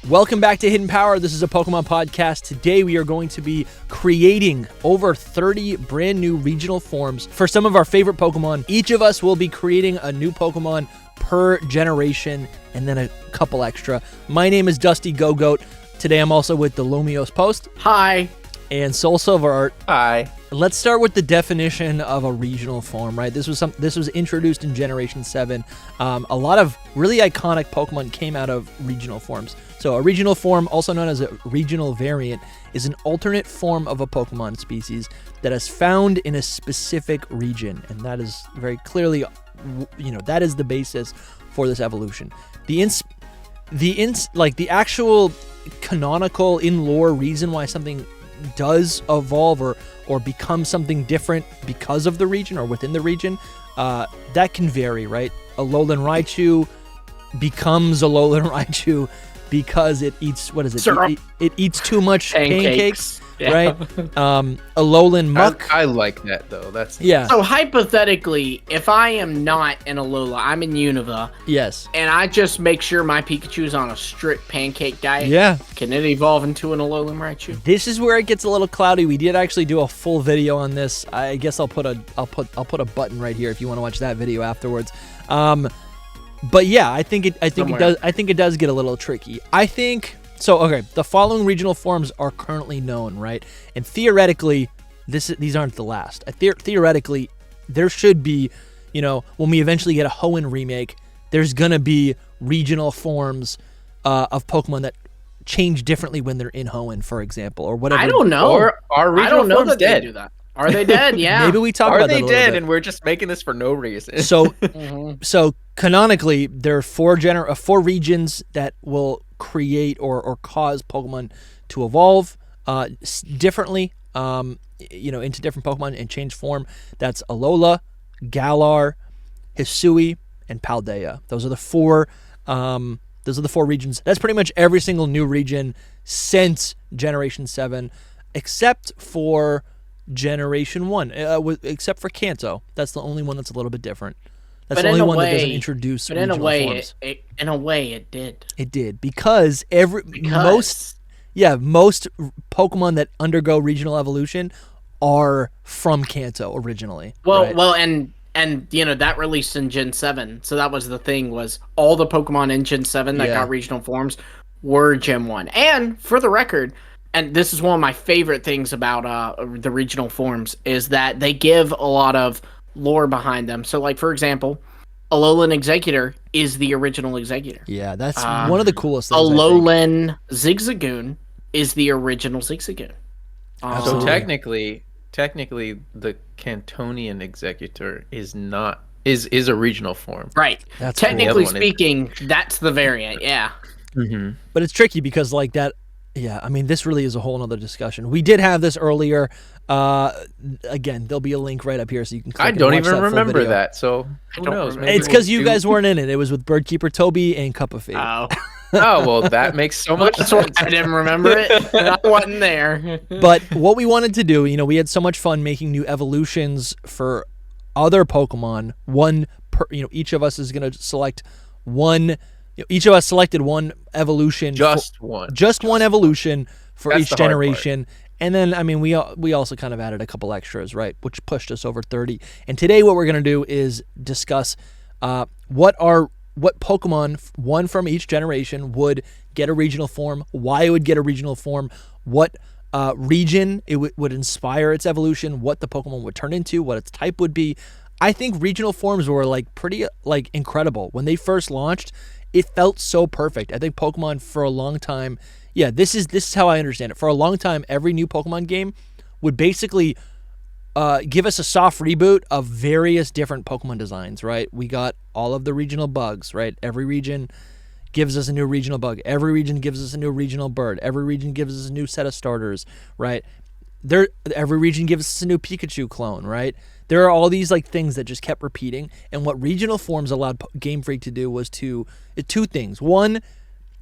Welcome back to Hidden Power. This is a Pokemon podcast. Today we are going to be creating over 30 brand new regional forms for some of our favorite Pokemon. Each of us will be creating a new Pokemon per generation and then a couple extra. My name is DustyGogoat. Today I'm also with the LumiosePost. Hi. And SoulSilverArt. Hi. Let's start with the definition of a regional form, right? This was introduced in Generation 7. A lot of really iconic Pokemon came out of regional forms. So a regional form, also known as a regional variant, is an alternate form of a Pokemon species that is found in a specific region. And that is very clearly, that is the basis for this evolution. The actual canonical in-lore reason why something does evolve or become something different because of the region or within the region, that can vary, right? A Alolan Raichu becomes a Alolan Raichu because it eats, what is it? It eats too much pancakes. Yeah. Right? Alolan Muck. I like that though. Yeah. So hypothetically, if I am not an Alola, I'm in Unova. Yes. And I just make sure my Pikachu is on a strict pancake diet. Yeah. Can it evolve into an Alolan Raichu? This is where it gets a little cloudy. We did actually do a full video on this. I guess I'll put a button right here if you want to watch that video afterwards. But yeah, I think it does get a little tricky. The following regional forms are currently known, right? And theoretically, these aren't the last. Theoretically, there should be, when we eventually get a Hoenn remake, there's gonna be regional forms of Pokemon that change differently when they're in Hoenn, for example, or whatever. I don't know. Or are regional forms dead? They do that. Are they dead? Yeah. Maybe we talk about that a little bit. Are they dead and we're just making this for no reason? So canonically, there are four regions that will create or cause Pokemon to evolve differently, into different Pokemon and change form. That's Alola, Galar, Hisui, and Paldea. Those are the four regions. That's pretty much every single new region since Generation 7, except for Generation 1, except for Kanto. That's the only one that's a little bit different. That's the only one that doesn't introduce regional forms. In a way, it did. It did because most Pokemon that undergo regional evolution are from Kanto originally. And that released in Gen 7. So that was the thing, was all the Pokemon in Gen 7 that got regional forms were Gen 1. And for the record, and this is one of my favorite things about the regional forms, is that they give a lot of lore behind them. So, like, for example, Alolan Executor is the original Executor. Yeah, that's one of the coolest things. Alolan Zigzagoon is the original Zigzagoon. So technically, the Cantonian Executor is a regional form. Right. That's technically speaking, that's the variant. Yeah. Mm-hmm. But it's tricky because like that. Yeah, I mean, this really is a whole nother discussion. We did have this earlier. Again, there'll be a link right up here so you can click. I don't and watch even that full remember video. that, so who knows? Maybe It's because you guys weren't in it. It was with Birdkeeper Toby and Cup of Fate. Oh, well, that makes so much that's why sense. I didn't remember it. And I wasn't there. But what we wanted to do, we had so much fun making new evolutions for other Pokemon. Each of us is going to select one. Each of us selected one evolution. Just one evolution for That's each the hard generation. And then, I mean, we also kind of added a couple extras, right, which pushed us over 30. And today what we're going to do is discuss what Pokemon, one from each generation, would get a regional form, why it would get a regional form, what region it would inspire its evolution, what the Pokemon would turn into, what its type would be. I think regional forms were pretty incredible. When they first launched, it felt so perfect. I think Pokemon for a long time, this is how I understand it. For a long time, every new Pokemon game would basically give us a soft reboot of various different Pokemon designs, right? We got all of the regional bugs, right? Every region gives us a new regional bug. Every region gives us a new regional bird. Every region gives us a new set of starters, right? Every region gives us a new Pikachu clone, right? There are all these things that just kept repeating, and what regional forms allowed Game Freak to do was two things. One,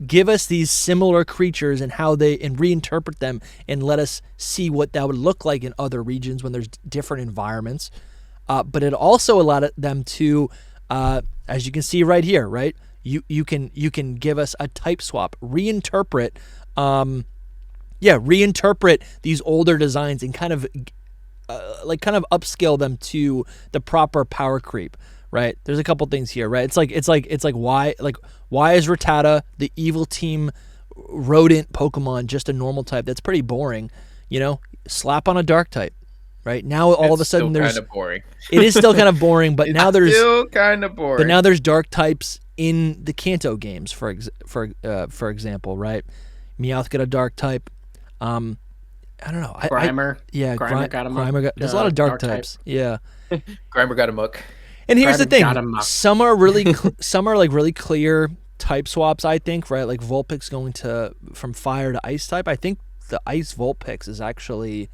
give us these similar creatures and reinterpret them and let us see what that would look like in other regions when there's different environments. But it also allowed them to, as you can see right here, right? you can give us a type swap, reinterpret these older designs and kind of upscale them to the proper power creep, right? There's a couple things here, right? It's like why is Rattata, the evil team rodent Pokemon, just a normal type? That's pretty boring, slap on a dark type, right? Now all of a sudden there's kind of boring. It is still kind of boring, but now there's still kind of boring. But now there's dark types in the Kanto games, for example, right? Meowth got a dark type. I don't know. Grimer. Grimer got him. There's a lot of dark types. Yeah. Grimer got a muck. And here's the thing: some are really, some are like really clear type swaps. I think, right? Like Vulpix going from fire to ice type. I think the ice Vulpix is actually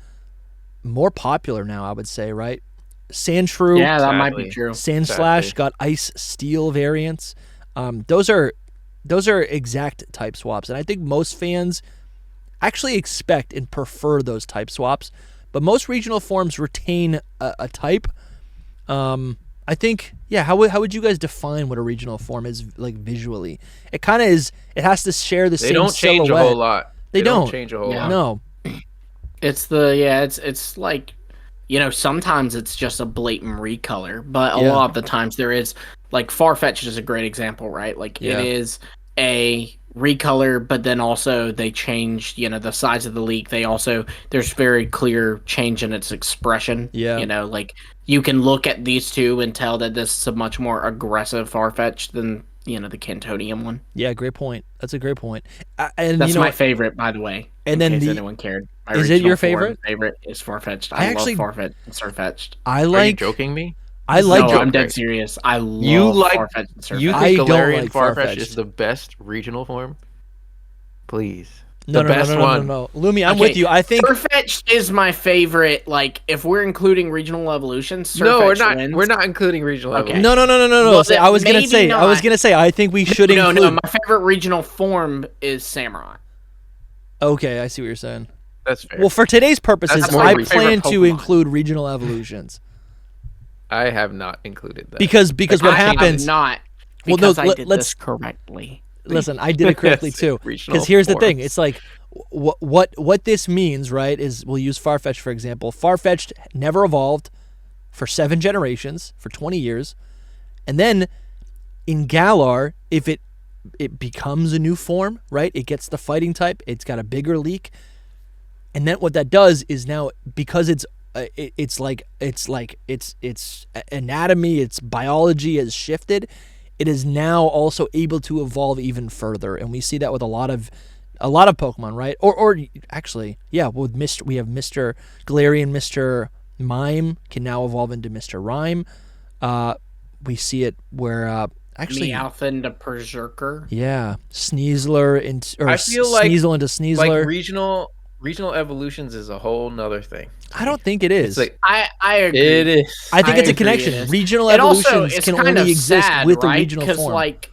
more popular now. I would say, right? Sandshrew. Yeah, that might be true. Sandslash got ice steel variants. Those are exact type swaps, and I think most fans actually expect and prefer those type swaps. But most regional forms retain a type. I think, how would you guys define what a regional form is like visually? It kind of is. It has to share the same silhouette. They don't change a whole lot. They don't change a whole lot. No. It's like, sometimes it's just a blatant recolor, but a lot of the times there is, like, Farfetch'd is a great example, right? Like, it is a recolor, but then also they changed, the size of the leak. There's very clear change in its expression. Yeah. Like, you can look at these two and tell that this is a much more aggressive Farfetch'd than, the Cantonium one. Yeah, great point. That's a great point. And that's my favorite, by the way. And then anyone cared. Is it your favorite? Favorite is Farfetch'd. I love Farfetch'd and Surfetch'd. Are you joking me? No, I'm dead serious. I love Farfetch'd and Surfetch'd. You think Galarian Farfetch'd is the best regional form? Please. No. Lumi, I'm with you. I think Farfetch'd is my favorite. Like, if we're including regional evolutions, Surfetch'd wins. We're not including regional evolutions. No. Well, I was gonna say. I think we should include. No. My favorite regional form is Samurai. Okay, I see what you're saying. That's fair. Well, for today's purposes, I plan to Pokemon. include regional evolutions. I have not included that. Because what happens? Not. Because I did this correctly. Listen, I did it correctly too. Because here's the thing: it's like what this means, right? Is we'll use Farfetch'd for example. Farfetch'd never evolved for 7 generations, for 20 years, and then in Galar, if it becomes a new form, right? It gets the fighting type. It's got a bigger leak, and then what that does is now, because its anatomy, its biology has shifted. It is now also able to evolve even further, and we see that with a lot of Pokemon, right? Or actually, with we have Mr. Galarian, Mr. Mime can now evolve into Mr. Rhyme. We see it where actually Meowth into Berserker. Yeah, Sneasler into I feel like Sneasel into Sneasler. Like regional evolutions is a whole nother thing. I don't think it is. Like, I agree. It is. I think it's a connection. Regional evolutions can only exist with the regional form. Like,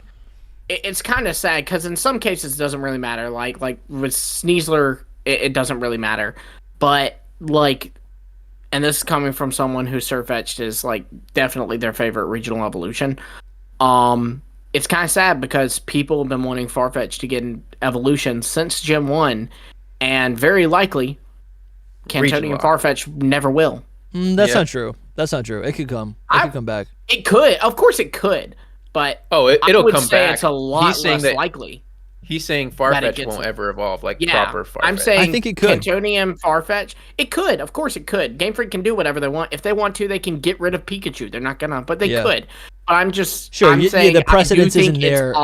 it's kind of sad because in some cases it doesn't really matter. Like with Sneasler, it doesn't really matter. But like, and this is coming from someone who Surfetch'd is like definitely their favorite regional evolution. It's kind of sad because people have been wanting Farfetch'd to get an evolution since Gen 1, and very likely Cantonium and Farfetch'd never will. That's not true. That's not true. It could come. It could come back. It could. Of course it could. But it'll come back. It's a lot less likely. He's saying Farfetch'd won't ever evolve like proper Farfetch'd. I'm saying I think it could. Cantonium, Farfetch'd. It could. Of course it could. Game Freak can do whatever they want. If they want to, they can get rid of Pikachu. They're not gonna, but they could. But I'm just saying the precedence isn't there.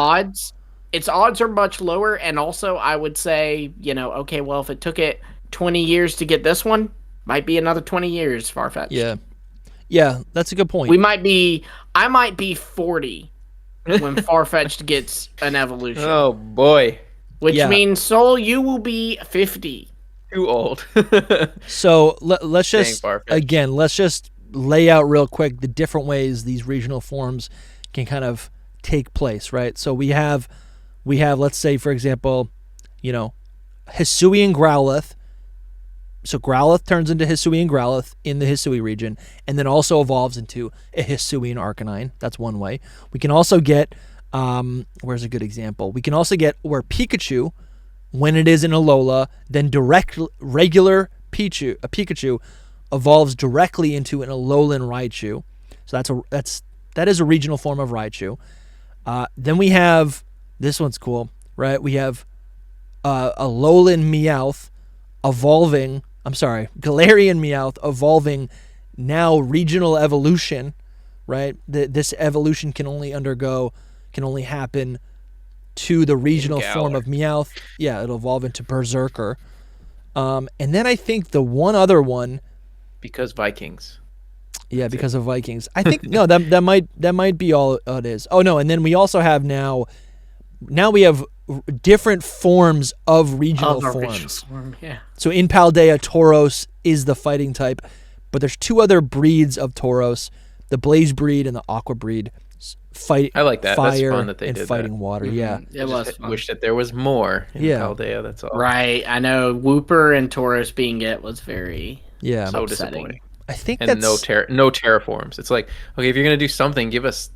Its odds are much lower, and also I would say, okay, well, if it took it 20 years to get this one, might be another 20 years, Farfetch'd. Yeah, that's a good point. I might be 40 when Farfetch'd gets an evolution. Oh boy. Which means, Soul, you will be 50. Too old. So let's just lay out real quick the different ways these regional forms can kind of take place, right? So we have, let's say, for example, Hisuian Growlithe. So Growlithe turns into Hisuian Growlithe in the Hisui region, and then also evolves into a Hisuian Arcanine. That's one way. We can also get Where's a good example? We can also get where Pikachu, when it is in Alola, then regular Pikachu evolves directly into an Alolan Raichu. So that is a regional form of Raichu. Then we have, this one's cool, right? We have Alolan Meowth evolving. I'm sorry, Galarian Meowth evolving now regional evolution, right? This evolution can only happen to the regional form of Meowth. Yeah, it'll evolve into Berserker. And then I think the one other one, because Vikings. Yeah, because of Vikings. I think no, that might be all it is. Oh no, and then we also have now we have different forms of regional forms. Yeah. So in Paldea, Tauros is the fighting type, but there's two other breeds of Tauros, the Blaze breed and the Aqua breed. I like that. Fire That's fun that they and did fighting that. water. Yeah, it was fun. Wish that there was more in Paldea. That's all. Right, I know. Wooper and Tauros being it was very so upsetting. disappointing. I think and that's no terraforms. It's like, okay, if you're gonna do something, give us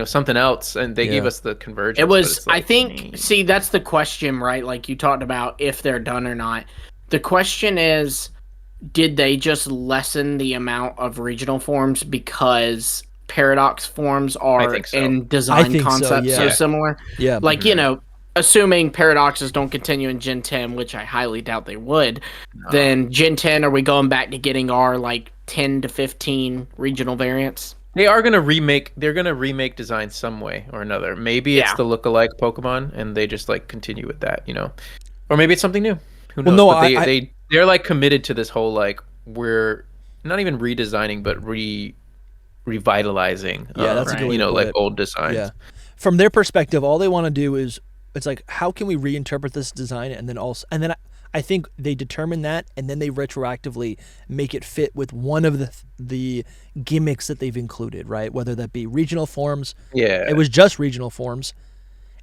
something else, and they gave us the convergence. It was I think see, that's the question, right? Like you talked about if they're done or not. The question is, did they just lessen the amount of regional forms because paradox forms are in design concept so similar? Yeah. Like, assuming paradoxes don't continue in Gen 10, which I highly doubt they would, then Gen 10, are we going back to getting our 10 to 15 regional variants? They're going to remake design some way or another. Maybe it's the lookalike Pokemon and they just continue with that, or maybe it's something new. Who knows? Well, no, they're committed to this whole we're not even redesigning but revitalizing. Yeah, that's a good way to put it. Old designs. Yeah. From their perspective, all they want to do is it's how can we reinterpret this design and then I think they determine that and then they retroactively make it fit with one of the gimmicks that they've included, right? Whether that be regional forms. Yeah. It was just regional forms.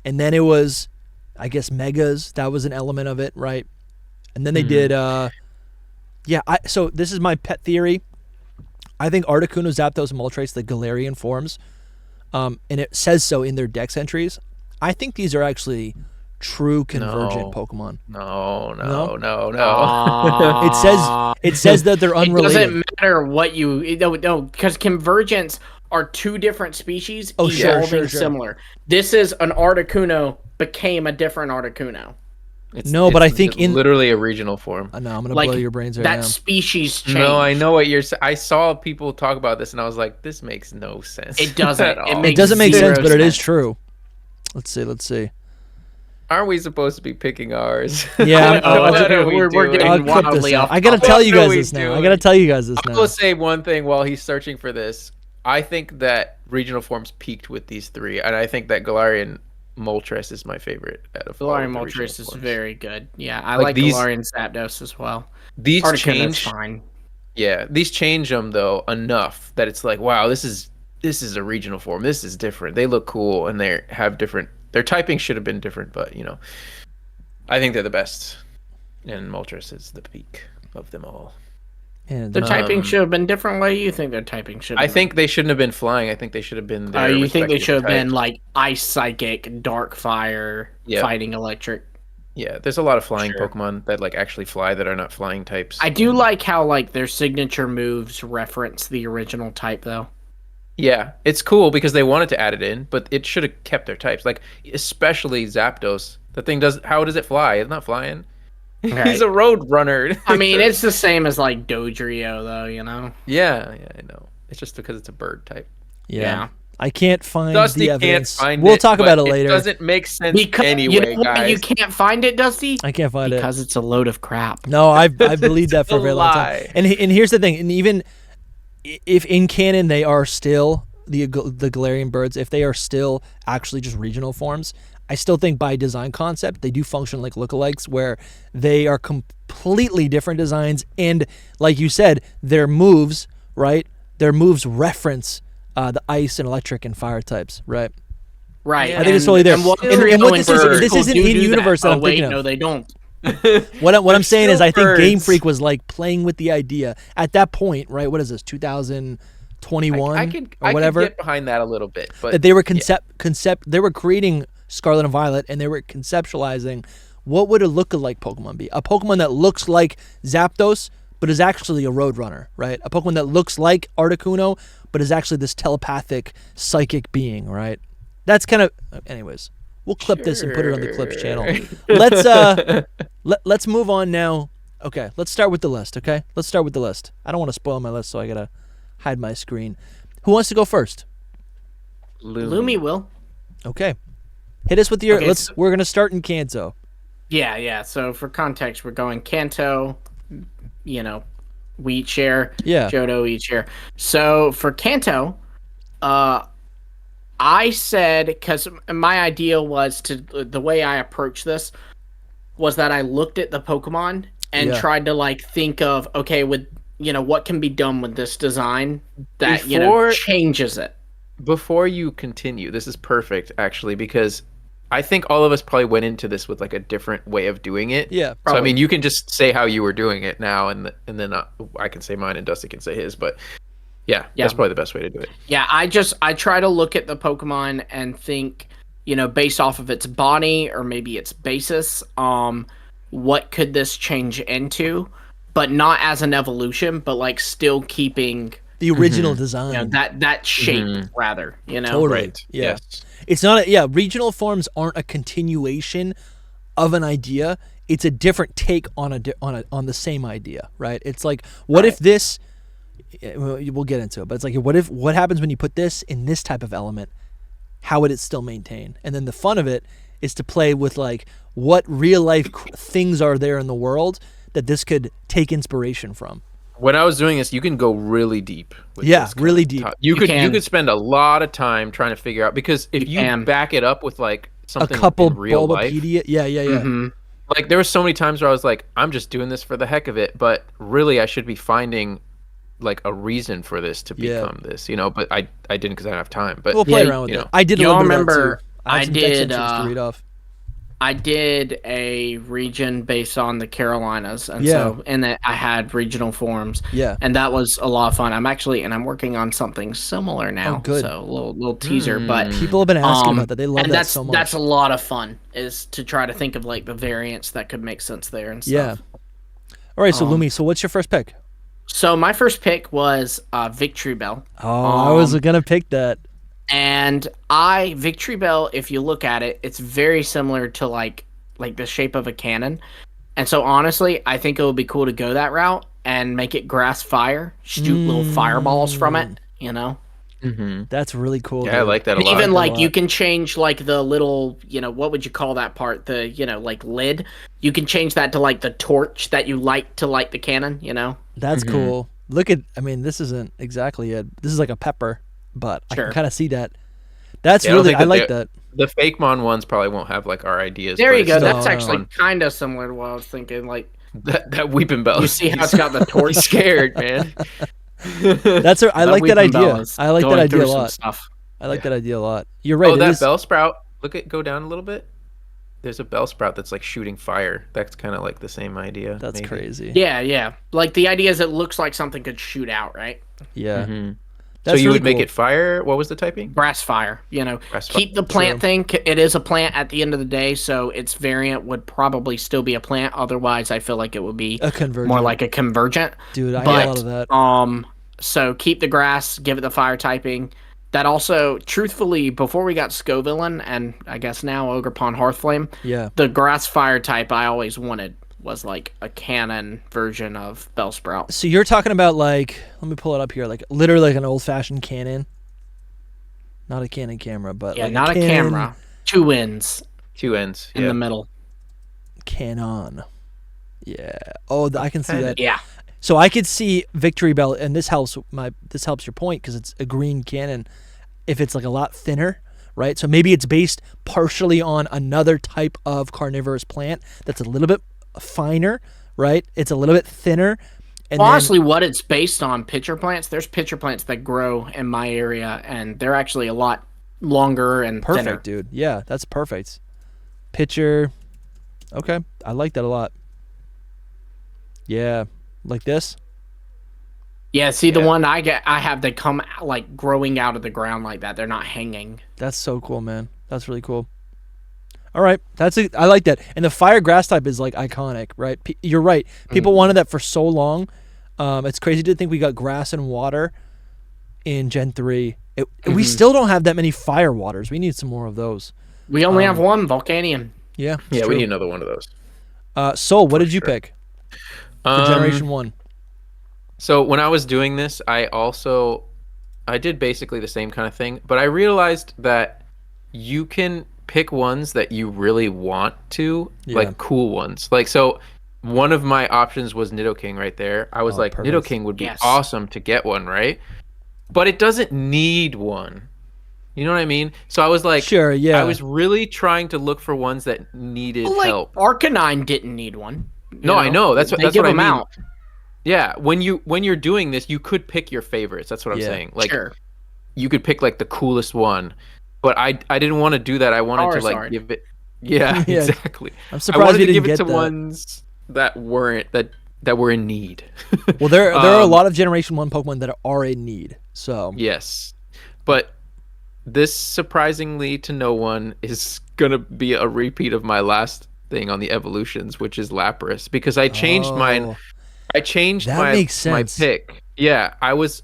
And then it was, I guess, megas. That was an element of it, right? And then they did so this is my pet theory. I think Articuno, Zapdos, and Moltres, the Galarian forms, and it says so in their Dex entries. I think these are actually true convergent Pokemon. No. It says that they're unrelated. It doesn't matter what because convergence are two different species evolving similar. This is an Articuno became a different Articuno. But I think in literally a regional form. No, I'm gonna blow your brains right now. That species changed. No, I know what you're saying. I saw people talk about this, and I was like, "This makes no sense." It doesn't. It doesn't make sense, but it is true. Let's see. Aren't we supposed to be picking ours? Yeah, we're getting wildly off. I gotta tell you guys this now. I will say one thing while he's searching for this. I think that regional forms peaked with these three, and I think that Galarian Moltres is my favorite out of Galarian Moltres is very good. Yeah, I like Galarian Zapdos as well. These change. Fine. Yeah, these change them though enough that it's wow, this is a regional form. This is different. They look cool and they have different. Their typing should have been different, but I think they're the best. And Moltres is the peak of them all. And their typing should have been different. What do you think their typing should have been? I think they shouldn't have been flying. I think they should have been there. You think they should have been Ice Psychic, Dark Fire, Fighting Electric? Yeah, there's a lot of flying Pokemon that actually fly that are not flying types. I do like how their signature moves reference the original type though. Yeah, it's cool because they wanted to add it in, but it should have kept their types. Especially Zapdos. The thing how does it fly? It's not flying. Right. He's a road runner. I mean, it's the same as Dodrio, though, Yeah, I know. It's just because it's a bird type. Yeah. I can't find Dusty the evidence. Can't find we'll talk about it later. It doesn't make sense anyway, guys. You can't find it, Dusty? I can't find because it's a load of crap. No, I've believed that for a very long time. And here's the thing. And even if in canon they are still the Galarian birds, if they are still actually just regional forms, I still think by design concept, they do function like lookalikes where they are completely different designs. And like you said, their moves, right? Their moves reference the ice and electric and fire types, right? Right. I think it's totally there. And what this isn't in universe that I'm thinking of. No, they don't. What I'm saying is I think Game Freak was playing with the idea at that point, right? What is this, 2002, 21 I could whatever. get behind that a little bit, but That they were they were creating Scarlet and Violet, and they were conceptualizing what would a look-alike Pokemon be? A Pokemon that looks like Zapdos, but is actually a Roadrunner, right? A Pokemon that looks like Articuno, but is actually this telepathic, psychic being, right? That's kind of... Anyways, we'll clip this and put it on the Clips channel. Let's move on now. Okay, let's start with the list, okay? Let's start with the list. I don't want to spoil my list, so I gotta hide my screen. Who wants to go first? Lumi will. Okay. Hit us with your... Okay, we're gonna start in Kanto. Yeah. So for context, we're going Kanto, Wheat Share, Johto, Wheat Share. So for Kanto, I said, because my idea was the way I approached this was that I looked at the Pokemon and tried to think of, okay, with, what can be done with this design that, changes it. Before you continue, this is perfect actually, because I think all of us probably went into this with a different way of doing it. Yeah. Probably. So I mean, you can just say how you were doing it now, and then I can say mine, and Dusty can say his. But yeah, that's probably the best way to do it. Yeah, I try to look at the Pokemon and think, based off of its body or maybe its basis, what could this change into? But not as an evolution, but still keeping the original design. That shape rather. Totally. Right. Yeah. Yes. It's not regional forms aren't a continuation of an idea. It's a different take on the same idea, right? It's like, what if this? We'll get into it, but it's like, what happens when you put this in this type of element? How would it still maintain? And then the fun of it is to play with what real life things are there in the world that this could take inspiration from. When I was doing this, you can go really deep. With this really deep. You could spend a lot of time trying to figure out, because if you back it up with something a couple in real life, yeah. Mm-hmm. There were so many times where I was like, I'm just doing this for the heck of it, but really I should be finding a reason for this to become this, but I didn't, because I didn't have time. But we'll play around with it. I did. Y'all remember? I did. To read off. I did a region based on the Carolinas, and so in it I had regional forms. Yeah, and that was a lot of fun. I'm working on something similar now. Oh, good. So a little teaser, but people have been asking about that. They love that so much. That's a lot of fun, is to try to think of the variants that could make sense there and stuff. Yeah. All right, so Lumi, so what's your first pick? So my first pick was Victory Bell. Oh, I was gonna pick that. And Victory Bell, if you look at it, it's very similar to like the shape of a cannon. And so honestly, I think it would be cool to go that route and make it grass fire, shoot little fireballs from it, Mm-hmm. That's really cool. Yeah, dude. I like that a lot. Even you can change the little, what would you call that part? The, lid. You can change that to the torch that you light to light the cannon, That's cool. Look at, this isn't exactly it. This is like a pepper, but I can kind of see that. That's really, I like that. The Fakemon ones probably won't have our ideas. There you go. That's actually kind of similar to what I was thinking. That Weeping Bell. You see how it's got the torch? Scared, man. I like that idea. I like that idea a lot. I like that idea a lot. You're right. Oh, that Bellsprout. Go down a little bit. There's a Bellsprout that's shooting fire. That's kind of the same idea. That's maybe. crazy. Yeah. The idea is it looks like something could shoot out, right? Yeah. Mm-hmm. So you would make it fire? What was the typing? Grass fire. Keep the plant thing. It is a plant at the end of the day, so its variant would probably still be a plant. Otherwise, I feel like it would be a convergent. More like a convergent. Dude, I got a lot of that. So keep the grass, give it the fire typing. That also, truthfully, before we got Scovillain, and I guess now Ogerpon Hearthflame, the grass fire type I always wanted was a canon version of Bellsprout. So you're talking about let me pull it up here, literally an old-fashioned cannon. Not a Canon camera, but not a camera. Two ends. In the middle. Canon. Yeah. Oh, I can see that. Yeah. So I could see Victory Bell, and this helps your point because it's a green cannon. If it's a lot thinner, right? So maybe it's based partially on another type of carnivorous plant that's a little bit finer, right? It's a little bit thinner. And honestly, what it's based on, pitcher plants. There's pitcher plants that grow in my area, and they're actually a lot longer and perfect, thinner. Dude. Yeah, that's perfect. Pitcher. Okay, I like that a lot. Yeah, like this. Yeah, see, the one I have, they come like growing out of the ground like that. They're not hanging. That's so cool, man. That's really cool. All right, I like that. And the fire grass type is like iconic, right? You're right. People wanted that for so long. It's crazy to think we got grass and water in Gen 3. We still don't have that many fire waters. We need some more of those. We only have one, Volcanion. Yeah, yeah, we need another one of those. Soul, what did you pick for Generation 1? So when I was doing this, I did basically the same kind of thing, but I realized that you can pick ones that you really want to, like cool ones. Like, so one of my options was Nidoking right there. I was like, perfect. Nidoking would be awesome to get one, right? But it doesn't need one. You know what I mean? So I was like, sure, yeah. I was really trying to look for ones that needed help. Arcanine didn't need one. No, I know. That's what I mean. Out. Yeah, when you're doing this, you could pick your favorites. That's what I'm saying. Like, you could pick like the coolest one, but I didn't want to do that. I wanted to like give it. Yeah, exactly. I'm surprised you didn't get to ones that were in need. Well, there are a lot of Generation 1 Pokemon that are in need. So yes, but this, surprisingly to no one, is gonna be a repeat of my last thing on the evolutions, which is Lapras, because I changed mine. I changed my pick. Yeah, I was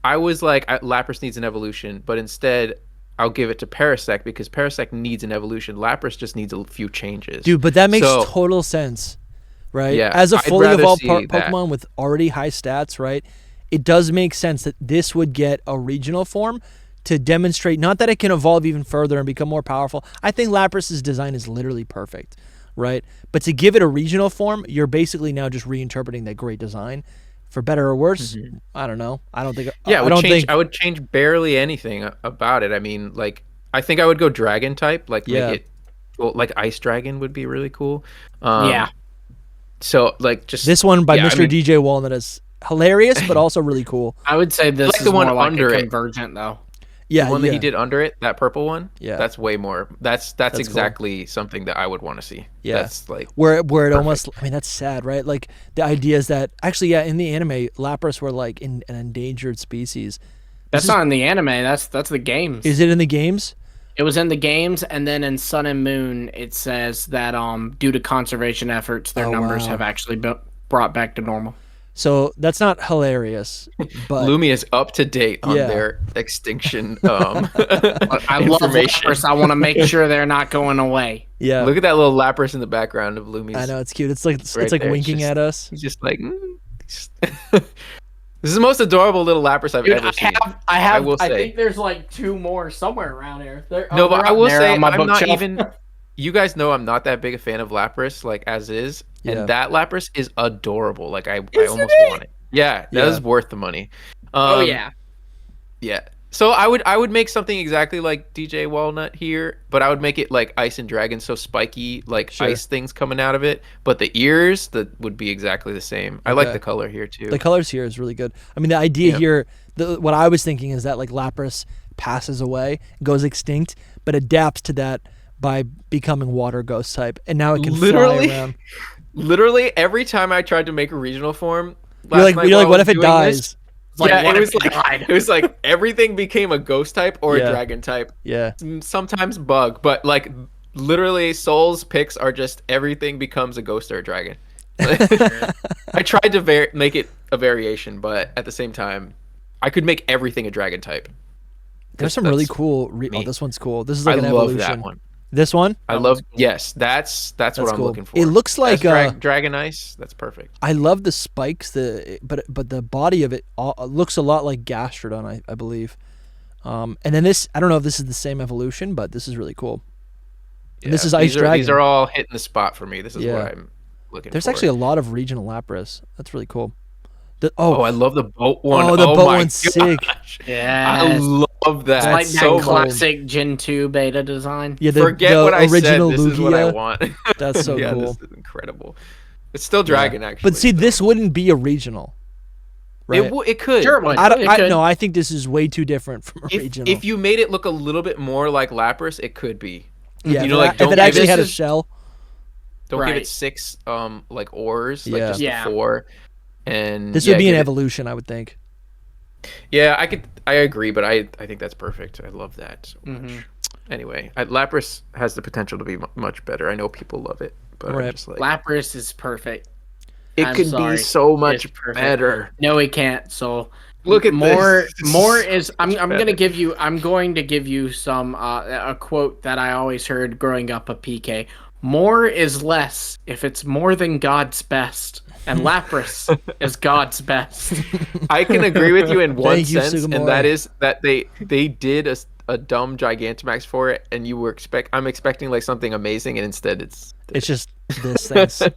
like, Lapras needs an evolution, but instead I'll give it to Parasect because Parasect needs an evolution. Lapras just needs a few changes. Dude, but that makes total sense, right? Yeah, as a fully evolved Pokemon with already high stats, right? It does make sense that this would get a regional form to demonstrate, not that it can evolve even further and become more powerful. I think Lapras's design is literally perfect, right? But to give it a regional form, you're basically now just reinterpreting that great design, for better or worse. I don't know. I don't think. Yeah, I would change barely anything about it. I mean, like, I think I would go Dragon type, like make it, well, like Ice Dragon would be really cool. So like just this one by Mr. DJ Walnut is hilarious, but also really cool. I would say this is the one more under like a Convergent though. Yeah, the one that he did under it, that purple one. Yeah, that's way more. That's exactly something that I would want to see. Yeah, that's like where it almost. I mean, that's sad, right? Like the idea is that actually, in the anime, Lapras were like an endangered species. That's not in the anime. That's the games. Is it in the games? It was in the games, and then in Sun and Moon, it says that due to conservation efforts, their numbers have actually been brought back to normal. So that's not hilarious, but Lumia is up to date on their extinction. I love Lapras. I want to make sure they're not going away. Yeah, look at that little Lapras in the background of Lumia's. I know, it's cute. It's like winking at us. He's just like. This is the most adorable little Lapras I've ever seen. I think there's like 2 more somewhere around here. But I will say, I'm not even. You guys know I'm not that big a fan of Lapras, like as is, and that Lapras is adorable. Like I almost want it. Yeah, that is worth the money. Yeah. So I would make something exactly like DJ Walnut here, but I would make it like Ice and Dragon, so spiky, like ice things coming out of it. But the ears that would be exactly the same. I like the color here too. The colors here is really good. I mean, the idea here, what I was thinking is that like Lapras passes away, goes extinct, but adapts to that by becoming water ghost type, and now it can fly around. Literally every time I tried to make a regional form, you're like, what if it dies? It was like everything became a ghost type or a dragon type. Yeah. Sometimes bug, but like literally Soul's picks are just everything becomes a ghost or a dragon. I tried to make it a variation, but at the same time, I could make everything a dragon type. There's some really cool. This one's cool. This is like an evolution. I love that one. This one? I love. Yes, that's what I'm looking for. It looks like Dragon Ice. That's perfect. I love the spikes. But the body of it looks a lot like Gastrodon, I believe. And then this, I don't know if this is the same evolution, but this is really cool. Yeah, this is Ice Dragon. These are all hitting the spot for me. This is what I'm looking for. There's actually a lot of regional Lapras. That's really cool. I love the boat one. Oh, the boat one's sick. Yeah, I love that. It's like that classic Gen 2 beta design. Yeah, forget what I said. Original this Lugia. Is what I want. That's so cool. This is incredible. It's still Dragon, actually. But see, this wouldn't be a regional. Right? It could. Sure, no, I think this is way too different from a regional. If you made it look a little bit more like Lapras, it could be. Yeah, if it actually had a shell. Don't give it 6 like ores, like just the 4. And this would be an evolution, I would think. Yeah, I agree, but I think that's perfect. I love that so much. Anyway, Lapras has the potential to be much better. I know people love it, but I'm just like Lapras is perfect. it could be so much better. No, it can't. So look at more. this. More is. I'm going to give you. I'm going to give you some a quote that I always heard growing up at PK. More is less if it's more than God's best, and Lapras is God's best. I can agree with you in one sense, Sugimori. and that is that they did a dumb Gigantamax for it, and I'm expecting like something amazing, and instead it's just this thing.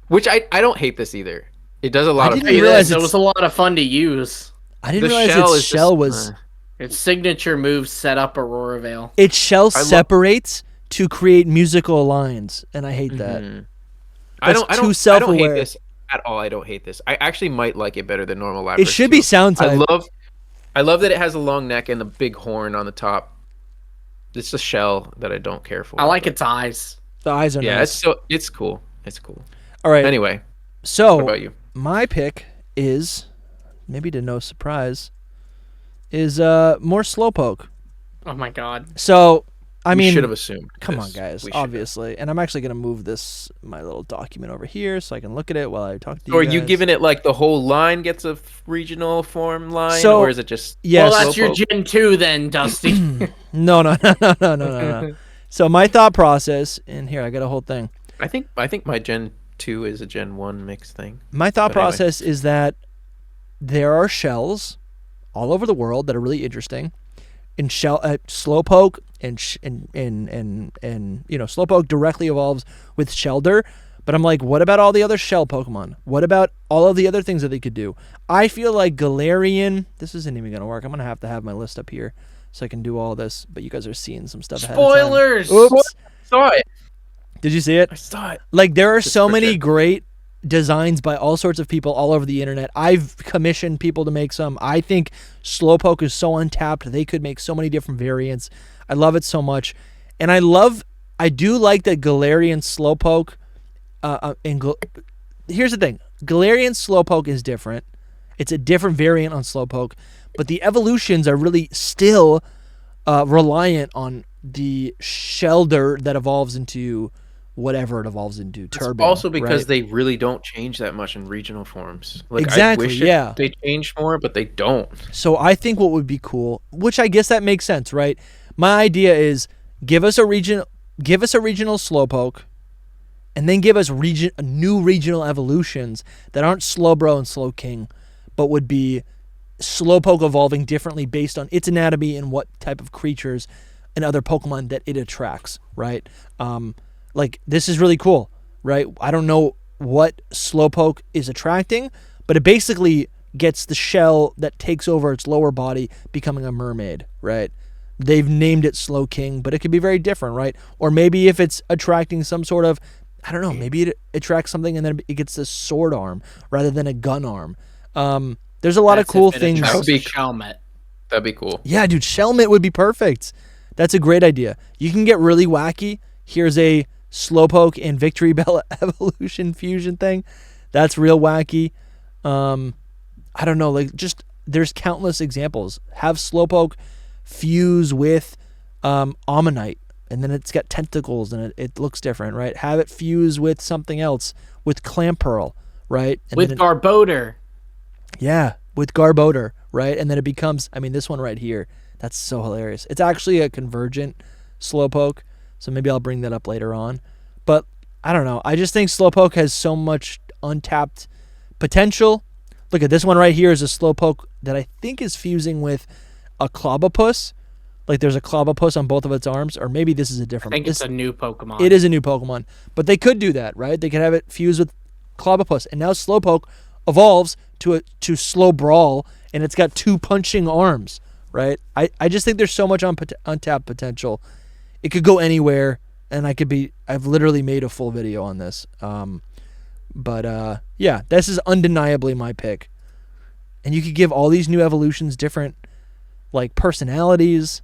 Which I don't hate this either. It does a lot of. I didn't realize it was a lot of fun to use. I didn't realize its shell was. Its signature move set up Aurora Veil. Its shell separates to create musical lines, and I hate that. I don't hate this at all. I don't hate this. I actually might like it better than normal Lapras. It should be sound type. I love that it has a long neck and the big horn on the top. It's a shell that I don't care for. I like its eyes. The eyes are nice. It's cool. It's cool. All right. Anyway, so what about you? My pick is, maybe to no surprise, is more Slowpoke. Oh my god. So I mean, should have assumed. Come on, guys. Obviously, and I'm actually gonna move my little document over here so I can look at it while I talk to you. Or are guys. you giving it like the whole line gets a regional form line, or is it just? Well, that's your Gen 2 then, Dusty. No. So my thought process, and here I got a whole thing. I think my Gen 2 is a Gen 1 mix thing. My thought process is that there are shells all over the world that are really interesting. In Slowpoke and Slowpoke directly evolves with Shelder, but I'm like, what about all the other shell Pokemon? What about all of the other things that they could do? I feel like Galarian. This isn't even gonna work. I'm gonna have to have my list up here so I can do all this. But you guys are seeing some stuff. Spoilers. Oops. I saw it. Did you see it? I saw it. Like there are so many great designs by all sorts of people all over the internet. I've commissioned people to make some. I think Slowpoke is so untapped. They could make so many different variants. I love it so much. And I do like that Galarian Slowpoke here's the thing. Galarian Slowpoke is different. It's a different variant on Slowpoke, but the evolutions are really still reliant on the Shelder that evolves into whatever it evolves into. Turbine, also because right? they really don't change that much in regional forms. Like, exactly, I wish they change more, but they don't. So I think what would be cool, which I guess that makes sense, right? My idea is give us a regional Slowpoke, and then give us new regional evolutions that aren't Slowbro and Slowking, but would be Slowpoke evolving differently based on its anatomy and what type of creatures and other Pokemon that it attracts, right? Like, this is really cool, right? I don't know what Slowpoke is attracting, but it basically gets the shell that takes over its lower body, becoming a mermaid, right? They've named it Slowking, but it could be very different, right? Or maybe if it's attracting some sort of, I don't know, maybe it attracts something and then it gets this sword arm rather than a gun arm. There's a lot of cool things. That would be Shelmet. That'd be cool. Yeah, dude, Shelmet would be perfect. That's a great idea. You can get really wacky. Here's a Slowpoke and Victory Bell evolution fusion thing. That's real wacky. I don't know, like, just there's countless examples. Have Slowpoke fuse with Ammonite, and then it's got tentacles and it looks different, right? Have it fuse with something else, with Clamperl, right? And with Garbodor. Yeah, with Garbodor, right? And then it becomes, I mean, this one right here, that's so hilarious. It's actually a convergent Slowpoke, so maybe I'll bring that up later on. But I don't know. I just think Slowpoke has so much untapped potential. Look at this one right here is a Slowpoke that I think is fusing with a Clobopus. Like there's a Clobopus on both of its arms, or maybe this is a different. I think it's a new Pokemon. It is a new Pokemon, but they could do that, right? They could have it fuse with Clobopus, and now Slowpoke evolves to Slowbrawl, and it's got 2 punching arms, right? I just think there's so much untapped potential. It could go anywhere, and I've literally made a full video on this. But yeah, this is undeniably my pick. And you could give all these new evolutions different, like, personalities.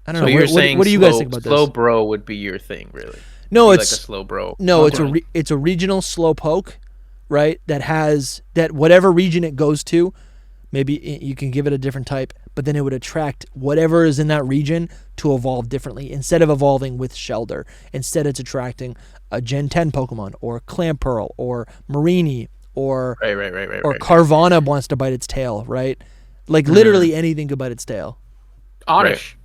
I don't know. You're saying what do you guys think about this? Slowbro would be your thing, really? No, it's it's like a Slowbro. No, it's a regional Slowpoke, right? That whatever region it goes to Maybe you can give it a different type, but then it would attract whatever is in that region to evolve differently instead of evolving with Shelder. Instead, it's attracting a Gen 10 Pokemon or Clamperl or Marini or Right. Carvana wants to bite its tail, right? Like literally anything could bite its tail. Oddish.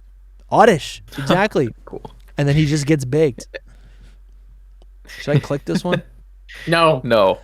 Oddish, exactly. Cool. And then he just gets baked. Should I click this one? No. No.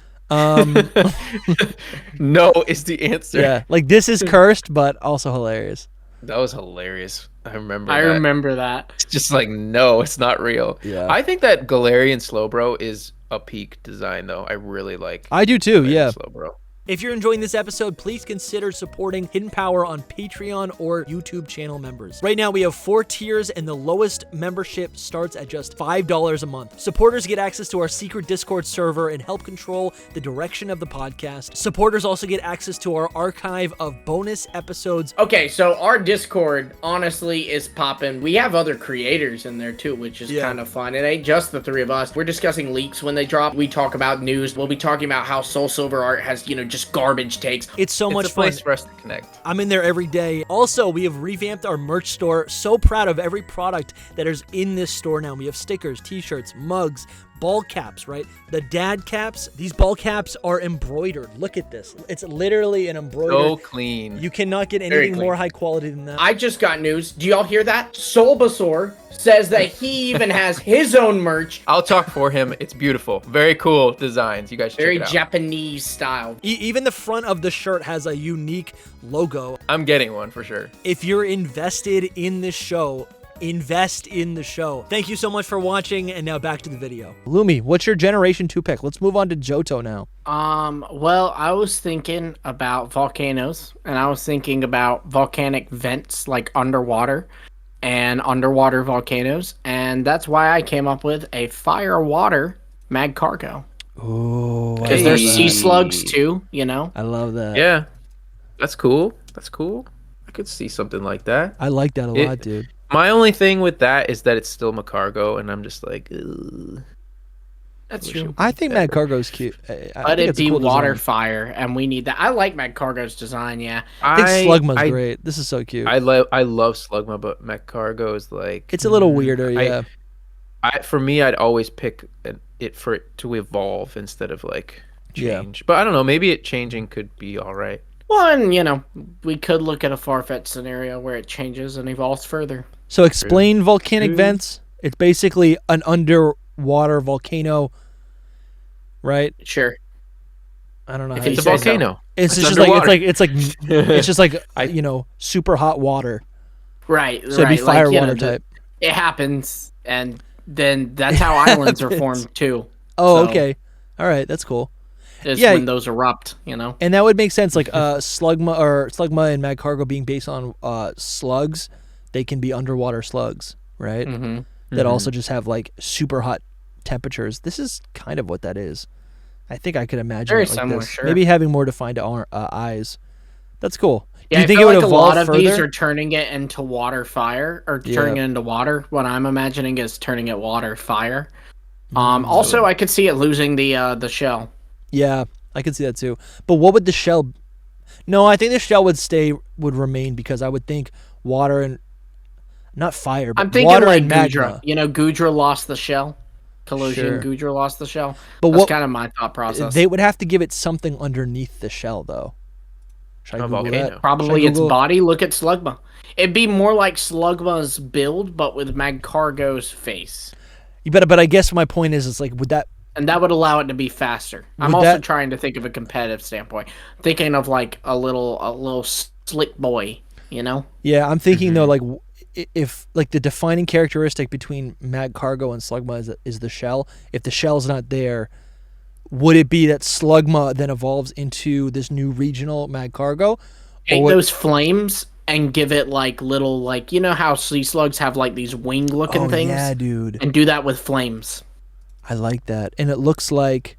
No is the answer. Yeah, like this is cursed, but also hilarious. That was hilarious. I remember that. It's just like, no, it's not real. Yeah. I think that Galarian Slowbro is a peak design, though. I really like I do too, Galarian yeah. Slowbro. If you're enjoying this episode, please consider supporting Hidden Power on Patreon or YouTube channel members. Right now, we have 4 tiers, and the lowest membership starts at just $5 a month. Supporters get access to our secret Discord server and help control the direction of the podcast. Supporters also get access to our archive of bonus episodes. Okay, so our Discord, honestly, is popping. We have other creators in there, too, which is kind of fun. It ain't just the 3 of us. We're discussing leaks when they drop. We talk about news. We'll be talking about how SoulSilverArt has, just garbage takes. It's so much a fun. place for us to connect. I'm in there every day. Also, we have revamped our merch store. So proud of every product that is in this store now. We have stickers, t-shirts, mugs, ball caps, right? The dad caps. These ball caps are embroidered. Look at this. It's literally an embroidered. So clean. You cannot get anything more high quality than that. I just got news. Do y'all hear that? Bulbasaur says that he even has his own merch. I'll talk for him. It's beautiful. Very cool designs. You guys should Very check it out. Japanese style. Even the front of the shirt has a unique logo. I'm getting one for sure. If you're invested in this show, invest in the show. Thank you so much for watching, and now back to the video. Lumi, what's your Generation 2 pick? Let's move on to Johto now. Well, I was thinking about volcanoes, and I was thinking about volcanic vents, like underwater, and underwater volcanoes, and that's why I came up with a fire water Magcargo. Oh, because there's sea slugs too, I love that. Yeah, that's cool. That's cool. I could see something like that. I like that a lot, dude. My only thing with that is that it's still Magcargo, and I'm just like, ugh. That's true. I think Magcargo's cute. But it'd be water fire, and we need that. I like Magcargo's design, yeah. I think Slugma's great. This is so cute. I love Slugma, but Magcargo is like... It's a little weirder, yeah. For me, I'd always pick it for it to evolve instead of like change. Yeah. But I don't know, maybe changing could be all right. Well, and we could look at a far-fetched scenario where it changes and evolves further. So explain volcanic vents. It's basically an underwater volcano, right? Sure. I don't know. It's a volcano. So. It's just like super hot water. Right. So it'd be fire water type. It happens, and then that's how islands are formed too. Oh, so okay. All right, that's cool. Is when those erupt, And that would make sense, like Slugma and Magcargo being based on slugs. They can be underwater slugs, right? Mm-hmm. That also just have like super hot temperatures. This is kind of what that is. I think I could imagine very it like similar, this. sure. Maybe having more defined eyes. That's cool. Yeah, Do you think I feel it would like a evolve lot of further? these are turning it into water fire, or turning it into water. What I'm imagining is turning it water fire. Also, I could see it losing the shell. Yeah, I could see that too. But what would the shell? No, I think the shell would remain, because I would think water and not fire, but I'm thinking water like and magma. Gudra. Gudra lost the shell. Collision, Sure. Gudra lost the shell. But that's kind of my thought process. They would have to give it something underneath the shell, though. Should I Google that? Probably its body. Look at Slugma. It'd be more like Slugma's build, but with Magcargo's face. But I guess my point is, it's like, would that... And that would allow it to be faster. I'm also trying to think of a competitive standpoint. Thinking of like a little slick boy, Yeah, I'm thinking though, like, if like the defining characteristic between Magcargo and Slugma is the shell. If the shell's not there, would it be that Slugma then evolves into this new regional Magcargo? Take those flames and give it like little, like, how sea slugs have like these wing looking things? Yeah, dude. And do that with flames. I like that. And it looks like,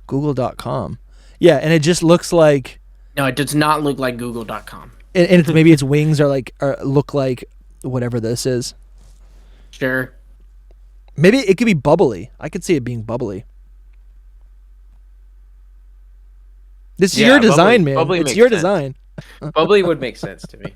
google.com. Yeah, and it just looks like... No, it does not look like google.com. And maybe its wings are look like whatever this is. Sure. Maybe it could be bubbly. I could see it being bubbly. This is your design, man. Bubbly It's makes your sense. design. Bubbly would make sense to me.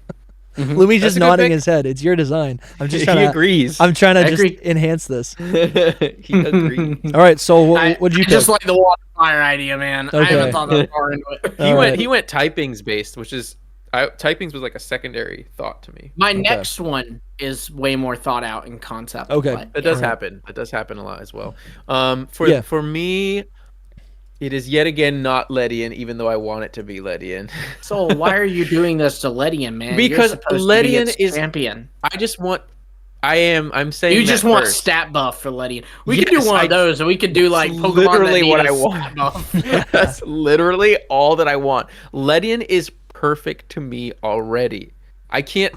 Lumi's just a good nodding pick. his head. It's your design. I'm just He trying to. agrees. I'm trying to I just agree. enhance this. He agrees. All right. So what'd you I pick? just like the water fire idea, man. I Okay. haven't thought that far into it. He went typings based, which is typings was like a secondary thought to me. My next one is way more thought out in concept. Okay. but, That yeah. does happen. That does happen a lot as well. Yeah. For me, it is yet again not Ledian, even though I want it to be Ledian. So why are you doing this to Ledian, man? Because You're supposed Ledian to be its is champion. I just want. I'm saying You that just want first. stat buff for Ledian. We could do Yes, one of those, and we could do like That's Pokemon literally that what need I a want. stat buff. That's literally all that I want. Ledian is perfect to me already. I can't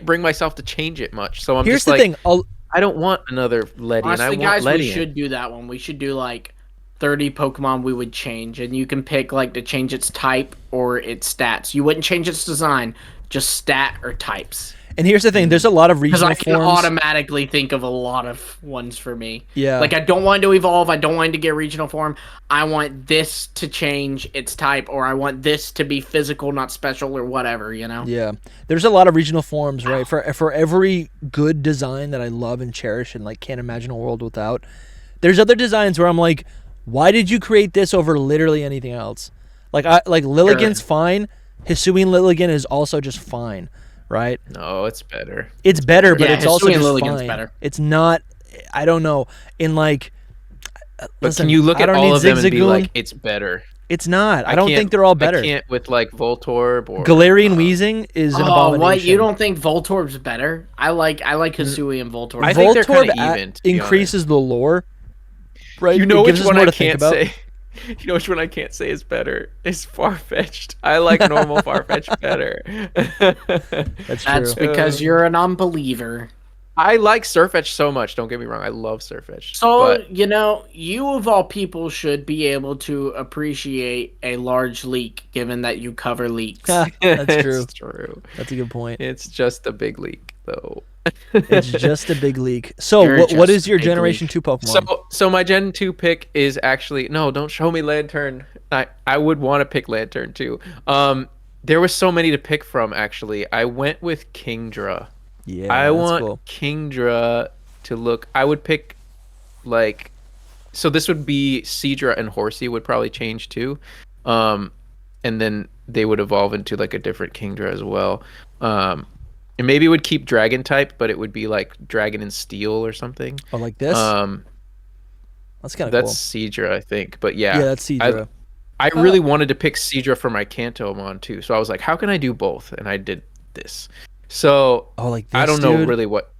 bring myself to change it much. So I'm Here's just the like, thing. I don't want another Ledian. Honestly, I want guys, Ledian. we should do that one. We should do like 30 Pokemon we would change, and you can pick like to change its type or its stats. You wouldn't change its design, just stat or types. And here's the thing. There's a lot of Because regional I can forms. automatically think of a lot of ones for me. Yeah. Like I don't want it to evolve. I don't want it to get regional form. I want this to change its type, or I want this to be physical, not special, or whatever. You know. Yeah, there's a lot of regional forms, right? For every good design that I love and cherish and like can't imagine a world without, there's other designs where I'm like, why did you create this over literally anything else? Like Lilligant's fine. Hisuian Lilligant is also just fine, right? No, it's better. It's better, but Yeah, it's also Hisuian just Lilligant's fine. better. It's not. I don't know. In like, But listen, can you look I at don't all need of them and be Zigzagoon. like, it's better? It's not. I don't think they're all better. I can't with like Voltorb or Galarian Weezing is an Oh, abomination. what? You don't think Voltorb's better? I like Hisui and Voltorb. I think they're Voltorb kinda even, to be increases the lore, right? You know It gives which us one more I to think can't about. say? You know which one I can't say is better? Is Farfetch'd. I like normal Farfetch'd better. That's true. That's because you're an unbeliever. I like Surfetch so much. Don't get me wrong. I love Surfetch. So, but you know, you of all people should be able to appreciate a large leak, given that you cover leaks. That's true. It's true. That's a good point. It's just a big leak, though. It's just a big leak. So, You're what just is your a big Generation leak. 2 Pokemon? So my Gen 2 pick is actually no. Don't show me Lantern. I would want to pick Lantern too. There was so many to pick from. Actually, I went with Kingdra. Yeah, I that's want cool. Kingdra to look. I would pick like, so this would be Seadra and Horsey would probably change too, and then they would evolve into like a different Kingdra as well. And maybe it would keep Dragon type, but it would be like Dragon and Steel or something. Oh, like this? That's kind of cool. That's Seadra, I think. But yeah, Yeah, that's Seadra. I really wanted to pick Seadra for my Kantomon too, so I was like, how can I do both? And I did this. So Oh, like this, I don't know dude? really what.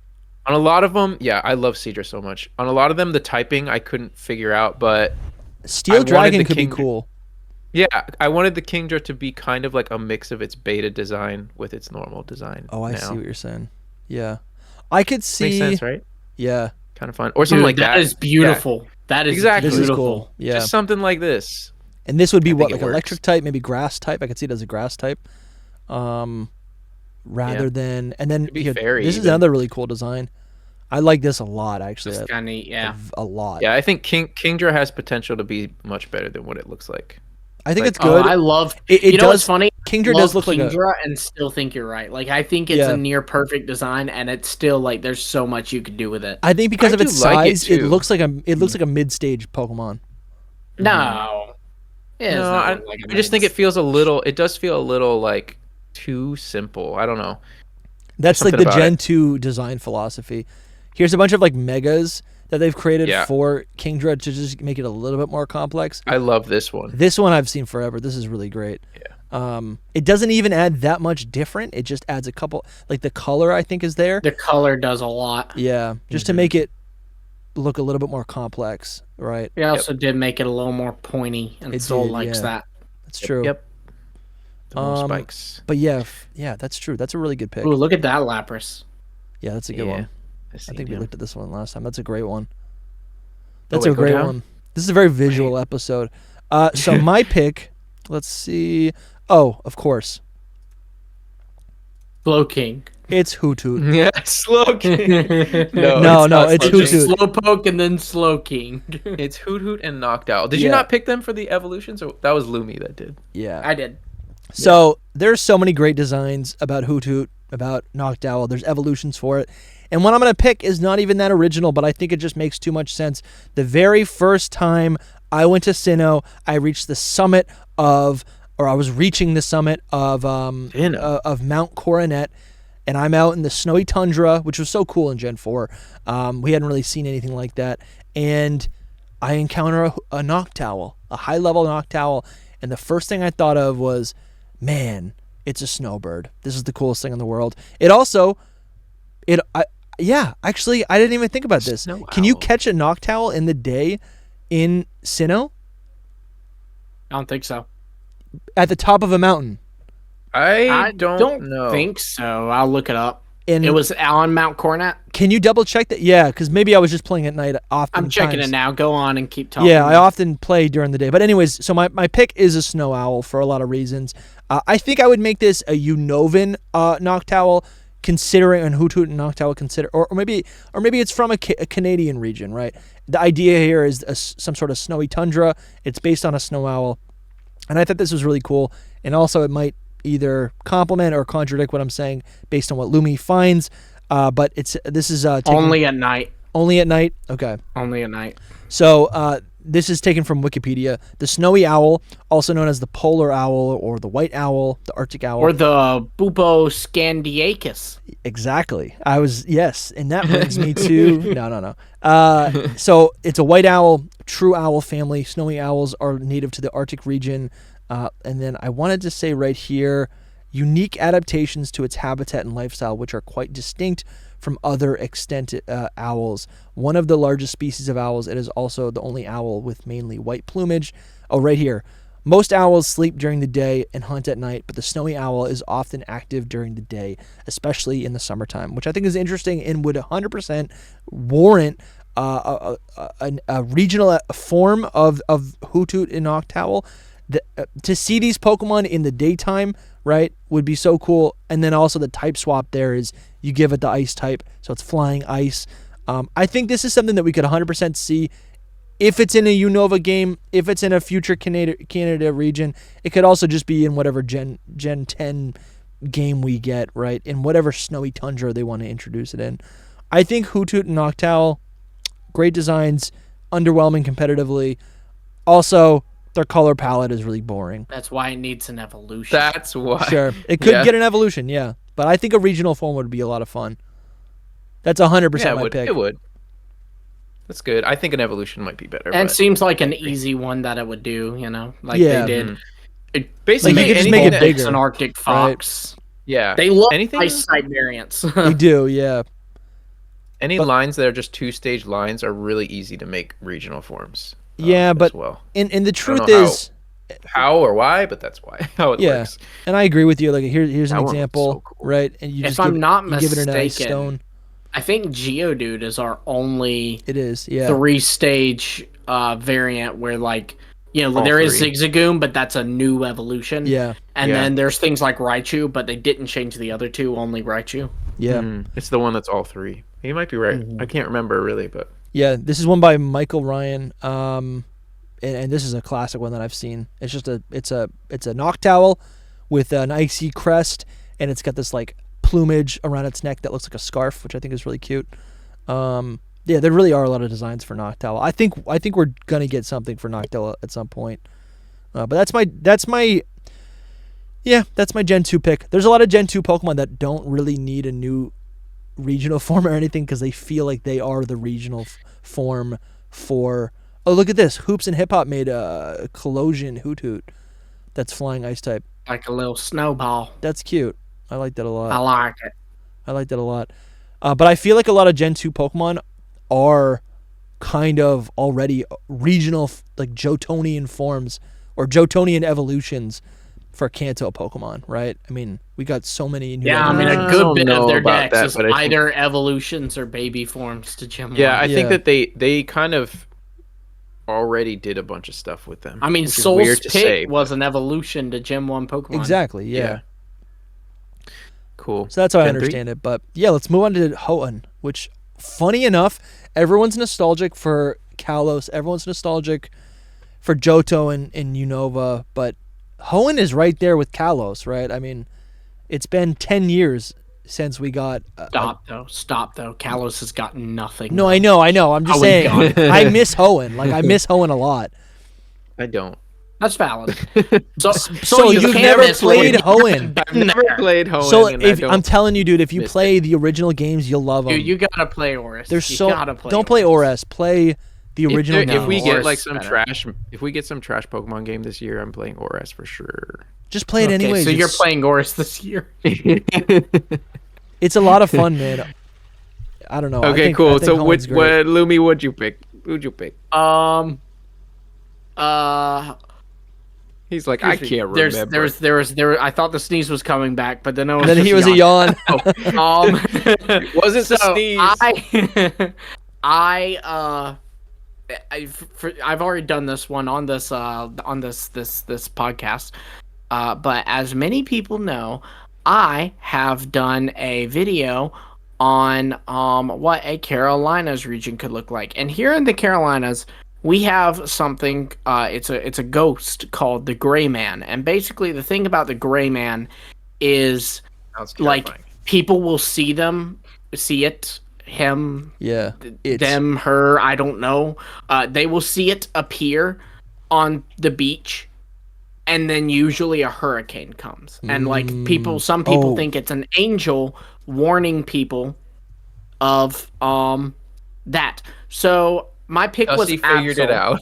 On a lot of them, yeah, I love Seadra so much. On a lot of them, the typing I couldn't figure out, but I Steel wanted Dragon the could be Kingdra- cool. yeah, I wanted the Kingdra to be kind of like a mix of its beta design with its normal design. Oh, I now. see what you're saying. Yeah. I could see. Makes sense, right? Yeah. Kind of fun, or something Dude, like that. That is beautiful. That is Exactly. This beautiful. is cool. Yeah. Just something like this. And this would be I what, think like it electric works. type, maybe grass type. I could see it as a grass type. Rather than, and then Could be here, fairy this is even. another really cool design. I like this a lot, actually. Just kind of, yeah. A lot. Yeah, I think Kingdra has potential to be much better than what it looks like. I think like- it's good. Oh, I love. It you know what's does- funny? Kingdra Love does look like a. Kingdra and still think you're right. Like I think it's Yeah. a near perfect design, and it's still like there's so much you could do with it. I think because I of its do like it, size, it too. looks like a mid-stage Pokemon. No. Yeah, it's No, not I, like I just think it feels a little. It does feel a little like too simple. I don't know. That's like Something the about Gen it. 2 design philosophy. Here's a bunch of like megas that they've created Yeah. for Kingdra to just make it a little bit more complex. I love this one. This one I've seen forever. This is really great. It doesn't even add that much different. It just adds a couple, like the color I think is there. The color does a lot. Yeah, just to make it look a little bit more complex, right? It also did make it a little more pointy, and It Soul did, likes yeah. that. That's true. Yep. The little spikes. But yeah, yeah, that's true. That's a really good pick. Ooh, look at that Lapras. Yeah, that's a good Yeah, one. I I think we him. looked at this one last time. That's a great one. Oh, That's wait, a go great down? one. This is a very visual episode. So my pick, let's see. Oh, of course. Blow King. It's Hoothoot. Yeah, Slowking. No, it's Hoothoot. Slowpoke and then Slowking. It's Hoothoot and Noctowl. Did Yeah. you not pick them for the evolutions, or that was Lumi that did? Yeah. I did. So there's so many great designs about Hoothoot, about Noctowl. There's evolutions for it. And what I'm going to pick is not even that original, but I think it just makes too much sense. The very first time I went to Sinnoh, I reached the summit of, or I was reaching the summit of Mount Coronet, and I'm out in the snowy tundra, which was so cool in Gen 4. We hadn't really seen anything like that. And I encounter a Noctowl, a high-level Noctowl, and the first thing I thought of was, man, it's a snowbird. This is the coolest thing in the world. It also, actually, I didn't even think about this. Snow Can you owl. catch a Noctowl in the day in Sinnoh? I don't think so. At the top of a mountain. I don't know. think so. I'll look it up. And It was on Mount Coronet. can you double check that? Yeah, because maybe I was just playing at night often. I'm checking it now. Go on and keep talking. Yeah, I often play during the day. But anyways, so my pick is a snow owl for a lot of reasons. I think I would make this a Unovan Noctowl, considering and Hoothoot and Noctowl consider, or maybe it's from a Canadian region, right? The idea here is some sort of snowy tundra. It's based on a snow owl, and I thought this was really cool. And also, it might either complement or contradict what I'm saying based on what Lumi finds. But this is taken, Only at night. only at night. Okay. Only at night. So this is taken from Wikipedia. The snowy owl, also known as the polar owl or the white owl, the Arctic owl. Or the Buboscandiacus. Exactly. Yes, and that brings me to no. So it's a white owl, true owl family. Snowy owls are native to the Arctic region. And then I wanted to say right here, unique adaptations to its habitat and lifestyle, which are quite distinct from other extant owls. One of the largest species of owls, it is also the only owl with mainly white plumage. Oh, right here. Most owls sleep during the day and hunt at night, but the snowy owl is often active during the day, especially in the summertime, which I think is interesting and would 100% warrant a regional form of Hoothoot and Noctowl. To see these Pokemon in the daytime, right, would be so cool. And then also the type swap there is you give it the ice type, so it's flying ice. I think this is something that we could 100% see if it's in a Unova game, if it's in a future Canada region. It could also just be in whatever Gen 10 game we get, right, in whatever snowy tundra they want to introduce it in. I think Hoothoot and Noctowl, great designs, underwhelming competitively. Also, their color palette is really boring. That's why it needs an evolution. That's why. Sure. It could get an evolution, yeah. But I think a regional form would be a lot of fun. That's 100% my pick. It would. That's good. I think an evolution might be better. And it but seems like an easy one that it would do, like Yeah. they did. It basically, Like, you could just anything make it that- bigger. It's an Arctic fox. Yeah. They love anything. ice type variants. They do, yeah. Any lines that are just two-stage lines are really easy to make regional forms. Yeah, as but well. and the truth know is, how or why, but that's why how it works. and I agree with you. Like here's an That one looks example, so cool. right? And you If just I'm give, not you give it a nice mistaken, stone. I think Geodude is our only It is, yeah. 3-stage variant where All there is three. Zigzagoon, but that's a new evolution. Yeah, And Yeah. then there's things like Raichu, but they didn't change the other two, only Raichu. yeah, It's the one that's all three. You might be right. I can't remember really, but yeah. This is one by Michael Ryan. And this is a classic one that I've seen. It's just it's a Noctowl with an icy crest, and it's got this like plumage around its neck that looks like a scarf, which I think is really cute. Yeah, there really are a lot of designs for Noctowl. I think we're gonna get something for Noctowl at some point. But that's my Gen 2 pick. There's a lot of Gen 2 Pokemon that don't really need a new regional form or anything because they feel like they are the regional form for. Oh, look at this! Hoops and Hip Hop made a Colosian Hoothoot that's flying ice type. Like a little snowball. That's cute. I like that a lot. I like it. I like that a lot. But I feel like a lot of Gen 2 Pokemon are kind of already regional, like Johtonian forms or Johtonian evolutions for Kanto Pokemon, right? I mean, we got so many new Yeah, I mean, a I good don't bit know of their about decks that, is but I think- either evolutions or baby forms to Gym 1. I think Yeah. that they kind of already did a bunch of stuff with them. I mean, which is Soul's weird to say, Pick was an evolution to Gym 1 Pokemon. Exactly, yeah. Cool. So that's how I Gen 3? understand it. But yeah, let's move on to Hoenn, which, funny enough, everyone's nostalgic for Kalos. Everyone's nostalgic for Johto and Unova. But Hoenn is right there with Kalos, right? I mean, it's been 10 years since we got... Stop, though. Kalos has gotten nothing. No, I know. I'm just saying. I miss Hoenn. Like, I miss Hoenn a lot. I don't. That's valid. So you've never played Hoenn. I've never played Hoenn. So and I'm telling you, dude, if you miss play the original games, you'll love them. Dude, you gotta play Oris. Don't play Oris. Play the original. If we get like Oris some better. trash, if we get some trash Pokemon game this year, I'm playing Oris for sure. Just play it anyways. So you're playing Oris this year. It's a lot of fun, man. I don't know. Okay, cool. So Lumi, what'd you pick? Who'd you pick? He's like, I can't remember. I thought the sneeze was coming back, but then he was a yawn. It wasn't the sneeze. I've already done this one on this podcast, but as many people know, I have done a video on what a Carolinas region could look like, and here in the Carolinas, we have something. It's a ghost called the Gray Man, and basically the thing about the Gray Man is like people will see it, him, them, her. I don't know. They will see it appear on the beach, and then usually a hurricane comes, and like some people think it's an angel warning people of that. So. My pick was Absol. Figured it out.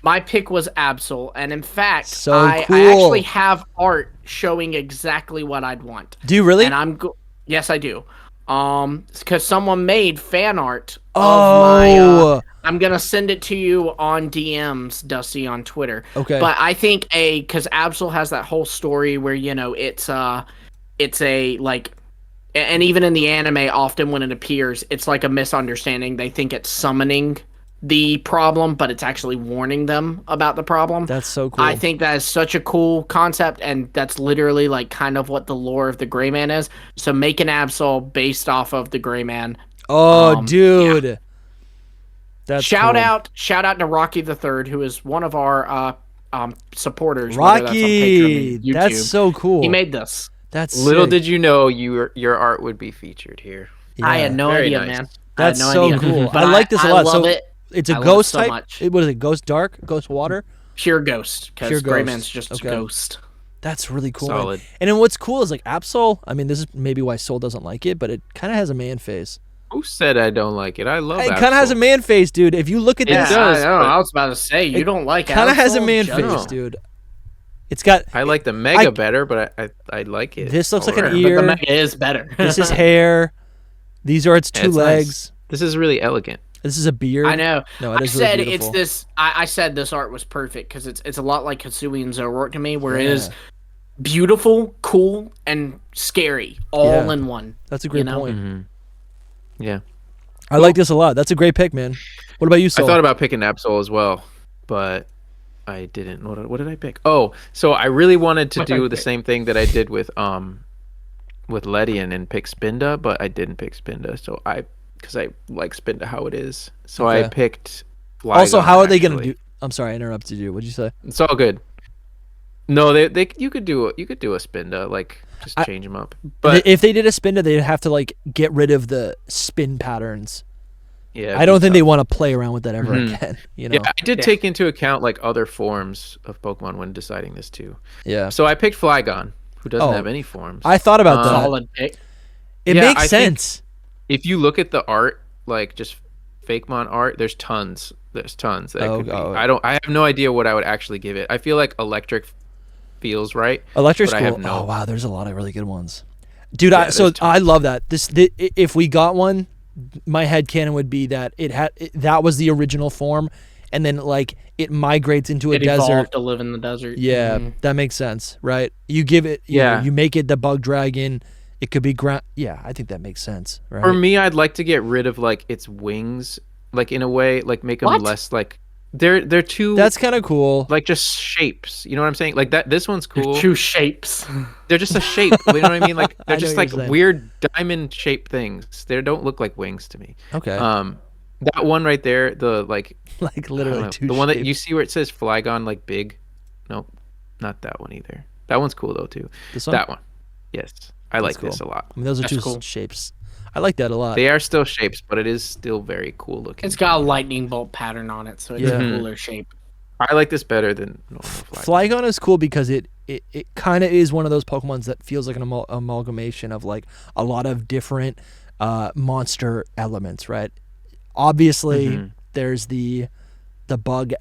My pick was Absol, and in fact, cool. I actually have art showing exactly what I'd want. Do you really? And yes, I do. Because someone made fan art of my. I'm gonna send it to you on DMs, Dusty, on Twitter. Okay. But I think because Absol has that whole story where it's a like. And even in the anime, often when it appears, it's like a misunderstanding. They think it's summoning the problem, but it's actually warning them about the problem. That's so cool. I think that is such a cool concept, and that's literally like kind of what the lore of the Gray Man is. So make an Absol based off of the Gray Man. Oh, dude. Yeah. That's shout out to Rocky the Third, who is one of our supporters. Rocky, that's so cool. He made this. That's little sick. Did you know your art would be featured here. Yeah. I had no idea, nice. man. That's no so idea. cool. But I like this a lot. I love so it. It's a I ghost love it so type. much. What is it? Ghost dark? Ghost water? Pure ghost. Because Gray ghost. Man's just a ghost. That's really cool. Solid. Man. And then what's cool is like Absol. I mean, this is maybe why Soul doesn't like it, but it kind of has a man face. Who said I don't like it? I love it. It kind of has a man face, dude. If you look at this, it does. I was about to say you don't like it. Kind of has a man face, dude. It's got. I like the Mega better, but I like it. This looks like an ear. But the Mega is better. This is hair. These are its two legs. Nice. This is really elegant. This is a beard. I know. No, it is really beautiful. It's this. I said this art was perfect because it's a lot like Hisui and Zoroark to me, where it is beautiful, cool, and scary all in one. That's a great point. Mm-hmm. Yeah. I like this a lot. That's a great pick, man. What about you, Soul? I thought about picking Absol as well, but I didn't. What did I pick? Oh, so I really wanted to do the same thing that I did with Ledian and pick Spinda, but I didn't pick Spinda. So because I like Spinda how it is. So I picked Flygon. Also, how are they going to do? I'm sorry, I interrupted you. What'd you say? It's all good. No, you could do a Spinda, like just change them up. But if they did a Spinda, they'd have to like get rid of the spin patterns. Yeah, I don't think they want to play around with that ever again. You know? Yeah, I did take into account like other forms of Pokemon when deciding this too. Yeah. So I picked Flygon, who doesn't have any forms. I thought about that. Solid pick. It makes sense. If you look at the art, like just Fakemon art, there's tons. There's tons. That could be. I have no idea what I would actually give it. I feel like Electric feels right. Electric's cool. Oh wow, there's a lot of really good ones, dude. I love that. If we got one, my headcanon would be that that was the original form, and then like it migrates into a desert. Evolved to live in the desert. Yeah, that makes sense, right? You give it. You make it the bug dragon. It could be ground. Yeah, I think that makes sense. Right? For me, I'd like to get rid of like its wings, like in a way, like make them less like they're two. That's kind of cool. Like just shapes. You know what I'm saying? Like that. This one's cool. Two shapes. They're just a shape. You know what I mean? Like I they're know just what like you're saying. weird diamond shaped things. They don't look like wings to me. Okay. That one right there, the like Like literally two the one that shapes. you see where it says Flygon like big. Nope, not that one either. That one's cool though too. This one? That one. Yes, I like cool. this a lot. I mean, those are That's two cool. shapes. I like that a lot. They are still shapes, but it is still very cool looking. It's got a lightning bolt pattern on it, so it's Yeah. a cooler shape. I like this better than normal Flygon. Flygon is cool because it kind of is one of those Pokemons that feels like an amalgamation of like a lot of different monster elements, right? Obviously, there's the bug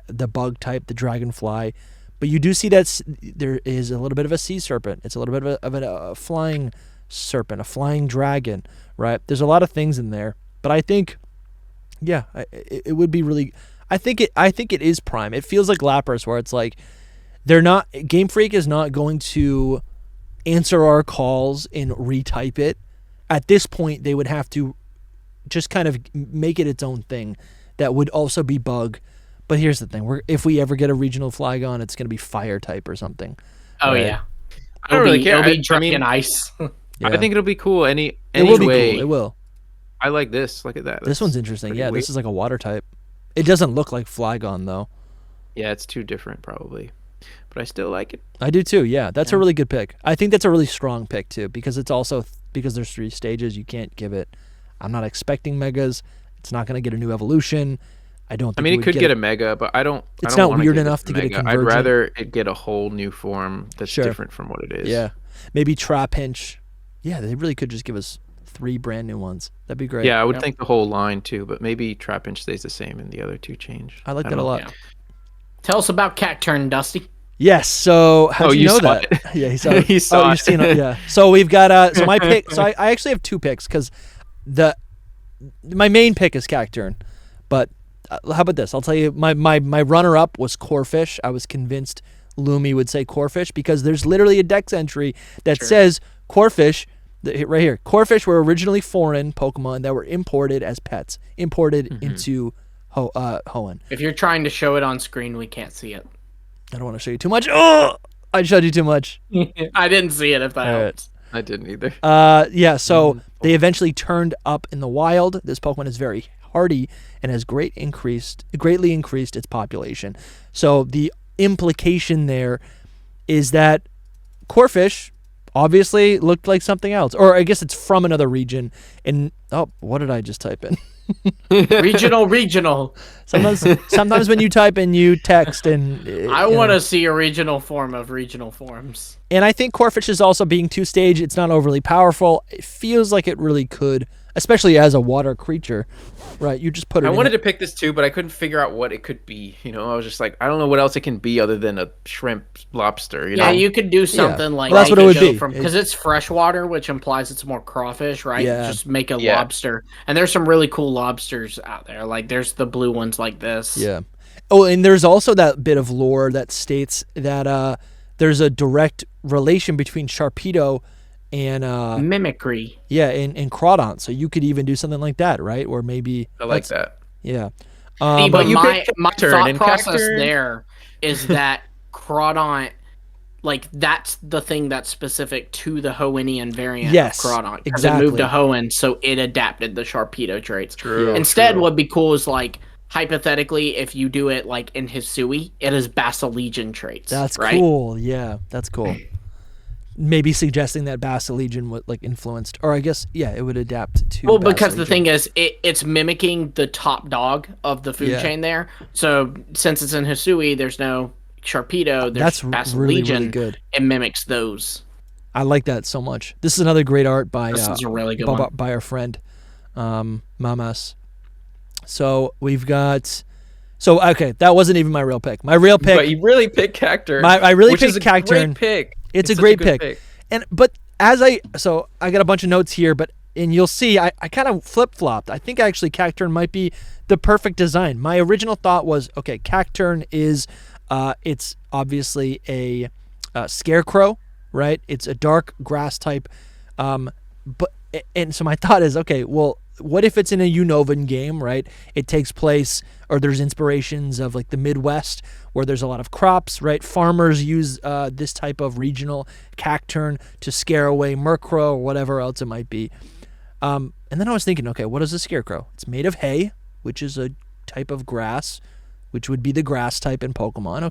type, the dragonfly, but you do see that there is a little bit of a sea serpent. It's a little bit of a flying serpent, a flying dragon, right? There's a lot of things in there, but I think, yeah, it would be really. I think it is prime. It feels like Lapras, where it's like they're not. Game Freak is not going to answer our calls and retype it. At this point, they would have to just kind of make it its own thing that would also be bug. But here's the thing: if we ever get a regional Flygon, it's going to be fire type or something. Oh right? yeah. I don't really care. It'll be I mean, Dragon Ice. Yeah. I think it'll be cool. It will be Anyway, cool. It will. I like this. Look at that. This That's one's interesting. pretty Yeah, weird. this is like a water type. It doesn't look like Flygon though. Yeah, it's too different probably, but I still like it. I do too. Yeah, that's a really good pick. I think that's a really strong pick too, because it's also because there's 3 stages. You can't give it. I'm not expecting megas. It's not going to get a new evolution. I don't. Think I mean, it would could get a mega, but I don't. It's I don't not wanna weird give enough it to get a mega. I'd convergent. rather it get a whole new form that's Sure. different from what it is. Yeah, maybe Trapinch. Yeah, they really could just give us 3 brand new ones. That'd be great. Yeah, I would Yep. think the whole line too, but maybe Trapinch stays the same and the other 2 change. I like that don't a know. lot. Yeah. Tell us about Cacturn, Dusty. Yes. So how Oh, do you you know saw that? it. Yeah, he saw it. He saw you've it. seen it. Yeah. So we've got so my pick. So I actually have 2 picks because my main pick is Cacturn, but how about this? I'll tell you my runner up was Corphish. I was convinced Lumi would say Corphish because there's literally a Dex entry that says Corphish. Right here, Corphish were originally foreign Pokemon that were imported as pets, imported into Hoenn. If you're trying to show it on screen, we can't see it. I don't want to show you too much. Oh, I showed you too much. I didn't see it. If that All right. helps. I didn't either. Yeah, so they eventually turned up in the wild. This Pokemon is very hardy and has greatly increased its population. So the implication there is that Corphish obviously looked like something else, or I guess it's from another region. And what did I just type in? Regional. Sometimes when you type in, you text, and I want to see a regional form of regional forms. And I think Corphish is also being 2-stage. It's not overly powerful. It feels like it really could, especially as a water creature, right? You just put it. I in wanted to pick this too, but I couldn't figure out what it could be. You know, I was just like, I don't know what else it can be other than a shrimp lobster. You know? Yeah, you could do something like Well, that's what it would be. because it's freshwater, which implies it's more crawfish, right? Yeah. Just make a Yeah. lobster, and there's some really cool lobsters out there. Like there's the blue ones like this. Yeah. Oh, and there's also that bit of lore that states that there's a direct relation between Sharpedo and Mimicry. and Crawdon. So you could even do something like that, right? Or maybe I like that. Yeah. See, but but you my picked thought Cacturn, and process Cacturn- there is that Crawdon, like that's the thing that's specific to the Hoennian variant Yes, of Crawdon. Because exactly. it moved to Hoenn, so it adapted the Sharpedo traits. True. Instead, what'd be cool is like hypothetically, if you do it like in Hisui, it has Basilegion traits. That's right? cool. Yeah, that's cool. Maybe suggesting that Basilegion would like influenced, or I guess it would adapt to. Well, because the Basilegion. thing is, it's mimicking the top dog of the food Yeah. chain there. So since it's in Hisui, there's no Sharpedo. There's That's Basilegion. really good. It mimics those. I like that so much. This is another great art by This is a really good by, one. by our friend Mamas. So we've got. So okay, that wasn't even my real pick. My real pick. But you really picked Cacturn. I really which picked is a Cacturn. Great pick. It's a such great good pick. But as I got a bunch of notes here, and you'll see I kind of flip-flopped. I think actually Cacturn might be the perfect design. My original thought was, okay, Cacturn is it's obviously a scarecrow, right? It's a dark grass type. And so my thought is, okay, well, what if it's in a Unova game, right? It takes place or there's inspirations of like the Midwest where there's a lot of crops, right? Farmers use this type of regional cacturn to scare away Murkrow or whatever else it might be. And then I was thinking, okay, what is a scarecrow? It's made of hay, which is a type of grass, which would be the grass type in Pokemon.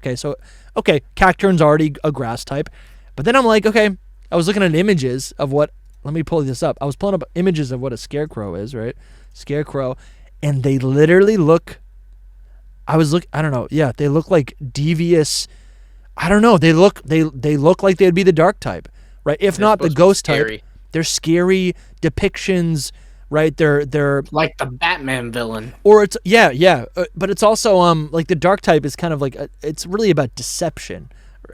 Okay, cacturn's already a grass type. But then I'm like, okay, I was looking at images of what, let me pull this up. I was pulling up images of what a scarecrow is, right? Scarecrow. And they literally look, I don't know. Yeah, they look like devious. I don't know. They look like they'd be the dark type, right? If not the ghost type. They're scary depictions, right? They're like the Batman villain. Or it's but it's also like the dark type is kind of like it's really about deception,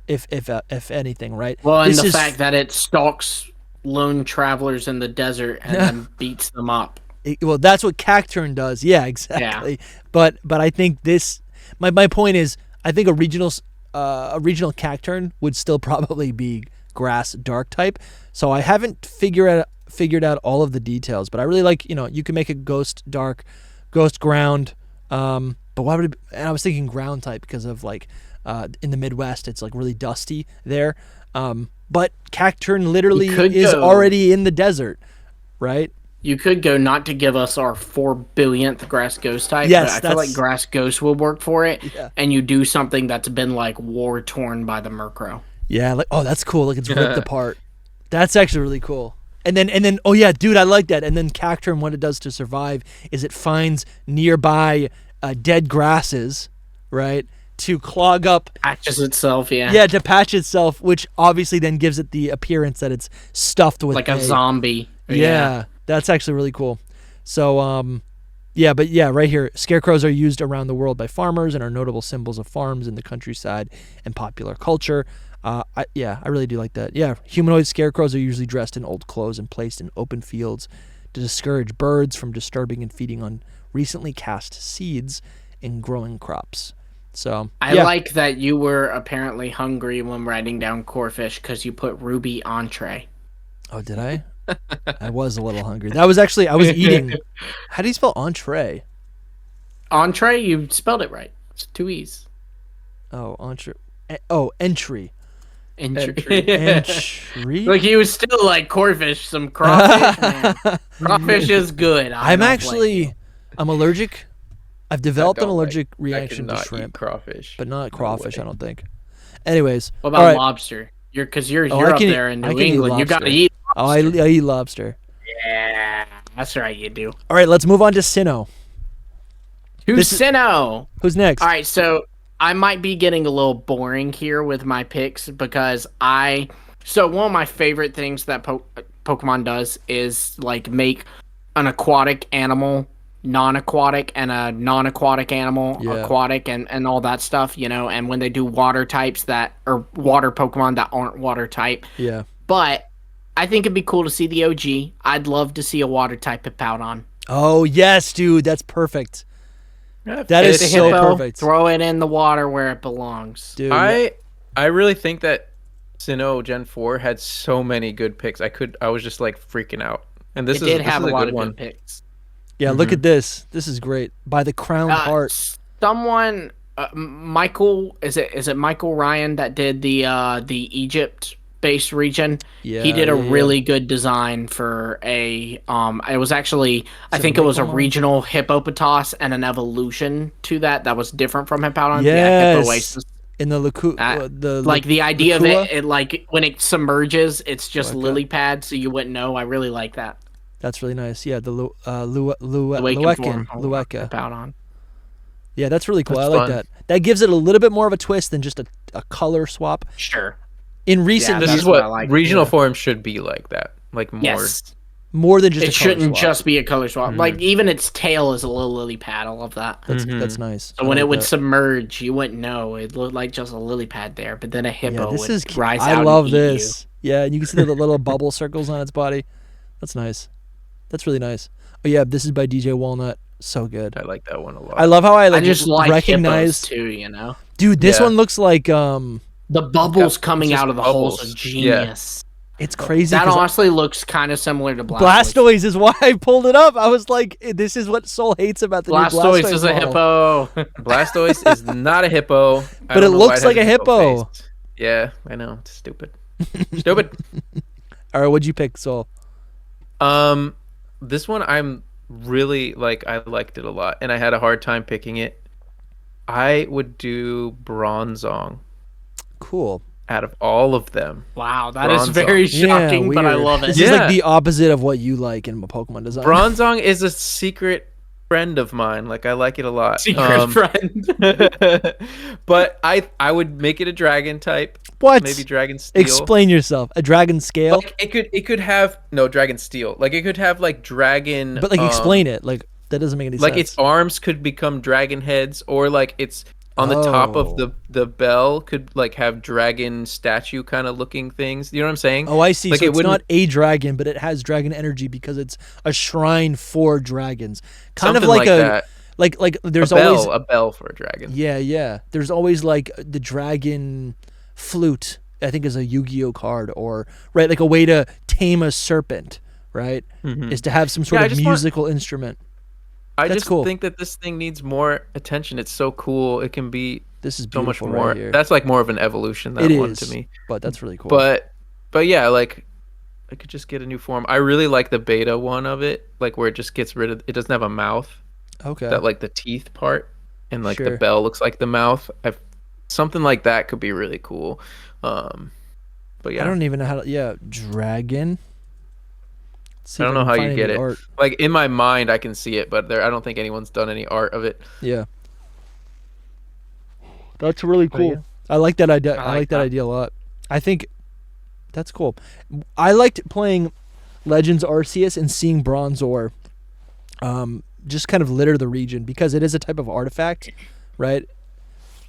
if anything, right? Well, and the fact that it stalks lone travelers in the desert and then beats them up. Well, that's what Cacturn does. Yeah, exactly. Yeah. But I think this. My point is, I think a regional Cacturn would still probably be grass dark type. So I haven't figured out all of the details, but I really like, you can make a ghost dark, ghost ground. But why would it? And I was thinking ground type because of like in the Midwest, it's like really dusty there. But Cacturn literally is already in the desert, right? You could go, not to give us our 4 billionth grass ghost type, yes, but I feel like grass ghost will work for it. Yeah. And you do something that's been like war torn by the Murkrow. Yeah, like, oh, that's cool. Like it's ripped apart. That's actually really cool. And then, oh yeah, dude, I like that. And then Cacturn, what it does to survive is it finds nearby dead grasses, right, to clog up. Patches itself, yeah. Yeah, to patch itself, which obviously then gives it the appearance that it's stuffed with like a zombie. Yeah, that's actually really cool. So, right here, scarecrows are used around the world by farmers and are notable symbols of farms in the countryside and popular culture. I really do like that. Yeah, humanoid scarecrows are usually dressed in old clothes and placed in open fields to discourage birds from disturbing and feeding on recently cast seeds in growing crops. So I like that you were apparently hungry when writing down Corphish because you put Ruby entree. Oh, did I? I was a little hungry. That was actually, I was eating. How do you spell entree? Entree? You spelled it right. It's 2 E's. Oh, entree. Oh, entry. Entry. Like he was still like Corphish, some crawfish. Man. Crawfish is good. I'm allergic. I've developed an allergic reaction to shrimp, crawfish, but not crawfish. I don't think. Anyways, what about lobster? Because you're up there in New England. You gotta eat. Lobster. I eat lobster. Yeah, that's right. You do. All right, let's move on to Sinnoh. Who's Sinnoh? Who's next? All right, so I might be getting a little boring here with my picks because one of my favorite things that Pokemon does is like make an aquatic animal non-aquatic and a non-aquatic animal aquatic and all that stuff, and when they do water types or water Pokemon that aren't water type. Yeah. But I think it'd be cool to see the OG. I'd love to see a water type Hippowdon. Oh, yes, dude. That's perfect. That is so perfect. Throw it in the water where it belongs. Dude, I really think that Sinnoh Gen 4 had so many good picks. I was just like freaking out. And this did have a lot of good good picks. Yeah, Look at this. This is great. By the Crowned Heart. Someone, Michael, is it Michael Ryan that did the Egypt-based region? Yeah, he did a really good design for it was actually, I think it was a regional Hippopotas and an evolution to that was different from Hippowdon. Yes. Yeah, Hippoasis. In the the idea of it, like when it submerges, it's just lily pad, so you wouldn't know. I really like that. That's really nice. Yeah, the Lueka. Hippowdon. Yeah, that's really cool. I like that. That gives it a little bit more of a twist than just a color swap. Sure. In recent, this is what regional forms should be like that. Like more. Yes. More than just it shouldn't just be a color swap. Mm-hmm. Like even its tail is a little lily pad. I love that. That's nice. So when it would submerge, you wouldn't know. It looked like just a lily pad there, but then a hippo would rise out. I love this. Yeah, and you can see the little bubble circles on its body. That's nice. That's really nice. Oh yeah, this is by DJ Walnut. So good. I like that one a lot. I love how I just like recognize too. Dude, this one looks like the bubbles coming out of the holes are genius. It's crazy. That honestly looks kind of similar to Blastoise is why I pulled it up. I was like, this is what Soul hates about the new Blastoise. Blastoise is a hippo. Blastoise is not a hippo. But it looks like a hippo. Yeah, I know. It's stupid. Stupid. All right, what'd you pick, Soul? This one I'm really like. I liked it a lot, and I had a hard time picking it. I would do Bronzong. Cool. Out of all of them. Wow, that is very shocking, but I love it. This is like the opposite of what you like in Pokemon design. Bronzong is a secret friend of mine. Like, I like it a lot. Secret friend. But I would make it a dragon type. What? Maybe Dragon Steel. Explain yourself. A dragon scale? Like, it could have Dragon Steel. Like, it could have like dragon. But like, explain it. Like, that doesn't make any sense. Like, its arms could become dragon heads, or like it's on the top of the bell could like have dragon statue kind of looking things. You know what I'm saying? Oh, I see. Like, so it's not a dragon, but it has dragon energy because it's a shrine for dragons. Kind of like that. Like there's always a bell for a dragon. Yeah. There's always like the dragon flute, I think, is a Yu-Gi-Oh card, or right, like a way to tame a serpent, right? Mm-hmm. Is to have some sort of musical instrument. I just think that this thing needs more attention. It's so cool. It can be so much more. Right here. That's like more of an evolution, that one to me. But that's really cool. But yeah, like I could just get a new form. I really like the beta one of it, like where it just gets rid of it doesn't have a mouth. Okay. That like the teeth part, and like the bell looks like the mouth. Something like that could be really cool. But yeah. I don't even know how to dragon. I don't know how you get it. Art. Like in my mind, I can see it, but I don't think anyone's done any art of it. Yeah, that's really cool. Yeah. I like that idea. I like that idea a lot. I think that's cool. I liked playing Legends Arceus and seeing Bronzor, just kind of litter the region because it is a type of artifact, right?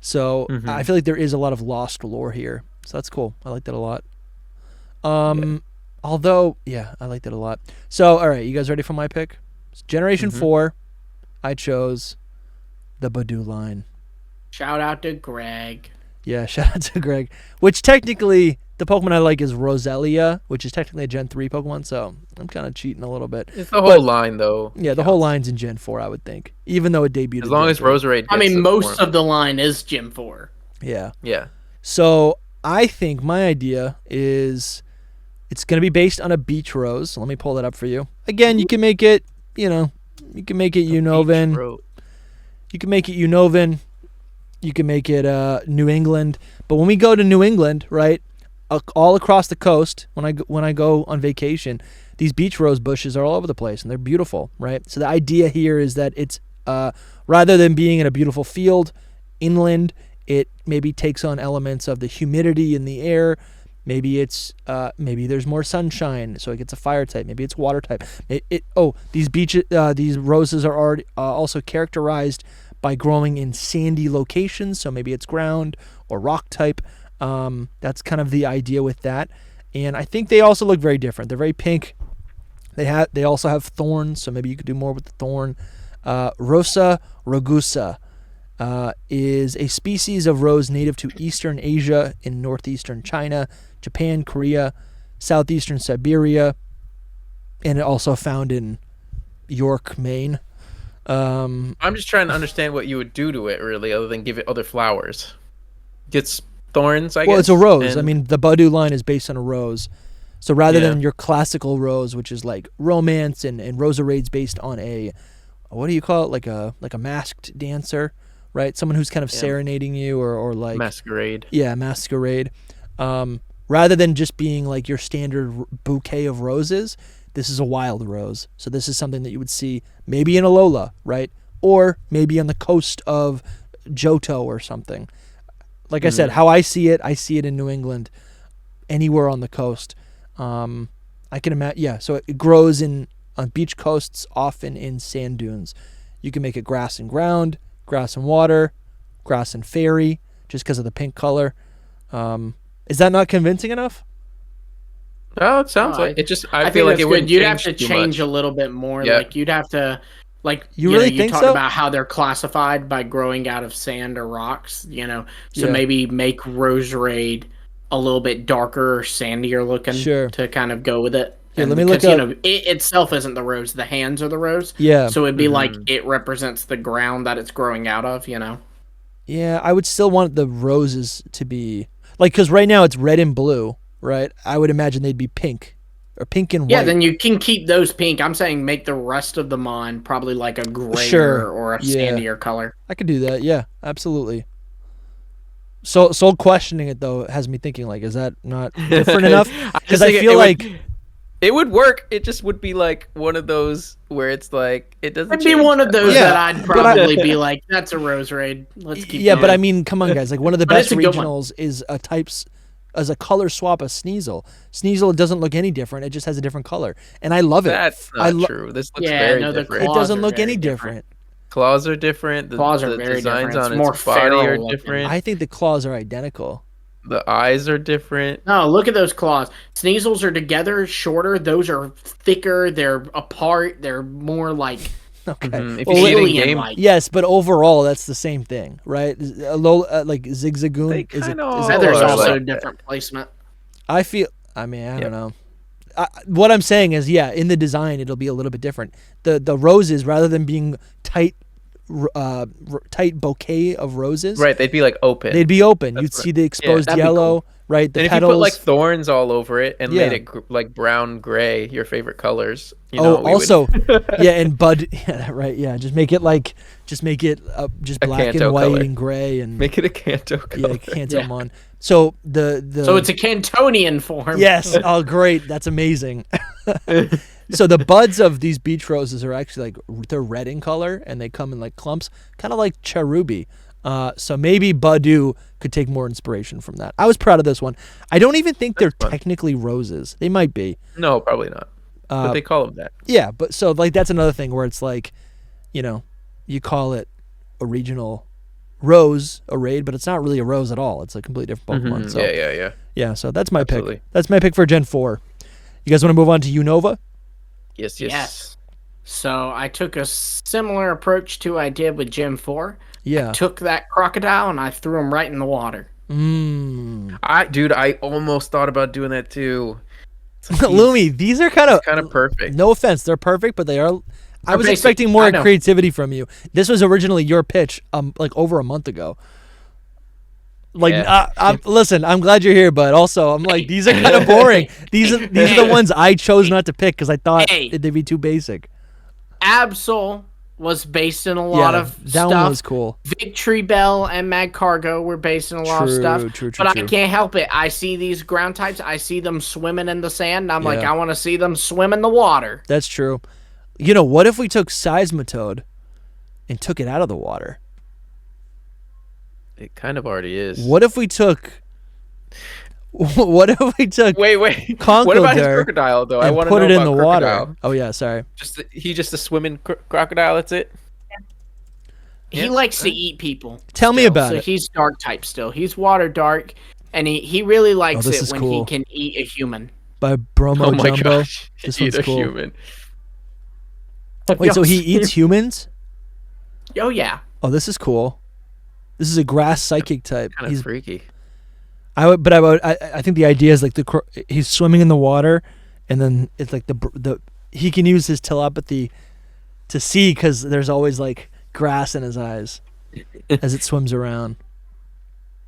So I feel like there is a lot of lost lore here. So that's cool. I like that a lot. Although, I like that a lot. So, all right, you guys ready for my pick? Generation 4, I chose the Badoo line. Shout out to Greg. Yeah, shout out to Greg. Which technically, the Pokemon I like is Roselia, which is technically a Gen 3 Pokemon, so I'm kind of cheating a little bit. It's the whole line, though. Yeah, the whole line's in Gen 4, I would think. Even though it debuted as long as Roserade gets most of the line is Gen 4. Yeah. Yeah. So, I think my idea is... It's going to be based on a beach rose. Let me pull that up for you. Again, you can make it, you can make it Unova. You can make it Unova. You can make it New England. But when we go to New England, right, all across the coast, when I go on vacation, these beach rose bushes are all over the place, and they're beautiful, right? So the idea here is that it's rather than being in a beautiful field inland, it maybe takes on elements of the humidity in the air. Maybe it's maybe there's more sunshine, so it gets a fire type. Maybe it's water type. These roses are already also characterized by growing in sandy locations, so maybe it's ground or rock type. That's kind of the idea with that. And I think they also look very different. They're very pink. They also have thorns, so maybe you could do more with the thorn. Rosa rugosa is a species of rose native to Eastern Asia in northeastern China, Japan, Korea, southeastern Siberia, and it also found in York, Maine. I'm just trying to understand what you would do to it, really, other than give it other flowers. Gets thorns, I guess. Well, it's a rose. I mean, the Badoo line is based on a rose. So rather than your classical rose, which is like romance, and Roserade's based on a, what do you call it? Like a masked dancer, right? Someone who's kind of serenading you or like... Masquerade. Yeah, masquerade. Rather than just being like your standard bouquet of roses, this is a wild rose. So this is something that you would see maybe in Alola, right? Or maybe on the coast of Johto or something. Like I said, how I see it in New England, anywhere on the coast. I can imagine, so it grows on beach coasts, often in sand dunes. You can make it grass and ground, grass and water, grass and fairy, just because of the pink color. Is that not convincing enough? Oh, it sounds like it. Just I feel think like it would. You'd have to change a little bit more. Yeah. Like you'd have to, like you really think talk so? About how they're classified by growing out of sand or rocks. So maybe make Roserade a little bit darker, sandier looking Sure. to kind of go with it. Here, And let me look because, up. it itself isn't the rose. The hands are the rose. Yeah. So it'd be like it represents the ground that it's growing out of, you know? Yeah, I would still want the roses to be like, because right now it's red and blue, right? I would imagine they'd be pink or pink and white. Yeah, then you can keep those pink. I'm saying make the rest of the mon probably like a grayer or a sandier color. I could do that. Yeah, absolutely. So Soul questioning it though has me thinking like, is that not different enough? Because I feel like it would work. It just would be like one of those where it's like it doesn't. It'd be one of those Yeah, that I'd probably be like, "That's a rose raid. Let's keep." Yeah, going. but I mean, come on, guys. Like one of the But best it's a good one. regionals is as a color swap of Sneasel. Sneasel doesn't look any different. It just has a different color, and I love it. That's not true. This looks very different. It claws doesn't are look very any different. Claws are different. The Claws are very designs different. on It's more its body are feral looking. different. I think the claws are identical. The eyes are different. No, look at those claws. Sneasels are together, shorter. Those are thicker. They're apart. They're more like Okay. If Well, you eat in alien game, like. Yes, but overall, that's the same thing, right? A low, like Zigzagoon. They Is it? kinda Is are it There's like also that. different placement. I feel. I mean, I don't know. What I'm saying is, yeah, in the design, it'll be a little bit different. The roses, rather than being tight bouquet of roses, right? They'd be like open. they'd be open. You'd That's see the exposed that'd be yellow, right? The and if petals. you put like thorns all over it and Yeah. made it like brown gray, your favorite colors. You Oh, know, we would- also, yeah, and bud, yeah, right, yeah. Just make it just A black and Kanto white color. and gray and make it a Kanto color. yeah, Cantomon. So the So it's a Cantonian form. yes, oh great, that's amazing. So the buds of these beach roses are actually like they're red in color and they come in like clumps, kind of like cherubi. So maybe Badu could take more inspiration from that. I was proud of this one. I don't even think they're fun. technically roses. They might be. No, probably not. But they call them that. Yeah, but so like that's another thing where it's like, you know, you call it a regional rose, a raid, but it's not really a rose at all. It's a completely different Pokemon. So Yeah. so that's my Absolutely. pick. That's my pick for Gen 4. You guys want to move on to Unova? Yes. So I took a similar approach to I did with Gen 4. Yeah. Took that crocodile and I threw him right in the water. I almost thought about doing that too. Lumi, these are kind of perfect. No offense, they're perfect, but they are. I was basic. expecting more I know. creativity from you. This was originally your pitch, like over a month ago. Like, Yeah. listen, I'm glad you're here, but also I'm like, these are kind of boring. These are the ones I chose not to pick because I thought they'd be too basic. Absol was based in a lot of that stuff. one was cool. Victory Bell and Mag Cargo were based in a lot of stuff. True, but I can't help it. I see these ground types. I see them swimming in the sand. And I'm like, I want to see them swim in the water. That's true. You know, what if we took Seismitoad and took it out of the water? It kind of already is. What if we took... What if we took... Wait. What about his crocodile though? I and want to put know it in about the crocodile. water. Oh yeah, sorry. Just a swimming crocodile. That's it. He likes to eat people. Tell me still, about so it. He's dark type still. He's water dark, and he really likes this it is when cool. he can eat a human. By Bromo Oh my Jumbo. gosh! This Eat one's a cool. human. Wait, so he eats humans? Oh yeah. Oh, this is cool. This is a grass psychic type. Kind of freaky. I think the idea is like he's swimming in the water, and then it's like the he can use his telepathy to see because there's always like grass in his eyes as it swims around.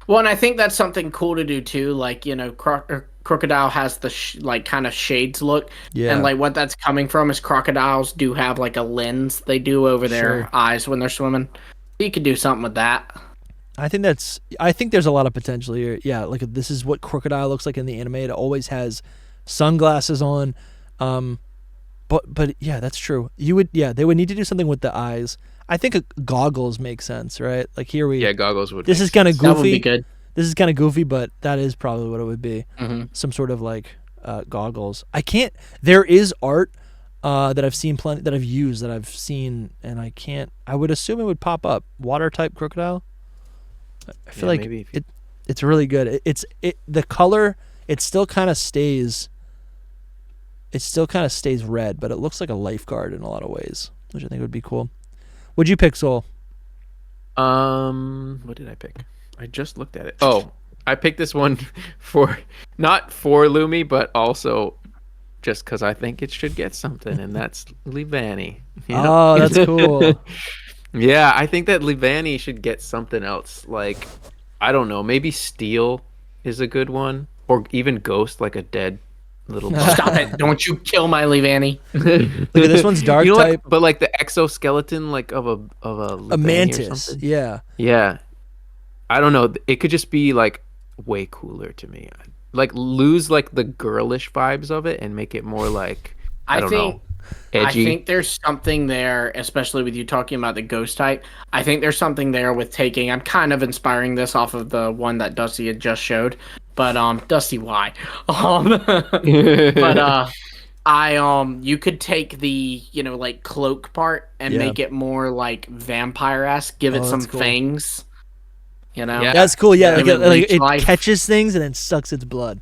Well, and I think that's something cool to do too. Like, you know, crocodile has the like kind of shades look, and like what that's coming from is crocodiles do have like a lens they do over their eyes when they're swimming. You could do something with that. I think there's a lot of potential here. Yeah, like this is what crocodile looks like in the anime. It always has sunglasses on. But yeah, that's true. They would need to do something with the eyes. I think goggles make sense, right? Like goggles would. This is kind of goofy. That would be good. This is kind of goofy, but that is probably what it would be. Mm-hmm. Some sort of like goggles. There is art that I've seen that I've used that I've seen, and I would assume it would pop up. Water type crocodile. I feel like maybe. it's really good. The color it still kind of stays. It still kind of stays red, but it looks like a lifeguard in a lot of ways, which I think would be cool. What'd you pick, Soul? What did I pick? I just looked at it. Oh, I picked this one for not for Lumi, but also just because I think it should get something, and that's Leavanny. Oh, that's cool. Yeah, I think that Leavanny should get something else. Like, I don't know, maybe Steel is a good one, or even Ghost, like a dead little bug. Stop it! Don't you kill my Leavanny. Look at this one's dark type. Like, but like the exoskeleton, like of a Leavanny mantis. or something. Yeah. Yeah. I don't know. It could just be like way cooler to me. Like lose like the girlish vibes of it and make it more like I don't know, edgy. I think there's something there, especially with you talking about the ghost type. I think there's something there with taking. I'm kind of inspiring this off of the one that Dusty had just showed, but Dusty, why? You could take the like cloak part and make it more like vampire-esque. Give it some fangs. Yeah. That's cool. Yeah, like it life. catches things and then sucks its blood.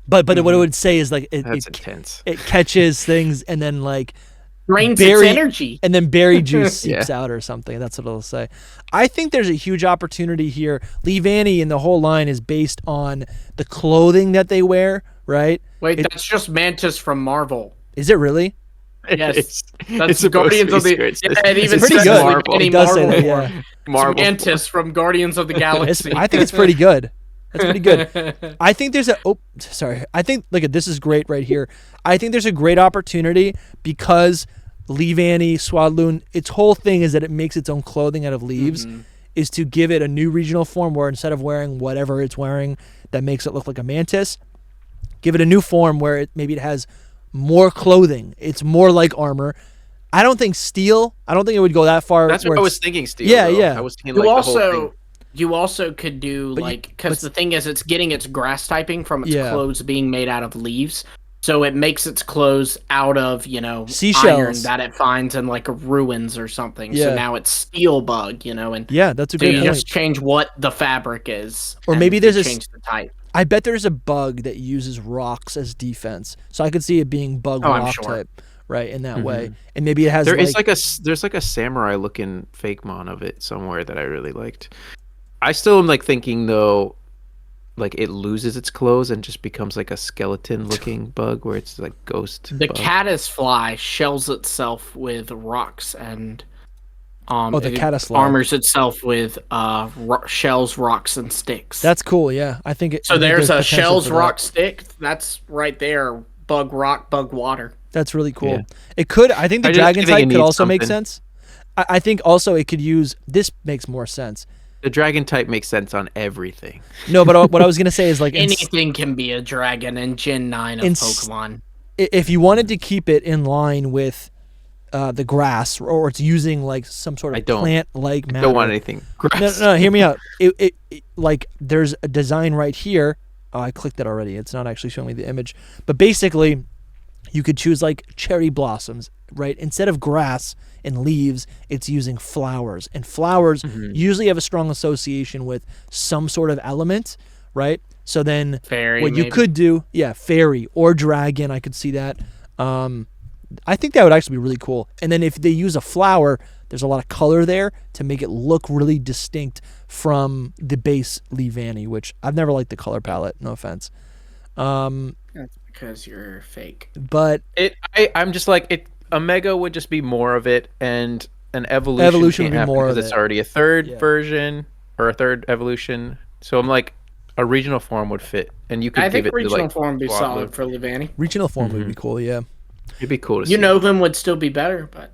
But what it would say is like That's intense. It catches things and then like drains its energy, and then berry juice seeps out or something. That's what it'll say. I think there's a huge opportunity here. Leavanny and the whole line is based on the clothing that they wear, right? Wait, that's just Mantis from Marvel. Is it really? Yes, that's Guardians of the. Yeah, it even pretty says good. Marvel. It does say that, yeah. Marvel. Mantis from Guardians of the Galaxy. I think it's pretty good. That's pretty good. I think there's I think look at this is great right here. I think there's a great opportunity because Leavanny, Swadloon, its whole thing is that it makes its own clothing out of leaves, is to give it a new regional form where instead of wearing whatever it's wearing that makes it look like a mantis, give it a new form where maybe it has more clothing. It's more like armor. I don't think Steel. I don't think it would go that far. That's what I was thinking. Steel. Yeah, though. yeah. I was thinking like the whole thing. You also could do because the thing is, it's getting its grass typing from its clothes being made out of leaves, so it makes its clothes out of seashells iron that it finds in like ruins or something. Yeah. So now it's steel bug, and that's a so good you point. just change what the fabric is, or maybe there's change the type. I bet there's a bug that uses rocks as defense, so I could see it being bug rock type, right? In that way, and maybe it has. There's like a samurai looking fake mon of it somewhere that I really liked. I still am like thinking though, like it loses its clothes and just becomes like a skeleton looking bug where it's like ghost. The bug. caddisfly shells itself with rocks and the caddisfly armors itself with shells, rocks, and sticks. That's cool. Yeah, I think it. So there's a shells, rock, stick. That's right there. Bug, rock, bug, water. That's really cool. Yeah. It could. I think the dragon type could also make sense. I think also it could use. This makes more sense. The dragon type makes sense on everything. No, but what I was gonna say is like anything can be a dragon in Gen 9 of Pokemon. If you wanted to keep it in line with the grass, or it's using like some sort of plant-like matter. I don't want anything grass. No, hear me out. It like there's a design right here. Oh, I clicked it already. It's not actually showing me the image. But basically, you could choose like cherry blossoms, right? Instead of grass and leaves, it's using flowers. And flowers usually have a strong association with some sort of element, right? So then fairy, what you could do, fairy or dragon, I could see that. I think that would actually be really cool. And then if they use a flower, there's a lot of color there to make it look really distinct from the base Leavanny, which I've never liked the color palette, no offense. That's because you're fake. But I'm just like a mega would just be more of it, and an evolution would be more of it. Because it's already a third version or a third evolution. So I'm like, a regional form would fit, and you could. I think regional form would be solid for Leavanny. Regional form would be cool, yeah. It'd be cool to see. Them would still be better, but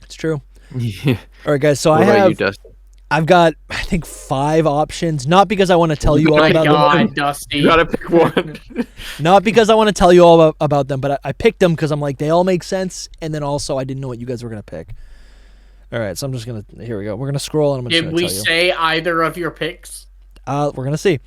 it's true. Yeah. All right, guys. So I've got I think 5 options. Not because I want to tell you all about them. Dusty. You gotta pick one. Not because I want to tell you all about them, but I picked them because I'm like they all make sense, and then also I didn't know what you guys were gonna pick. All right, so I'm just gonna. Here we go. We're gonna scroll, and I'm just gonna tell you. Did we say either of your picks? We're gonna see.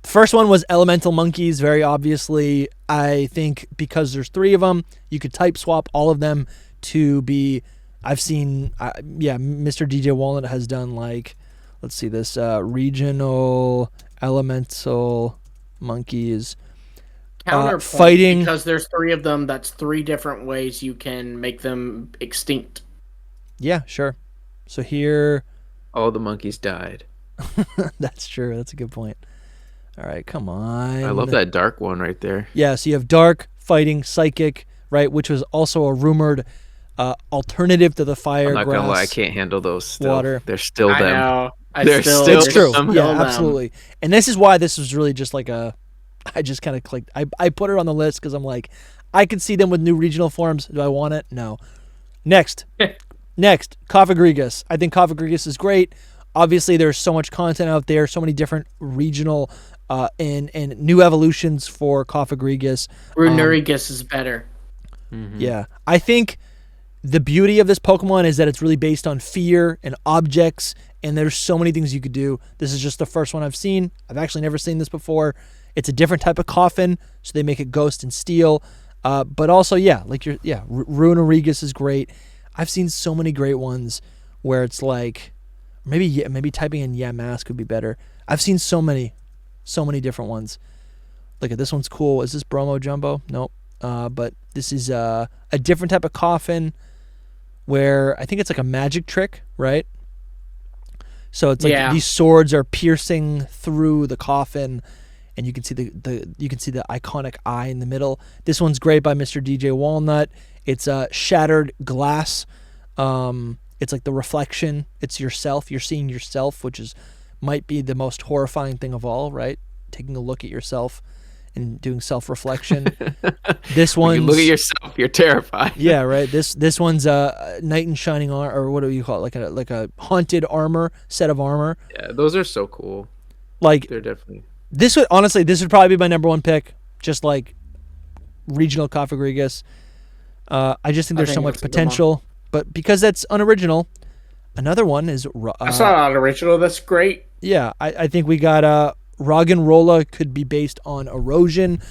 The first one was elemental monkeys. Very obviously, I think because there's 3 of them, you could type swap all of them to be. I've seen, Mr. DJ Walnut has done like, let's see this, regional elemental monkeys. Counterpoint, fighting. Because there's 3 of them, that's 3 different ways you can make them extinct. Yeah, sure. So here. All the monkeys died. That's true. That's a good point. All right, come on. I love that dark one right there. Yeah, so you have dark, fighting, psychic, right, which was also a rumored alternative to the fire. I'm not grass, gonna lie, I can't handle those still. water. They're still I them. know. It's true. them. Yeah, absolutely. And this is why this was really just like I just kind of clicked. I put it on the list because I'm like, I could see them with new regional forms. Do I want it? No. Next, Cofagrigus. I think Cofagrigus is great. Obviously, there's so much content out there, so many different regional and new evolutions for Cofagrigus. Runerigus is better. Mm-hmm. Yeah, I think the beauty of this Pokemon is that it's really based on fear and objects, and there's so many things you could do. This is just the first one I've seen. I've actually never seen this before. It's a different type of coffin, so they make it ghost and steel. But also, Runerigus is great. I've seen so many great ones where it's like, maybe typing in Yamask would be better. I've seen so many different ones. Look at this one's cool. Is this Bromo Jumbo? Nope. But this is a different type of coffin where I think it's like a magic trick, right? So it's like these swords are piercing through the coffin, and you can see the iconic eye in the middle. This one's great by Mr. DJ Walnut. It's shattered glass. It's like the reflection. It's yourself. You're seeing yourself, which might be the most horrifying thing of all, right? Taking a look at yourself and doing self-reflection. This one, you look at yourself, you're terrified. Yeah, right. This one's knight in shining armor, or what do you call it? Like a haunted armor, set of armor. Yeah, those are so cool. Like, they're definitely. This would probably be my number one pick. Just like regional Cofagrigus. I just think there's so much potential, but because that's unoriginal, another one is. That's not unoriginal. That's great. Yeah, I think we got Roggenrola could be based on erosion,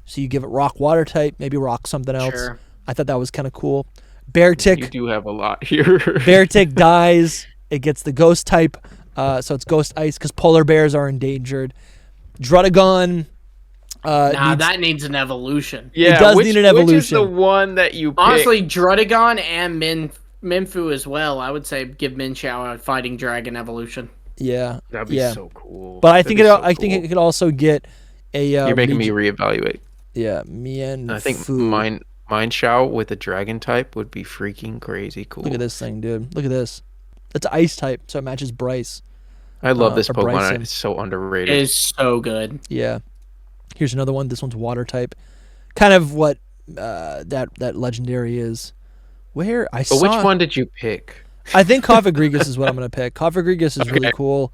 so you give it rock water type, maybe rock something else. Sure. I thought that was kind of cool. Beartick. You do have a lot here. Beartick dies. It gets the ghost type, so it's ghost ice because polar bears are endangered. Drudagon. That needs an evolution. Yeah, it does need an evolution. Which is the one that you pick? Honestly, Drudagon and Minfu as well. I would say give Minxiao a fighting dragon evolution. Yeah, that'd be so cool. But I think it could also get a. You're making me reevaluate. Yeah, Mienfoo. I think Mindshow with a dragon type would be freaking crazy cool. Look at this thing, dude. Look at this. It's ice type, so it matches Bryce. I love this Pokemon. Bryson. It's so underrated. It is so good. Yeah. Here's another one. This one's water type. Kind of what that legendary is. Which one did you pick? I think Cofagrigus is what I'm going to pick. Cofagrigus is really cool.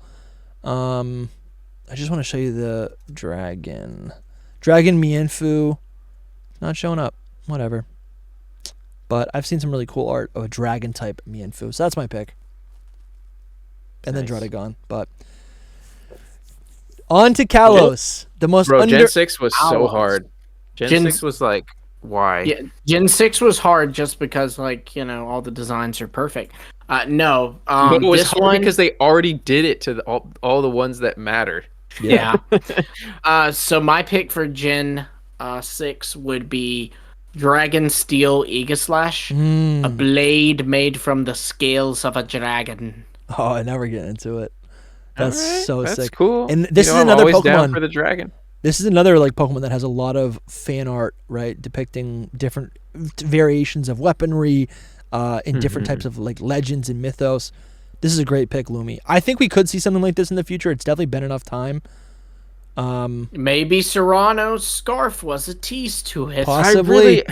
I just want to show you the dragon. Dragon Mienfoo. Not showing up. Whatever. But I've seen some really cool art of a dragon type Mienfoo. So that's my pick. And then Drudagon. But on to Kalos. The most Gen 6 was so hard. Gen 6 was like, why? Yeah, Gen 6 was hard just because, like, all the designs are perfect. No. But it was hard because they already did it to all the ones that matter. Yeah. So my pick for Gen 6 would be Dragon Steel Aegislash, a blade made from the scales of a dragon. Oh, now we're getting into it. That's so sick. That's cool. And this is another Pokemon down for the dragon. This is another like Pokemon that has a lot of fan art, right, depicting different variations of weaponry, in different types of like legends and mythos. This is a great pick, Lumi. I think we could see something like this in the future. It's definitely been enough time. Maybe Serrano's scarf was a tease to it. Possibly.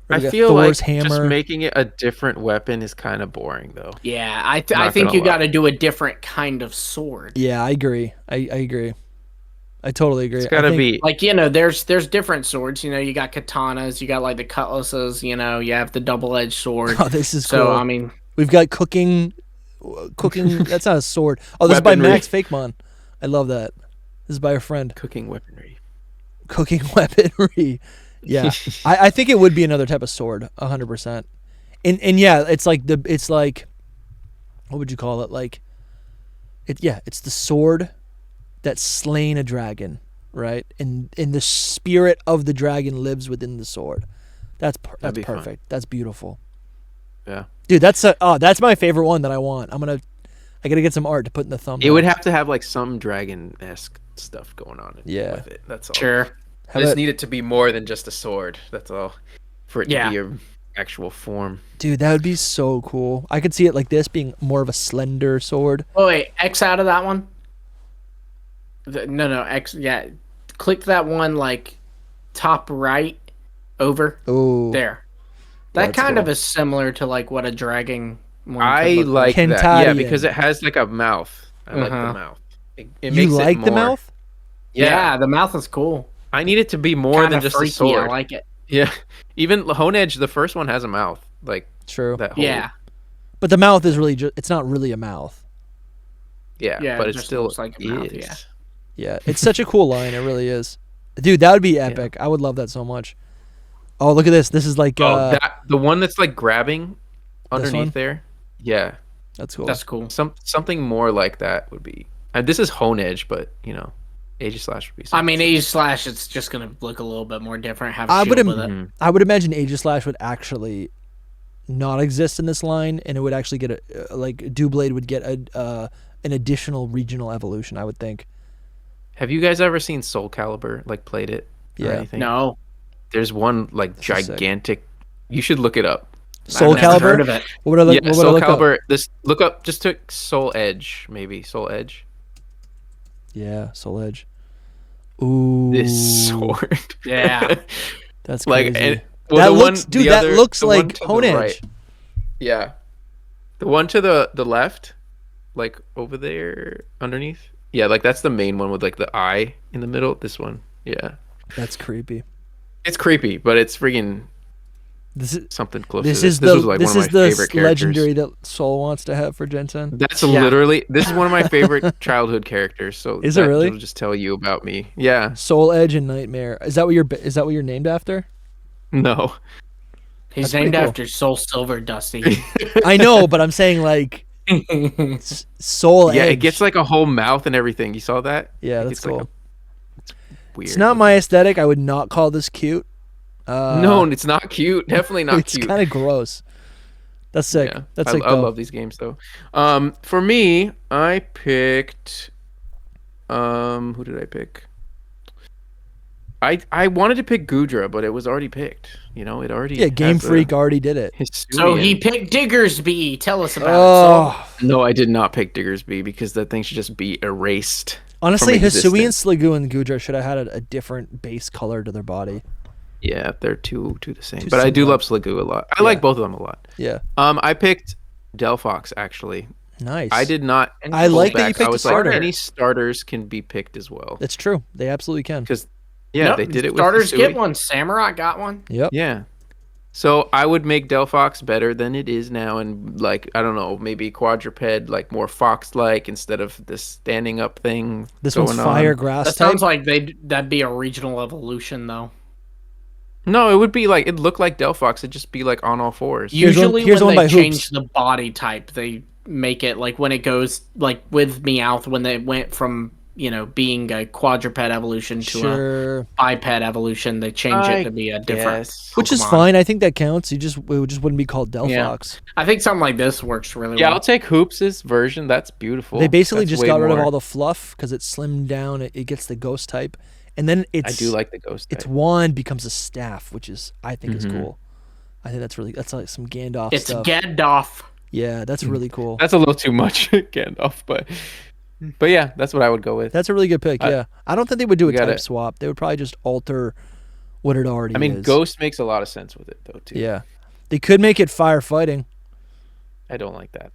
I feel Thor's like hammer. Just making it a different weapon is kind of boring, though. Yeah, I think you got to do a different kind of sword. Yeah, I agree. I agree. I totally agree. It's got to be like there's different swords. You got katanas, you got like the cutlasses. You have the double-edged sword. Oh, this is cool. So I mean, we've got cooking. That's not a sword. Oh, this weaponry. Is by Max Fakemon. I love that. This is by a friend. Cooking weaponry. Yeah, I think it would be another type of sword, 100%. And yeah, it's like what would you call it? Like, it's the sword that's slain a dragon, right? And the spirit of the dragon lives within the sword. That's perfect. Fun. That's beautiful. Yeah, dude, that's my favorite one that I want. I gotta get some art to put in the thumbnail. It would have to have like some dragon-esque stuff going on with it. That's all. Sure. I just need it to be more than just a sword. That's all. For it to be a actual form. Dude, that would be so cool. I could see it like this being more of a slender sword. Oh wait, X out of that one. No, X. Yeah, click that one like top right over. Oh, there. That kind of is similar to like what a dragging one I could look like that. Kentarian. Yeah, because it has like a mouth. I like the mouth. It you makes like it the more... mouth? Yeah, the mouth is cool. I need it to be more Kinda than just freaky, a sword. I like it. Yeah, even Hone Edge, the first one has a mouth. Like True. that whole... Yeah, but the mouth is really it's not really a mouth. Yeah, but it still looks like a mouth. Yeah, it's such a cool line. It really is, dude. That would be epic. I would love that so much. Oh, look at this. This is like the one that's like grabbing underneath there. Yeah, that's cool. That's cool. Something more like that would be. This is Hone Edge, but you know, Aegislash would be. I mean, Aegislash, it's just gonna look a little bit more different. Have a I shield with it. I would imagine Aegislash would actually not exist in this line, and it would actually get like Doublade would get an additional regional evolution. I would think. Have you guys ever seen Soul Calibur? Like played it? Yeah. Anything? No. There's one like gigantic. You should look it up. Soul Calibur. Heard of it. What would I look? Yeah, what would Soul I look Calibur. Up? This look up. Just took Soul Edge, maybe Soul Edge. Yeah, Soul Edge. Ooh, this sword. Yeah, that's crazy. Like that looks, dude. That looks like Hone Edge. Right. Yeah, the one to the left, like over there underneath. Yeah, like that's the main one with like the eye in the middle. This one. Yeah, that's creepy. It's creepy, but it's freaking. This is something close. This to this. Is this the was like this one of is my the favorite legendary characters. that Soul wants to have for Gen 10. That's literally this is one of my favorite childhood characters. So is it really? Will just tell you about me. Yeah. Soul Edge and Nightmare. Is that what you're named after? No. He's named after Soul Silver Dusty. I know, but I'm saying like Soul Edge. Yeah, it gets like a whole mouth and everything. You saw that? Yeah, that's cool. It's weird. It's not my aesthetic. I would not call this cute. No, it's not cute. Definitely not it's cute. It's kind of gross. That's sick. Yeah. That's sick. I love these games though. For me, I picked. Who did I pick? I wanted to pick Gudra, but it was already picked. You know, it already. Yeah, Game Freak already did it. So he picked Diggersby. Tell us about it. No, I did not pick Diggersby because that thing should just be erased. Honestly, Hisui and Sliggoo and Gudra should have had a different base color to their body. Yeah, they're too the same. But I do love Sliggoo a lot. I like both of them a lot. Yeah. I picked Delphox actually. Nice. I did not. I like that you picked a starter. Like, any starters can be picked as well. That's true. They absolutely can. Because they did it with starters. Get one. Samurai got one. Yep. Yeah. So I would make Delphox better than it is now, and like I don't know, maybe quadruped, like more fox-like instead of this standing up thing. This one's fire grass. That sounds like that'd be a regional evolution though. No, it would be like it'd look like Delphox. It'd just be like on all fours. Usually when they change the body type, they make it like when it goes like with Meowth when they went from being a quadruped evolution to a biped evolution, they change it to be a different Pokemon. Which is fine. I think that counts. It just wouldn't be called Delphox. Yeah. I think something like this works really well. Yeah, I'll take Hoops' version. That's beautiful. They basically just got rid of all the fluff because it slimmed down. It gets the ghost type. And then I do like the ghost type. Its wand becomes a staff, which is I think is cool. I think that's like some Gandalf stuff. It's Gandalf. Yeah, that's really cool. That's a little too much Gandalf, but yeah, that's what I would go with. That's a really good pick. Yeah, I don't think they would do a type swap. They would probably just alter what it already is. I mean, Ghost makes a lot of sense with it though too. Yeah, they could make it firefighting. I don't like that.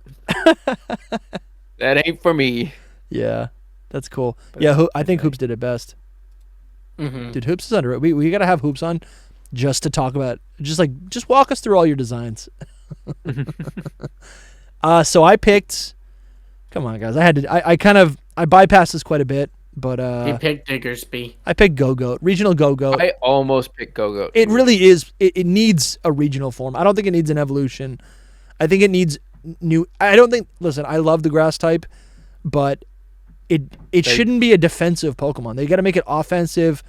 That ain't for me. Yeah, that's cool. But yeah, I think Hoops did it best. Dude, Hoops is under it. We gotta have Hoops on just to talk about just walk us through all your designs. So I picked. Come on, guys. I bypassed this quite a bit, but you picked Diggersby. I picked Gogoat, regional Gogoat. I almost picked Gogoat. It really is. It needs a regional form. I don't think it needs an evolution. I think it needs new. I don't think. Listen, I love the grass type, but it shouldn't be a defensive Pokemon. They got to make it offensive.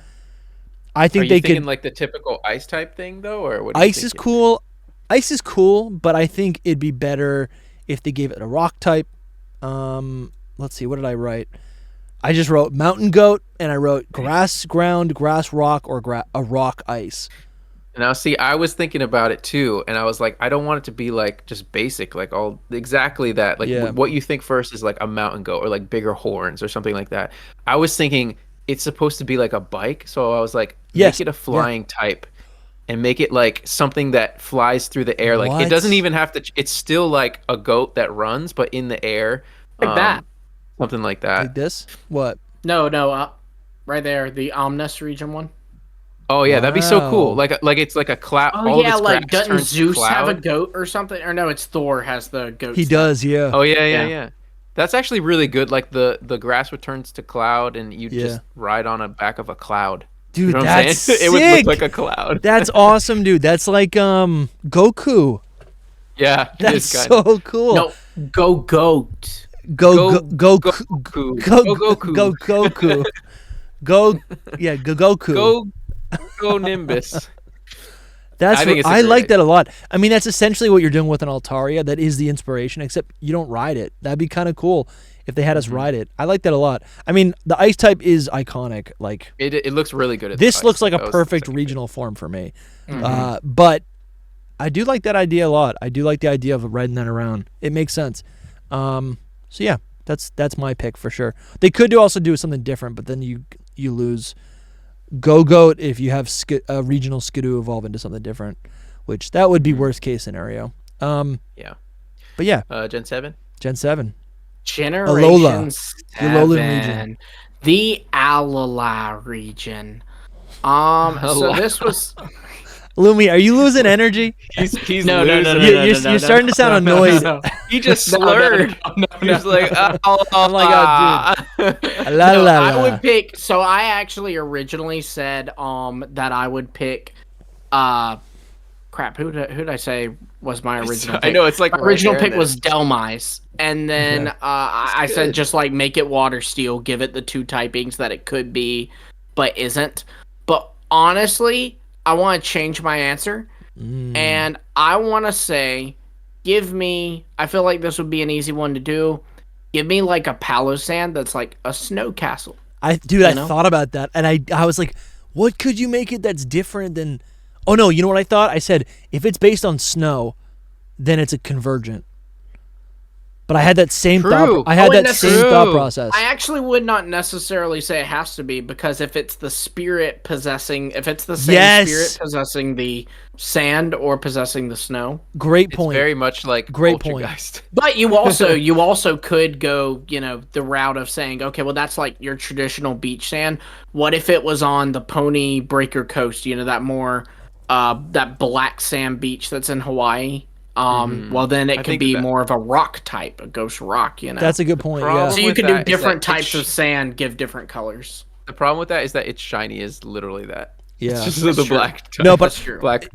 I think they could like the typical ice type thing though, or what? Ice is cool. Ice is cool, but I think it'd be better if they gave it a rock type. Let's see, what did I write? I just wrote mountain goat, and I wrote grass ground, grass rock, or a rock ice. Now, see, I was thinking about it too, and I was like, I don't want it to be like just basic, like all exactly that. Like what you think first is like a mountain goat or like bigger horns or something like that. I was thinking it's supposed to be like a bike, so I was like, make it a flying type. And make it like something that flies through the air. Like it doesn't even have to. It's still like a goat that runs, but in the air. Like that. Something like that. Like this? What? No, right there, the Omnis region one. Oh yeah, that'd be so cool. Like it's like a cloud. Oh yeah, like doesn't Zeus have a goat or something? Or no, it's Thor has the goat. He does, yeah. Oh yeah. That's actually really good. Like the grass returns to cloud, and you just ride on the back of a cloud. Dude, you know that's sick. It would look like a cloud. That's awesome, dude. That's like Goku. Yeah, that's so cool. No, Gogoat. Goku. Go Nimbus. I like that a lot. I mean, that's essentially what you're doing with an Altaria. That is the inspiration, except you don't ride it. That'd be kind of cool if they had us ride it. I like that a lot. I mean, the ice type is iconic. Like it looks really good. This looks like a perfect regional form for me. But I do like that idea a lot. I do like the idea of riding that around. It makes sense. So yeah, that's my pick for sure. They could also do something different, but then you lose Gogoat if you have a regional Skidoo evolve into something different, which that would be worst case scenario. Yeah. But yeah. Gen 7? Gen 7. Generation 7. Region. The Alola region. So this was... Lumi, are you losing energy? He's no, You're starting to sound annoyed. No. He just slurred. He's like, oh my god, dude. I would pick. So I actually originally said that I would pick. Crap. Who did I say was my original? Pick? I know it's like my original pick was Delmise, and then I said just like make it water steel, give it the 2 typings that it could be, but isn't. But honestly, I want to change my answer, and I want to say, give me. I feel like this would be an easy one to do. Give me like a Palossand that's like a snow castle. I thought about that, and I was like, what could you make it that's different than? Oh no, you know what I thought? I said if it's based on snow, then it's a convergent. But I had that same thought. I had that same thought process. I actually would not necessarily say it has to be, because if it's the spirit possessing, if it's the same spirit possessing the sand or possessing the snow. Great point. It's very much like Poltergeist. But you also could go, the route of saying, okay, well that's like your traditional beach sand. What if it was on the Pony Breaker Coast? That more that black sand beach that's in Hawaii. Well then it could be more of a rock type, a ghost rock, That's a good point. Yeah. So you can do different types of sand, give different colors. The problem with that is that its shiny is literally that. Yeah. It's just the black type. No, but black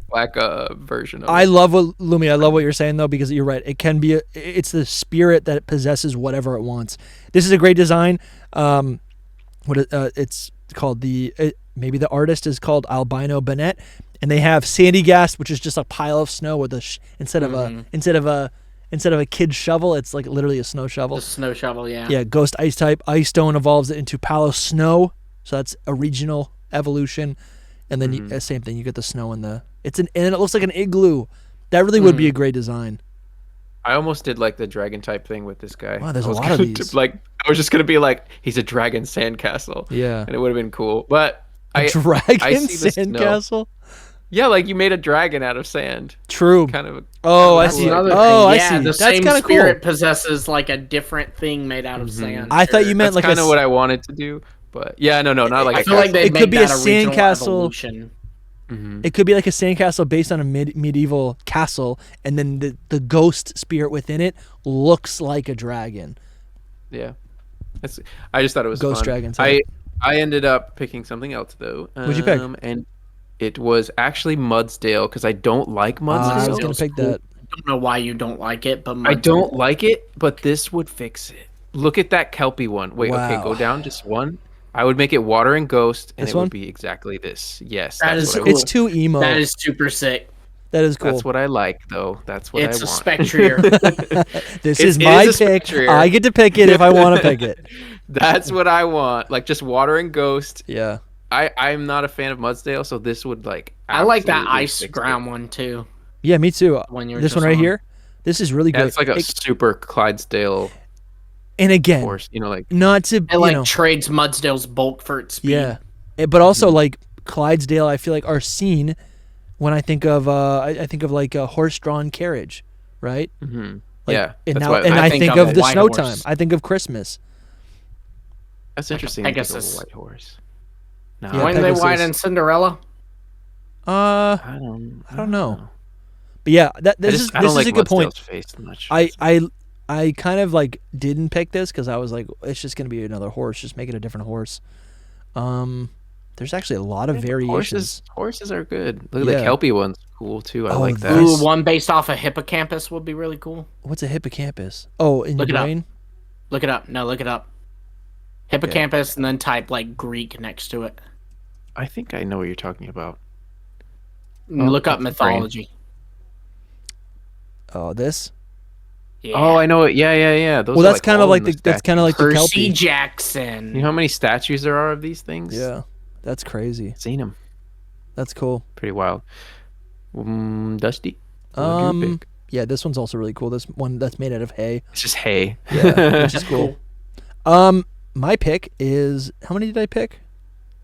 version of it. I love what you're saying though, because you're right. It can be it's the spirit that possesses whatever it wants. This is a great design. It's called maybe the artist is called Albino Bennett. And they have Sandy Gas, which is just a pile of snow with instead of a kid's shovel, it's like literally a snow shovel. A snow shovel, yeah. Yeah, Ghost Ice type. Ice Stone evolves it into Palos Snow, so that's a regional evolution. And then same thing, you get the snow and and it looks like an igloo. That really would be a great design. I almost did like the dragon type thing with this guy. Wow, there's a lot of these. I was just gonna be like, he's a dragon sandcastle. Yeah, and it would have been cool. But dragon sandcastle. Yeah, like you made a dragon out of sand. True. Kind of. I see. I see. The same spirit possesses like a different thing made out of sand. I thought you meant that's kind of what I wanted to do, but yeah, no, not like. I feel like it could be a sandcastle. It could be like a sandcastle based on a medieval castle, and then the ghost spirit within it looks like a dragon. Yeah, I just thought it was ghost fun. Dragon. I ended up picking something else though. What'd you pick? And it was actually Mudsdale, because I don't like Mudsdale. I was gonna pick that. I don't know why you don't like it, but I don't like it, but this would fix it. Look at that Kelpie one. Wait, okay, go down just one. I would make it water and ghost, and would be exactly this. Yes, that is cool. It's too emo. That is super sick. That is cool. That's what I like, though. That's what It's I a want. Spectrier. This is my a pick. Spectrier. I get to pick it if I want to pick it. That's what I want. Like just water and ghost. Yeah. I'm not a fan of Mudsdale, so this would like. I like that absolutely ice fix ground it. one too. Yeah, me too. When you're This one just right on. here. This is really Yeah, great. it's like a super Clydesdale and again, horse. You know, like not to It like trades Mudsdale's bulk for its speed. yeah, but also like Clydesdale, I feel like are seen when I think of I think of like a horse-drawn carriage, right? mm-hmm. Like, yeah. And that's now why and I think of of a the white snow horse. time. I think of Christmas. that's interesting. I to guess think of a it's- white horse. No, Yeah, Weren't they Pegasus. white in Cinderella? I I don't know. But yeah, this is a good point. Face much. I kind of like didn't pick this because I was like, it's just gonna be another horse. Just make it a different horse. There's actually a lot of variations. Horses are good. Look at Yeah. the Kelpie one's cool too. I Oh, like that. this- Ooh, one based off a hippocampus would be really cool. What's a hippocampus? Oh, in Look your it up. brain? Look it up. No, look it up. Hippocampus, and then type like Greek next to it. I think I know what you're talking about. Look up that's the brain. mythology. Oh, this. Yeah. Oh, I know it. Yeah. Those Well, are that's kind of all like in the that's kind of like the Percy Kelpie. Jackson. You know how many statues there are of these things? Yeah, that's crazy. Seen them. That's cool. Pretty wild. Dusty. What would you pick? Yeah, this one's also really cool. This one that's made out of hay. It's just hay. Yeah, which is cool. My pick is how many did I pick?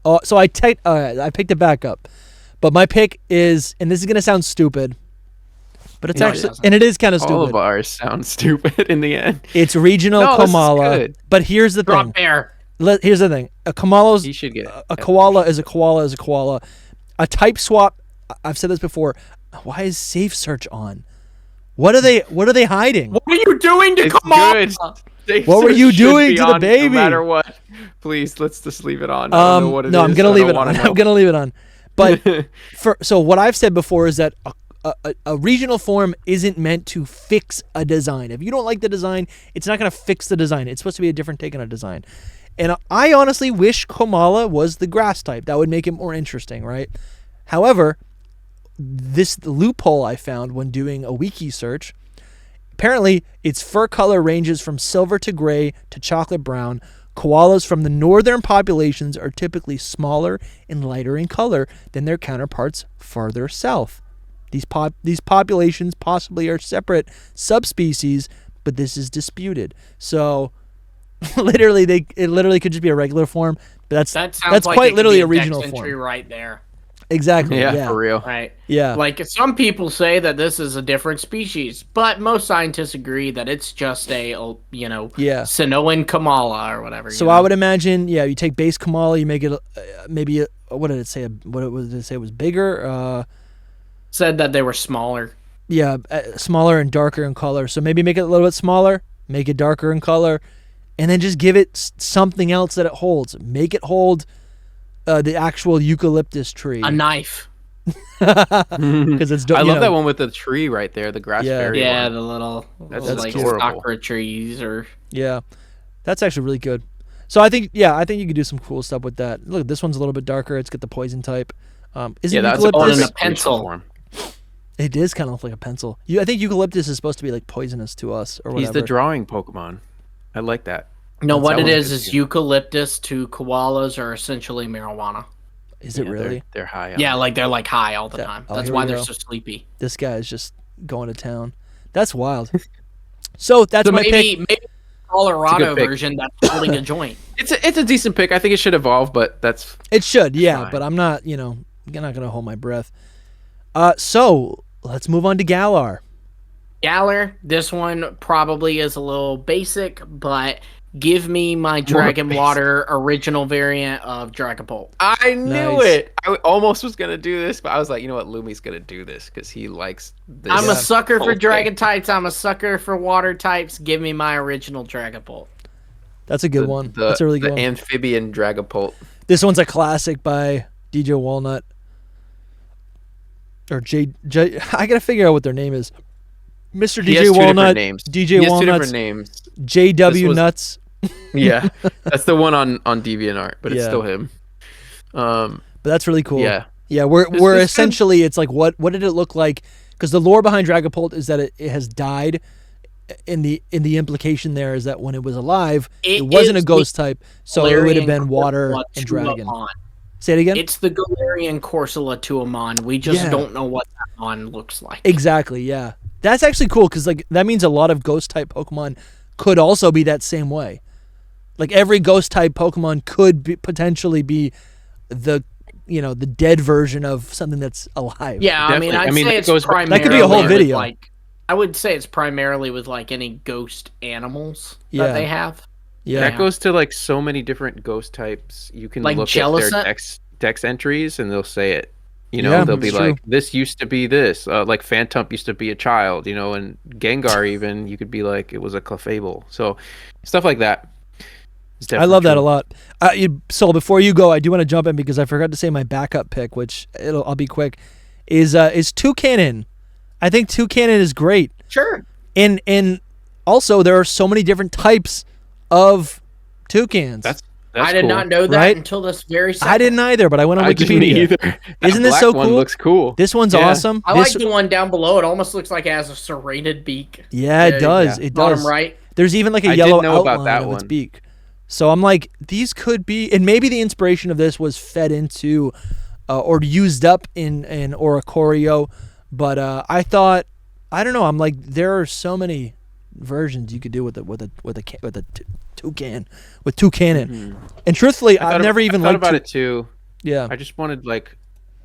Oh, so I picked it back up, but my pick is, and this is gonna sound stupid, but it's No, it actually, doesn't. and it is kind of All of stupid. ours sound stupid in the end. It's regional No, this is Kamala, good. but here's the thing. Drop bear. Here's the thing. A Kamala's You should get a koala is a koala is a koala. A type swap. I've said this before. Why is safe search on? What are they hiding? What are you doing to It's Kamala? good. Safe What were search you should doing be to the on baby? No matter what. Please, let's just leave it on. I don't know what it no, I'm is. gonna I leave don't it on. wanna know. I'm gonna leave it on. But so what I've said before is that a regional form isn't meant to fix a design. If you don't like the design, it's not gonna fix the design. It's supposed to be a different take on a design. And I honestly wish Kamala was the grass type. That would make it more interesting, right? However, this loophole I found when doing a wiki search, apparently its fur color ranges from silver to gray to chocolate brown. Koalas from the northern populations are typically smaller and lighter in color than their counterparts farther south. These populations possibly are separate subspecies, but this is disputed. So literally it literally could just be a regular form, but That sounds that's like quite it could literally be a regional dex entry form. right there. Exactly. Yeah, for real. Right. Yeah. Like some people say that this is a different species, but most scientists agree that it's just a Sinoan Kamala or whatever. So I would imagine, you take base Kamala, you make it maybe what did it say? What did it say? It was bigger. Said that they were smaller. Yeah, smaller and darker in color. So maybe make it a little bit smaller, make it darker in color, and then just give it something else that it holds. Make it hold the actual eucalyptus tree. A knife. Because it's. I love that one with the tree right there, the grass fairy Yeah, one. the little That's like adorable. sakura trees or. Yeah, that's actually really good. So I think you could do some cool stuff with that. Look, this one's a little bit darker. It's got the poison type. Is it that's eucalyptus? a pencil. form. It is kind of like a pencil. I think eucalyptus is supposed to be like poisonous to us or whatever. He's the drawing Pokemon. I like that. No, what it is good. eucalyptus to koalas are essentially marijuana. Is it really? They're high on Yeah, it. like they're like high all the time. oh, That's here why we they're go. so sleepy. This guy is just going to town. That's wild. So that's So my pick. maybe Colorado pick. version that's holding a joint. It's a decent pick. I think it should evolve, but that's It should, yeah, fine. but I'm not going to hold my breath. So let's move on to Galar. Galar, this one probably is a little basic, but give me my Dragon basic. Water original variant of Dragapult. I knew Nice. it. I almost was gonna do this, but I was like, you know what, Lumi's gonna do this because he likes this. I'm a sucker whole for thing. dragon types. I'm a sucker for water types. Give me my original Dragapult. That's a good one. That's a really good one. Amphibian Dragapult. This one's a classic by DJ Walnut. Or J I got to figure out what their name is. Mr. He has DJ two different Walnut, names. DJ He has two Walnut's different names. JW This was- Nuts. Yeah, that's the one on DeviantArt, but it's Yeah. still him. But that's really cool. Yeah, Yeah, we're This could- essentially it's like what did it look like? Because the lore behind Dragapult is that it has died. In the implication there is that when it was alive, it wasn't a is ghost type, so it would have Galarian been water Corsola and to dragon. Amon. Say it again. It's the Galarian Corsola to Amon. We just Yeah. don't know what that Amon looks like. Exactly. Yeah, that's actually cool because like that means a lot of ghost type Pokemon could also be that same way. Like every ghost type Pokemon could potentially be the the dead version of something that's alive. Yeah, I mean, Definitely. I'd I mean, say that it's goes back- primarily That could be a whole with, video. like, I would say it's primarily with like any ghost animals Yeah. that they have. Yeah. That goes to like so many different ghost types. You can Like look at their Jellicent? dex entries and they'll say it. Yeah, They'll be it's like, true. this used to be this. Like Phantump used to be a child, and Gengar even, you could be like, it was a Clefable. So stuff like that. is I love that definitely a lot. So before you go, I do want to jump in because I forgot to say my backup pick, which I'll be quick. Is Toucanon. I think Toucanon is great. Sure. And also there are so many different types of toucans. That's I did cool. not know that Right? until this very second. I didn't either, but I went on I didn't Wikipedia. either. That Isn't this black so one cool? looks cool. This one's Yeah. awesome. I This- like the one down below. It almost looks like it has a serrated beak. Yeah, it does. yeah. It Bottom does. right. There's even like a I did yellow know about outline that of its one. beak. So I'm like, these could be, and maybe the inspiration of this was fed into or used up in Oricorio, but I thought, I don't know. I'm like, there are so many versions you could do with a toucan, with Toucanon. And truthfully, I've never even thought liked about it too. Yeah, I just wanted like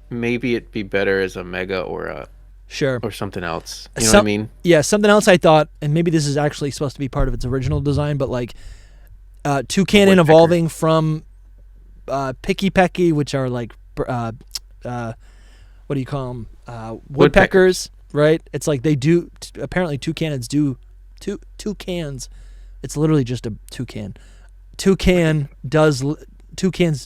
maybe it'd be better as a mega or sure. something else. You know what I mean? Yeah, something else I thought, and maybe this is actually supposed to be part of its original design, but like Toucanon Woodpecker. evolving from Picky Pecky, which are like what do you call them? Woodpeckers, right? It's like they do. Apparently, toucans do toucans. It's literally just a toucan. Toucans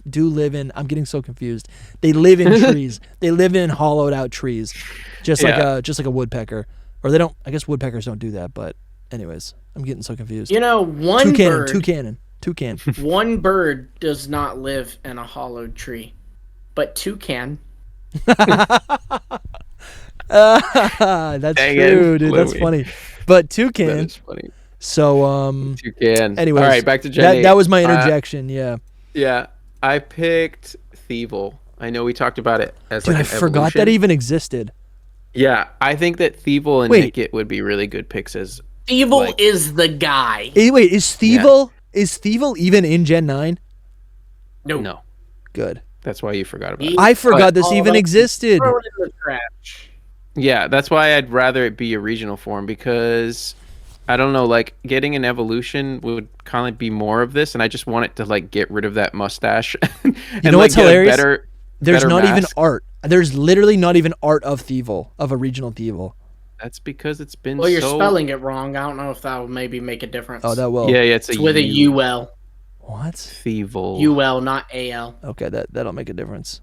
do live in. I'm getting so confused. They live in trees. They live in hollowed out trees, just like a woodpecker. Or they don't. I guess woodpeckers don't do that. But anyways, I'm getting so confused. One bird. Toucan. One bird does not live in a hollowed tree, but toucan. That's Dang true, it, dude. That's Louie. funny. But That toucan. is funny. So Toucan. anyways, All right, back to Gen 8. that was my interjection. Yeah. Yeah, I picked Thievul. I know we talked about it as Dude, like I an forgot evolution. that even existed. Yeah, I think that Thievul and Wait. Nickit would be really good picks as Evil Like- is the guy. Wait, is Thievul even in Gen 9? no. Good. That's why you forgot about it. I forgot this Oh, even that's- existed. Throw it in the trash. Yeah, that's why I'd rather it be a regional form because I don't know, like getting an evolution would kind of be more of this, and I just want it to like get rid of that mustache. and know what's get a hilarious? There's better not even mask. art. There's literally not even art of Thievul, of a regional Thievul. That's because it's been Well, you're so... spelling it wrong. I don't know if that will maybe make a difference. Oh, that will. Yeah, it's It's with a UL. What? Thievul. UL, not AL. Okay, that'll make a difference.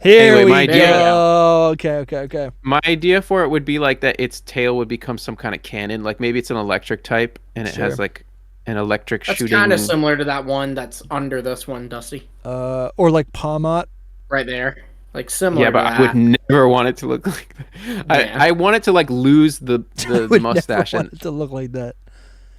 Here Anyway, we my idea- go. Okay. My idea for it would be like that its tail would become some kind of cannon. Like maybe it's an electric type and it has Sure. like an electric That's shooting. kind of similar to that one that's under this one, Dusty. Or like Palmot. Right there. Like similar Yeah, but to I would that. never want it to look like that. Yeah. I want it to like lose the Would mustache. never And want it to look like that.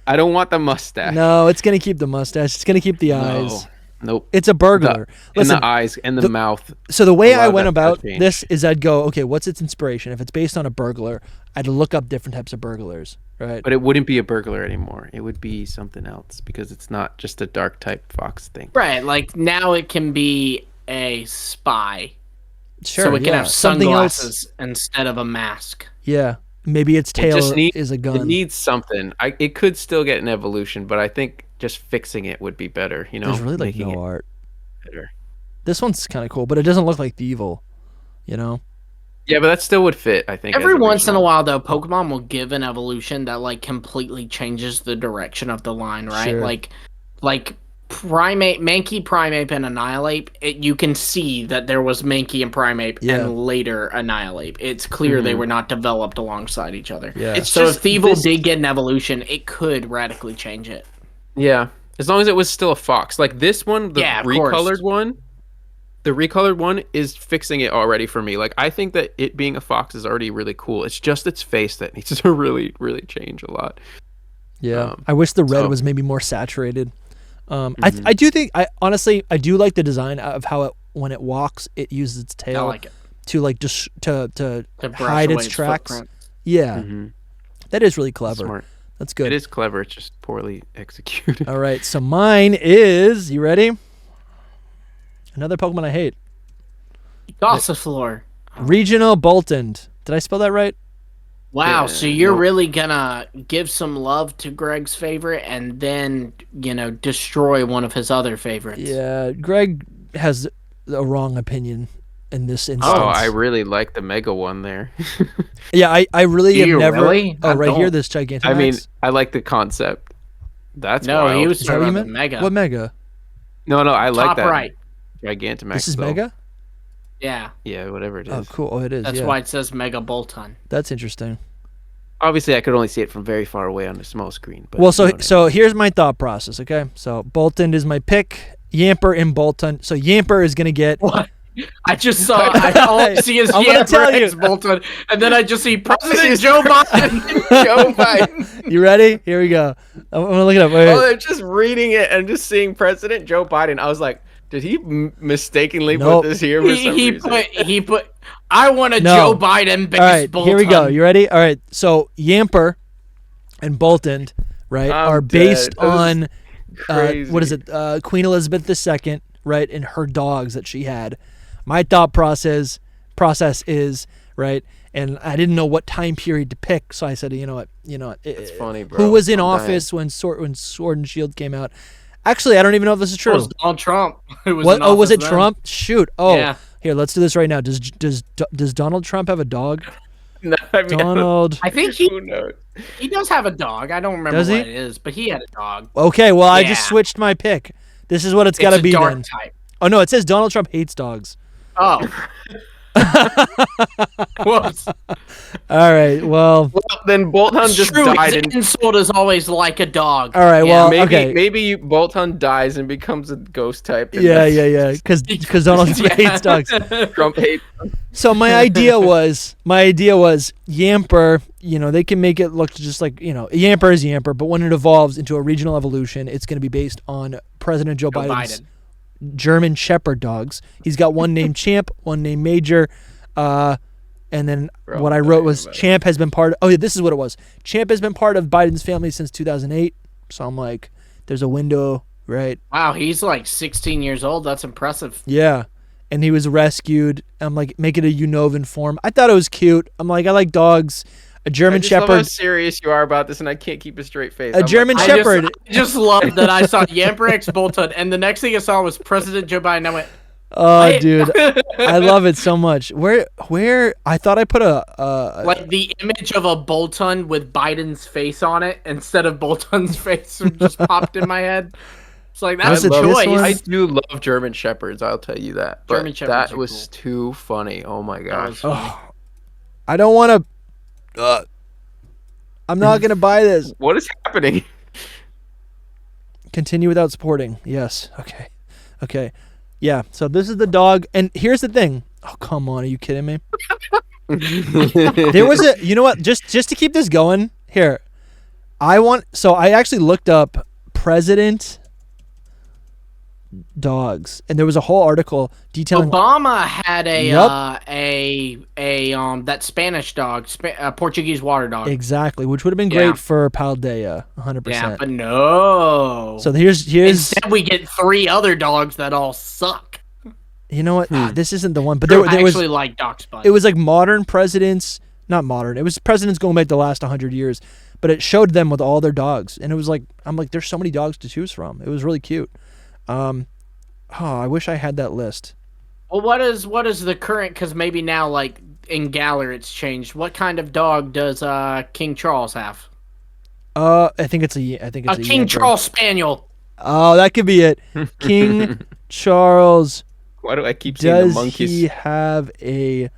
I don't want the mustache. No, it's gonna keep the mustache. It's gonna keep the eyes. Nope. It's a burglar. And Listen, the eyes and the mouth. so the way a lot I of went that's gotta about change. this is I'd go, okay, what's its inspiration? If it's based on a burglar, I'd look up different types of burglars, right? But it wouldn't be a burglar anymore. It would be something else because it's not just a dark type fox thing. Right, like now it can be a spy. Sure, So it can yeah. have Something else. sunglasses instead of a mask. Yeah, maybe its It tail just needs is a It gun. needs something. It could still get an evolution, but I think just fixing it would be better. You know, There's really like making no it art. better. This one's kind of cool, but it doesn't look like the evil. You know? Yeah, but that still would fit. I think Every as once in a regional. while, though, Pokemon will give an evolution that like completely changes the direction of the line, right? Sure. Like Mankey, Primeape, and Annihilate. You can see that there was Mankey and Primeape, Yeah. and later Annihilate. It's clear they were not developed alongside each other. Yeah. It's So just if Thievul this- did get an evolution, it could radically change it. Yeah, as long as it was still a fox. Like this one, the Yeah, of course. recolored one, the recolored one is fixing it already for me. Like, I think that it being a fox is already really cool. It's just its face that needs to really, really change a lot. Yeah, I wish the red was maybe more saturated. I do think, honestly, I do like the design of how it, when it walks, it uses its tail to like just to hide its tracks. Yeah, that is really clever. Smart. That's good. It is clever. It's just poorly executed. All right, so mine is, you ready? Another Pokemon I hate. Gossifleur. Regional Bolton. Did I spell that right? Wow, so you're really gonna give some love to Greg's favorite and then, destroy one of his other favorites. Yeah, Greg has a wrong opinion in this instance. Oh, I really like the Mega one there. Yeah, I really have never... Really? Oh, right here, this Gigantamax. I mean, I like the concept. That's wild. He was talking about the Mega. What Mega? No, I like that. Top right. Gigantamax. This is Mega? Yeah. Yeah, whatever it is. Oh, cool. Oh, it is. That's why it says Mega Bolton. That's interesting. Obviously, I could only see it from very far away on a small screen. But well, so here's my thought process, okay? So Bolton is my pick. Yamper and Bolton. So Yamper is going to get... What? I just saw... all I see is Yamper and Bolton, and then I just see President Joe Biden. Joe Biden. You ready? Here we go. I'm going to look it up. Wait. Oh, they're just reading it and just seeing President Joe Biden. I was like... Did he mistakenly put this here for some reason? He put, I want a Joe Biden based All right, Bolton. here we go. You ready? All right, so Yamper and Bolton, right, are based on, what is it, Queen Elizabeth II, right, and her dogs that she had. My thought process is, right, and I didn't know what time period to pick, so I said, you know what. It's funny, bro. Who was in office when Sword and Shield came out? Actually, I don't even know if this is true. It was Donald Trump. Was it Trump? Shoot. Oh, yeah. Here, let's do this right now. Does Donald Trump have a dog? No, Donald. I think he does have a dog. I don't remember what it is, but he had a dog. Okay, well, I just switched my pick. This is what it's got to be dark then. Type. Oh, no, it says Donald Trump hates dogs. Oh. Whoops. All right, well then Bolton just died. His insult is always like a dog. All right, well, okay. Maybe Bolton dies and becomes a ghost type. Yeah. Because Donald Trump hates dogs. Trump hates them. So my idea was Yamper. They can make it look just like Yamper is Yamper, but when it evolves into a regional evolution, it's going to be based on President Joe Biden's German Shepherd dogs. He's got one named Champ, one named Major, and then what I wrote was Champ has been part of... Oh, yeah, this is what it was. Champ has been part of Biden's family since 2008. So I'm like, there's a window, right? Wow, he's like 16 years old. That's impressive. Yeah. And he was rescued. I'm like, make it a Unovan form. I thought it was cute. I'm like, I like dogs. A German Shepherd. Love how serious you are about this, and I can't keep a straight face. German Shepherd. I just love that I saw Yamper X Bolton, and the next thing I saw was President Joe Biden. I went, oh, dude, I love it so much. Where? I thought I put like the image of a Bolton with Biden's face on it instead of Bolton's face just popped in my head. It's like that's a choice. I do love German Shepherds. I'll tell you that. But German Shepherds that was too funny. Oh my gosh. I don't want to. I'm not gonna buy this. What is happening? Continue without supporting. Yes. Okay. Yeah. So this is the dog, and here's the thing. Oh, come on! Are you kidding me? There was a. You know what? Just to keep this going here, So I actually looked up President dogs, and there was a whole article detailing. Obama had that Spanish dog, Portuguese water dog. Exactly, which would have been great for Paldea, 100%. Yeah, but no. So here's. Instead, we get 3 other dogs that all suck. You know what? This isn't the one, but I there was actually like Doc's Bud. It was like modern presidents, not modern. It was presidents going back the last 100 years, but it showed them with all their dogs, and it was like I'm like, there's so many dogs to choose from. It was really cute. I wish I had that list. Well, what is the current? Because maybe now, like in Galar, it's changed. What kind of dog does King Charles have? I think it's a King Charles Spaniel. Oh, that could be it. King Charles. Why do I keep seeing the monkeys? Does he have a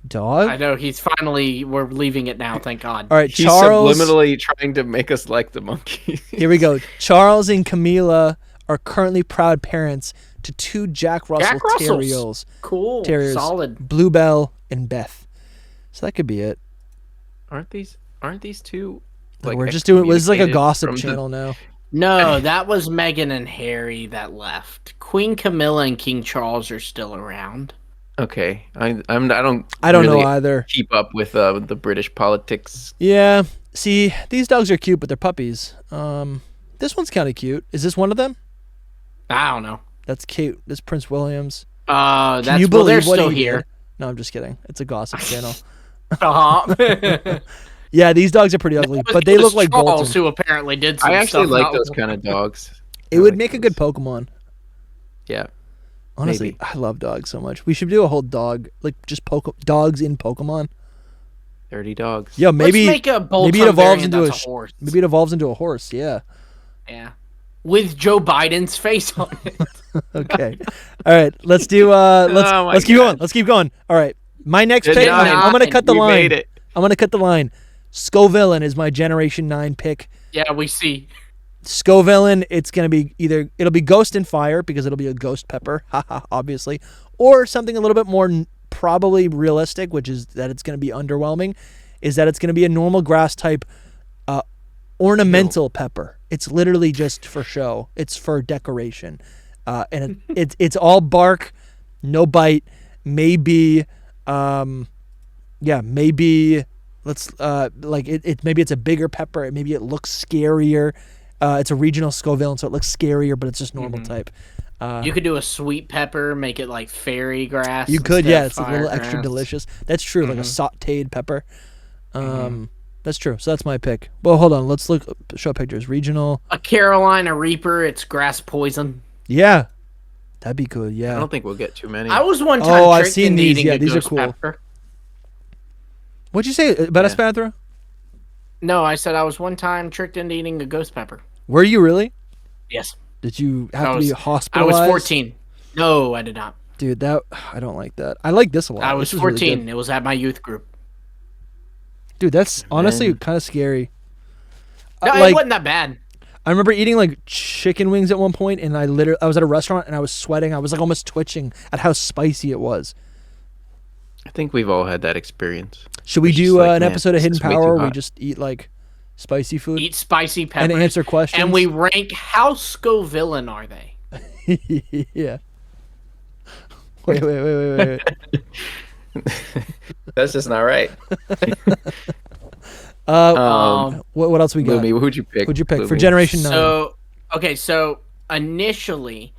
dog? I know we're leaving it now. Thank God. All right, he's Charles. Subliminally trying to make us like the monkeys. Here we go. Charles and Camilla are currently proud parents to 2 Jack Russell Jack Russells. Terriers. Cool. Terriers, Solid. Bluebell and Beth. So that could be it. Aren't these two? Like, we're just doing. This is like a excommunicated gossip from the- channel now. No, that was Meghan and Harry that left. Queen Camilla and King Charles are still around. Okay, I don't really know either. Keep up with the British politics. Yeah. See, these dogs are cute, but they're puppies. This one's kind of cute. Is this one of them? I don't know. That's cute. This Prince William's. That's Can you well, they're believe what still he here. did? No, I'm just kidding. It's a gossip channel. Uh-huh. Yeah, these dogs are pretty ugly, but they look like Charles, Bolton. who apparently did some I actually stuff like not- those kind of dogs. It would make a good Pokemon. Yeah. Honestly, Maybe. I love dogs so much. We should do a whole dog, like just dogs in Pokemon. Dirty dogs. Yeah, maybe Let's make a Bolton maybe it evolves variant into that's a horse. maybe it evolves into a horse. Yeah. Yeah. With Joe Biden's face on it. Okay. All right. Let's do. Let's keep going. Let's keep going. All right. My next Good pick. night. I'm gonna cut the We line. made it. I'm gonna cut the line. Scovillain is my Generation 9 pick. Yeah, we see. Scovillain, it'll be Ghost and Fire because it'll be a ghost pepper, haha, obviously, or something a little bit more probably realistic, which is that it's going to be underwhelming, is that it's going to be a normal grass type ornamental pepper. It's literally just for show. It's for decoration, and it's all bark, no bite. Maybe, maybe let's maybe it's a bigger pepper. Maybe it looks scarier. It's a regional Scovillain, so it looks scarier, but it's just normal type. You could do a sweet pepper, make it like fairy grass. You could, instead yeah. of It's a little extra firegrass. delicious. That's true, like a sautéed pepper. That's true. So that's my pick. Well, hold on. Let's show pictures. Regional. A Carolina Reaper, it's grass poison. Yeah, that'd be good. I Yeah. don't think we'll get too many. I was one time Oh, I've tricked seen into these. eating Yeah, a these are ghost cool. pepper. What'd you say about Yeah. Espanthra? No, I said I was one time tricked into eating a ghost pepper. Were you really? Yes. Did you have I to be was hospitalized? 14. No, I did not. Dude, that I don't like that. I like this a lot. I was This is really 14. good. It was at my youth group. Dude, that's honestly Man. kind of scary. No, Like, it wasn't that bad. I remember eating like chicken wings at one point, and I was at a restaurant and I was sweating. I was like almost twitching at how spicy it was. I think we've all had that experience. Should we It's do just like, an man, episode of this Hidden is way too Power where we hot. just eat like spicy food Eat spicy peppers. and answer questions? And we rank how Scovillain are they? Yeah. Wait. That's just not right. What else we got? Lumi, who'd you pick? What'd you pick for Lumi? Generation 9? So initially,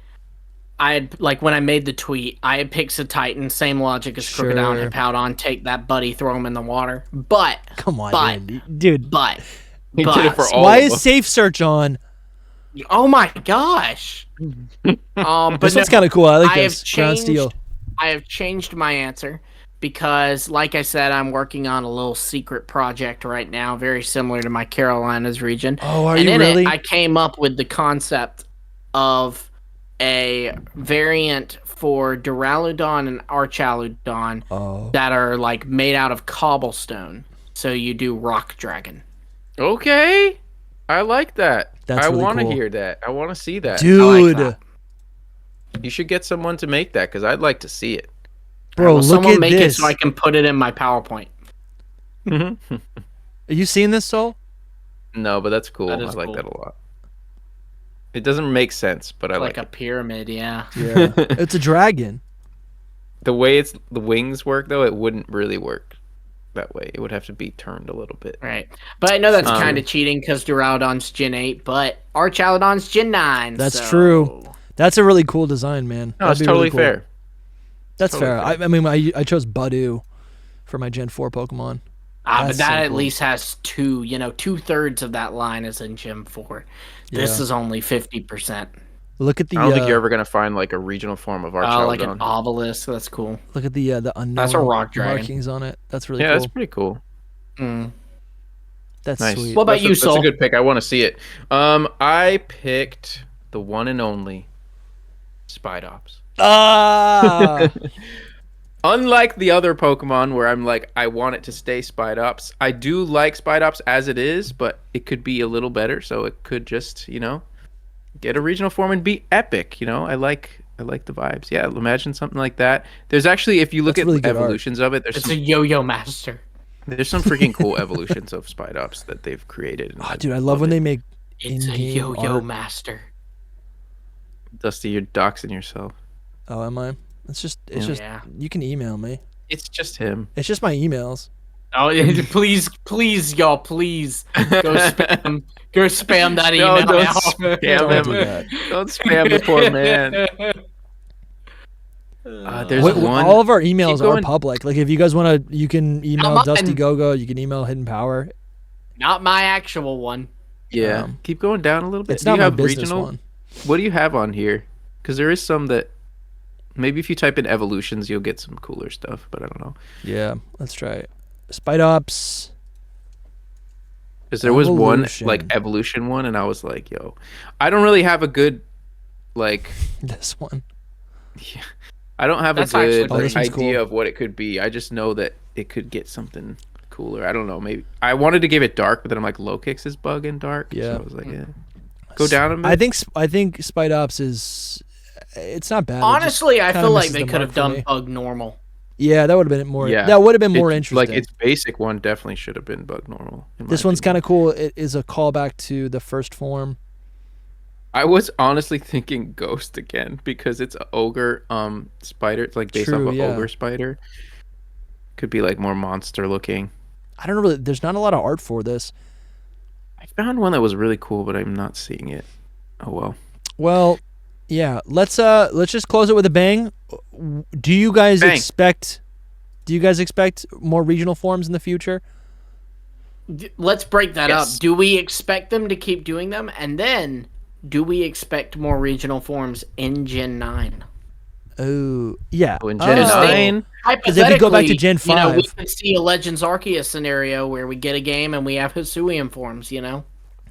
I had, like, when I made the tweet, I had picked a Titan, same logic as Crocodile Sure. and Hippowdon, take that buddy, throw him in the water. But, Come on, but, dude. but, He did it for all Why of is them. Safe Search on? oh my gosh. But This one's kind of cool. I like I have this. Ground Steel. I have changed my answer because, like I said, I'm working on a little secret project right now, very similar to my Carolinas region. Oh, are and you in really? it, I came up with the concept of a variant for Duraludon and Archaludon Oh. that are like made out of cobblestone. So you do Rock Dragon. Okay, I like that. That's I really want to cool. hear that. I want to see that. Dude. that. You should get someone to make that because I'd like to see it. Bro, Will look someone at make this. it so I can put it in my PowerPoint? Are you seeing this, Soul? No, but that's cool. That I is like cool. that a lot. It doesn't make sense, but I Like like a pyramid, yeah. Yeah. It's a dragon. it. The way the wings work, though, it wouldn't really work that way. It would have to be turned a little bit. Right. But I know that's Um, kind of cheating because Duraludon's Gen 8, but Archaludon's Gen 9. That's so- true. That's a really cool design, man. No, That'd it's be totally really cool. fair. That's Totally fair. fair. I mean, I chose Badu for my Gen 4 Pokemon. But That's that so at cool. least has two-thirds of that line is in Gen 4. This Yeah. is only 50%. Look at the I don't think you're ever gonna find like a regional form of Archaludon. Like an obelisk. That's cool. look at the unknown That's a rock dragon. markings on it. That's really Yeah, cool. that's pretty cool. Mm. That's Nice. sweet. What about That's you, That's Sol? a good pick. I want to see it. I picked the one and only Spidops. Ah, Unlike the other Pokemon where I'm like, I want it to stay Spidops, I do like Spidops as it is, but it could be a little better. So it could just, get a regional form and be epic. I like like the vibes. Yeah, imagine something like that. There's actually, if you look That's at really good evolutions of it, It's a yo-yo master. there's some freaking cool evolutions of Spite Ops that they've created. And Oh, dude, I love when they make It's a in-game yo-yo art. master. Dusty, you're doxing yourself. Oh, am I? It's just Yeah. you can email me. It's just him. It's just my emails. Oh, please, y'all, please go spam that No, email. don't now. spam Don't do him. that. Don't spam the poor man. There's one. All of our emails are going. public. Like if you guys want to, you can email Not mine. DustyGogoat. You can email Hidden Power. Not my actual one. Yeah, keep going down a little bit. It's Do not you my have business regional? one. What do you have on here? Because there is some that maybe if you type in evolutions, you'll get some cooler stuff. But I don't know. Yeah, let's try it. Spite Ops. Because there was one Evolution. like evolution one, and I was like, yo, I don't really have a good like. This one. Yeah, I don't have That's a actually good pretty like, cool. idea of what it could be. I just know that it could get something cooler. I don't know. Maybe I wanted to give it dark, but then I'm like, low kicks is bug in dark. Yeah. So I was like, yeah. Go down a bit. I think Spite Ops is. It's not bad. It just Honestly, I kinda feel like misses they the could mark have for done me. bug normal. Yeah, that would have been more. Yeah. That would have been more It's, interesting. Like its basic one definitely should have been bug normal. This one's kind of cool. It is a callback to the first form. I was honestly thinking Ghost again because it's an ogre spider. It's like based True, off an yeah. ogre spider. Could be like more monster looking. I don't know. Really, there's not a lot of art for this. I found one that was really cool, but I'm not seeing it. Oh well. Well, yeah. Let's just close it with a bang. Do you guys Bang. expect? Do you guys expect more regional forms in the future? Let's break that Yes. up. Do we expect them to keep doing them? And then, do we expect more regional forms in Gen 9? Oh, yeah. Oh, in Gen Oh. 9? Because if you go back to Gen you know, we 5. could see a Legends Arceus scenario where we get a game and we have Hisuian forms, you know?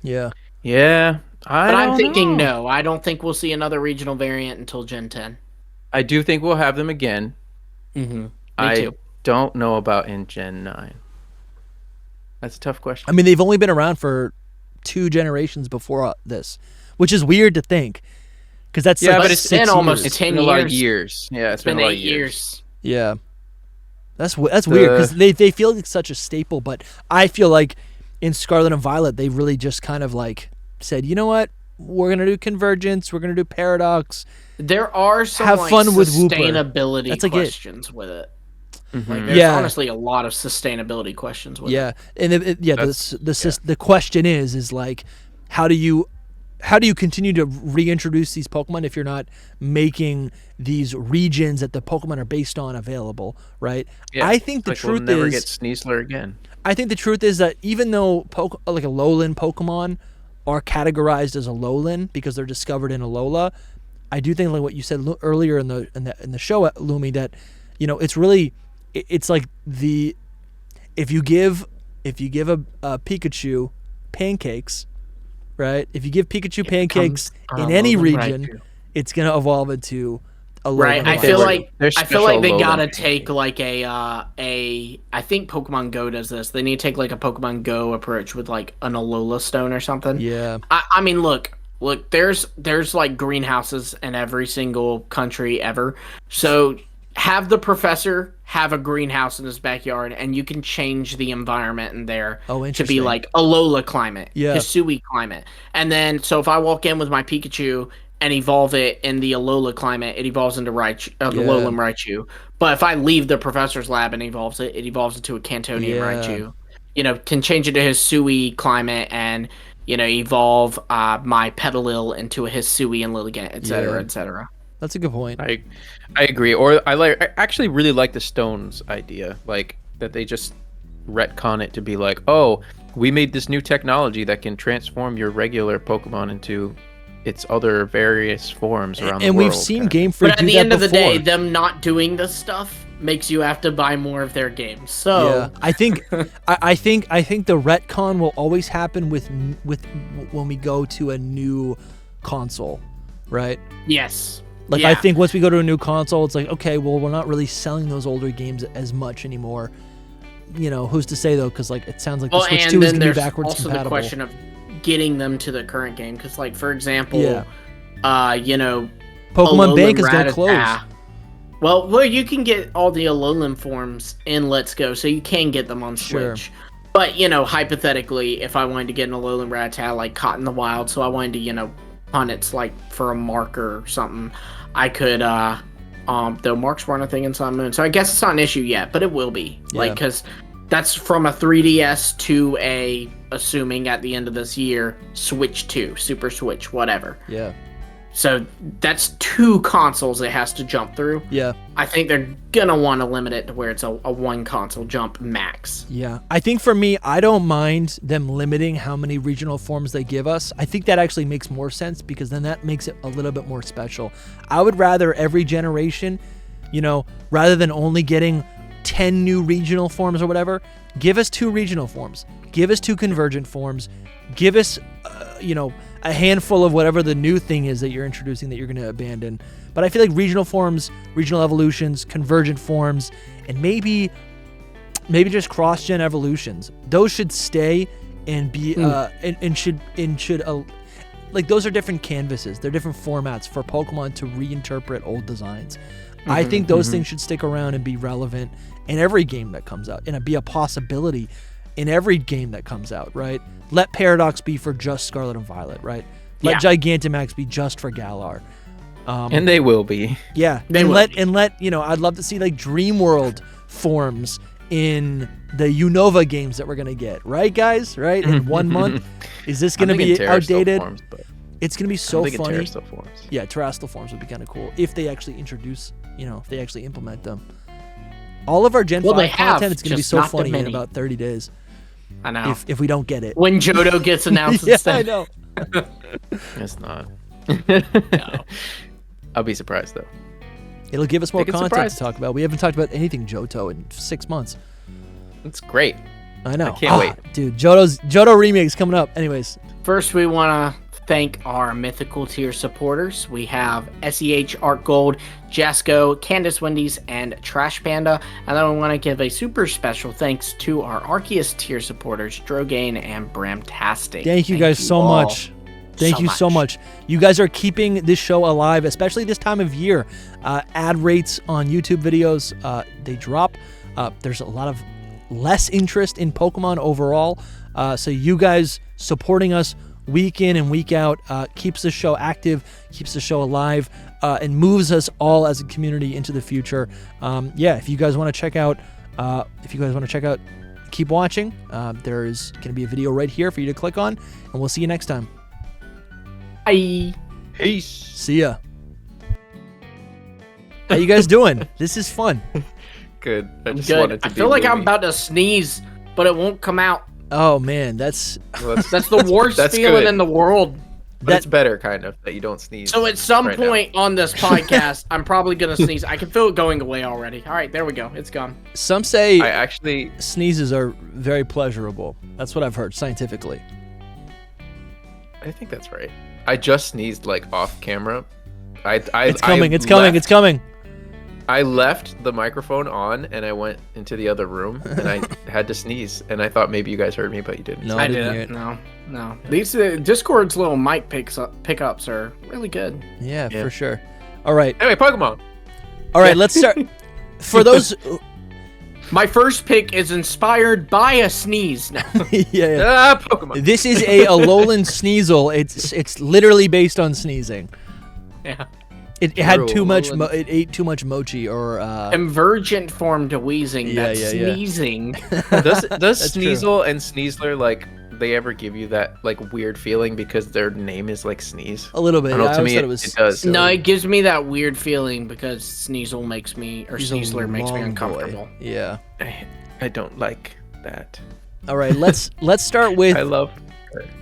Yeah. Yeah. But I'm don't thinking know. no. I don't think we'll see another regional variant until Gen 10. I do think we'll have them again. Mm-hmm. I don't know about in Gen 9. That's a tough question. I mean, they've only been around for 2 generations before this, which is weird to think. Because that's Yeah, like but it's 6 been almost years. It's 10 been a lot of years. years. Yeah, It's been 8 a lot of years. Yeah. That's weird because they feel like such a staple, but I feel like in Scarlet and Violet they really just kind of like said, you know what, we're gonna do Convergence, we're gonna do Paradox. There are some Have fun with Wooper. sustainability That's like it. questions with it. Mhm. Like, there's Yeah. honestly a lot of sustainability questions with it. Yeah, and the question is like, how do you continue to reintroduce these Pokemon if you're not making these regions that the Pokemon are based on available, right? Yeah, I think the like truth we'll never is get Sneasler again. I think the truth is that even though like Alolan Pokemon are categorized as Alolan because they're discovered in Alola, I do think like what you said earlier in the show, Lumi, that it's really it's like if you give a Pikachu pancakes, right? If you give Pikachu pancakes in any region, it's gonna evolve into a Right, I Alolan. feel like special they Alolan gotta pancakes. take like I think Pokemon Go does this. They need to take like a Pokemon Go approach with like an Alola Stone or something. Yeah. I mean, look, there's like greenhouses in every single country ever. So have the professor have a greenhouse in his backyard, and you can change the environment in there Oh, to interesting. be like Alola climate, Yeah. Hisui climate, and then so if I walk in with my Pikachu and evolve it in the Alola climate, it evolves into Raichu, Alolan Raichu. But if I leave the professor's lab and evolves it, it evolves into a Cantonian Raichu. Can change it to Hisui climate and evolve my Petalil into a Hisui and Lilligant, etc., etc. That's a good point. I agree. Or I actually really like the Stones idea, like that they just retcon it to be like, oh, we made this new technology that can transform your regular Pokemon into its other various forms around the And world. we've seen Game Freak But at do the that end of the day, before. them not doing this stuff makes you have to buy more of their games. So Yeah, I think I think the retcon will always happen with when we go to a new console, right? yes. Like Yeah. I think once we go to a new console, it's like, okay, well, we're not really selling those older games as much anymore. Who's to say though? Because like it sounds like the Switch 2 is then gonna be there's backwards also compatible. the question of getting them to the current game. Because, like, for example, Yeah. Pokemon Bank is going to close. Well, you can get all the Alolan forms in Let's Go, so you can get them on Switch. Sure. But, hypothetically, if I wanted to get an Alolan Rattata, like, caught in the wild, so I wanted to, hunt its, like, for a marker or something, I could, though marks weren't a thing in Sun and Moon, so I guess it's not an issue yet, but it will be. Yeah. Like, because that's from a 3DS to a, assuming at the end of this year, Switch 2, Super Switch, whatever. Yeah. So that's 2 consoles it has to jump through. Yeah. I think they're gonna want to limit it to where it's a 1 console jump max. Yeah. I think for me, I don't mind them limiting how many regional forms they give us. I think that actually makes more sense because then that makes it a little bit more special. I would rather every generation, rather than only getting 10 new regional forms or whatever, give us 2 regional forms. Give us 2 convergent forms. Give us, a handful of whatever the new thing is that you're introducing that you're going to abandon. But I feel like regional forms, regional evolutions, convergent forms, and maybe just cross-gen evolutions. Those should stay and be like those are different canvases. They're different formats for Pokemon to reinterpret old designs. I think those things should stick around and be relevant in every game that comes out, and be a possibility in every game that comes out, right? Let Paradox be for just Scarlet and Violet, right? Let Gigantamax be just for Galar. And they will be. Yeah. They will be. I'd love to see like Dream World forms in the Unova games that we're going to get, right, guys? Right? In 1 month. Is this going to be outdated? Forms, but it's going to be so funny. Terrastal forms. Yeah, Terrastal forms would be kind of cool if they actually introduce, if they actually implement them. All of our Gen 5 content is going to be so funny in about 30 days. I know. If we don't get it. When Johto gets announced yeah, instead. I know. It's not. No. I'll be surprised, though. It'll give us more content surprised. to talk about. We haven't talked about anything Johto in 6 months. It's great. I know. I can't wait. Dude, Johto remix coming up. Anyways. First, we want to thank our mythical tier supporters. We have SEH, Art Gold, Jasco, Candace Wendy's, and Trash Panda. And then we want to give a super special thanks to our Arceus tier supporters, Drogain and Bramtastic. Thank you guys so much. Thank you so much. You guys are keeping this show alive, especially this time of year. Ad rates on YouTube videos, they drop. There's a lot of less interest in Pokemon overall. So you guys supporting us week in and week out keeps the show active, keeps the show alive, and moves us all as a community into the future. If you guys want to check out, keep watching. There's going to be a video right here for you to click on, and we'll see you next time. Bye. Peace. See ya. How you guys doing? This is fun. Good. I just Good. wanted to I be feel like I'm Lumi. about to sneeze, but it won't come out. Oh man, that's That's the worst That's feeling good. in the world. But it's better, kind of, that you don't sneeze. So at some right point on this podcast, I'm probably going to sneeze. I can feel it going away already. All right, there we go. It's gone. some say I actually... sneezes are very pleasurable. That's what I've heard scientifically. I think that's right. I just sneezed, like, off camera. It's coming. I left the microphone on, and I went into the other room, and I had to sneeze. And I thought maybe you guys heard me, but you didn't. No, I didn't hear didn't. it. No. These Discord's little mic pickups are really good. Yeah, Yeah. for sure. All right. Anyway, Pokemon. All right, let's start. For those My first pick is inspired by a sneeze. No. yeah. Pokemon. This is a Alolan Sneasel. It's literally based on sneezing. Yeah. It had True, too much. Alolan. It ate too much mochi or. Convergent form to wheezing. Yeah, That's yeah, yeah. sneezing. Does That's true. Sneasel and Sneasler, like, they ever give you that, like, weird feeling because their name is, like, Sneeze? A little bit. I don't know, I to always me thought it was. it does. No, it gives me that weird feeling because Sneasel makes me, or He's a Sneasler makes me long uncomfortable. boy. Yeah. I don't like that. All right. Let's start with I love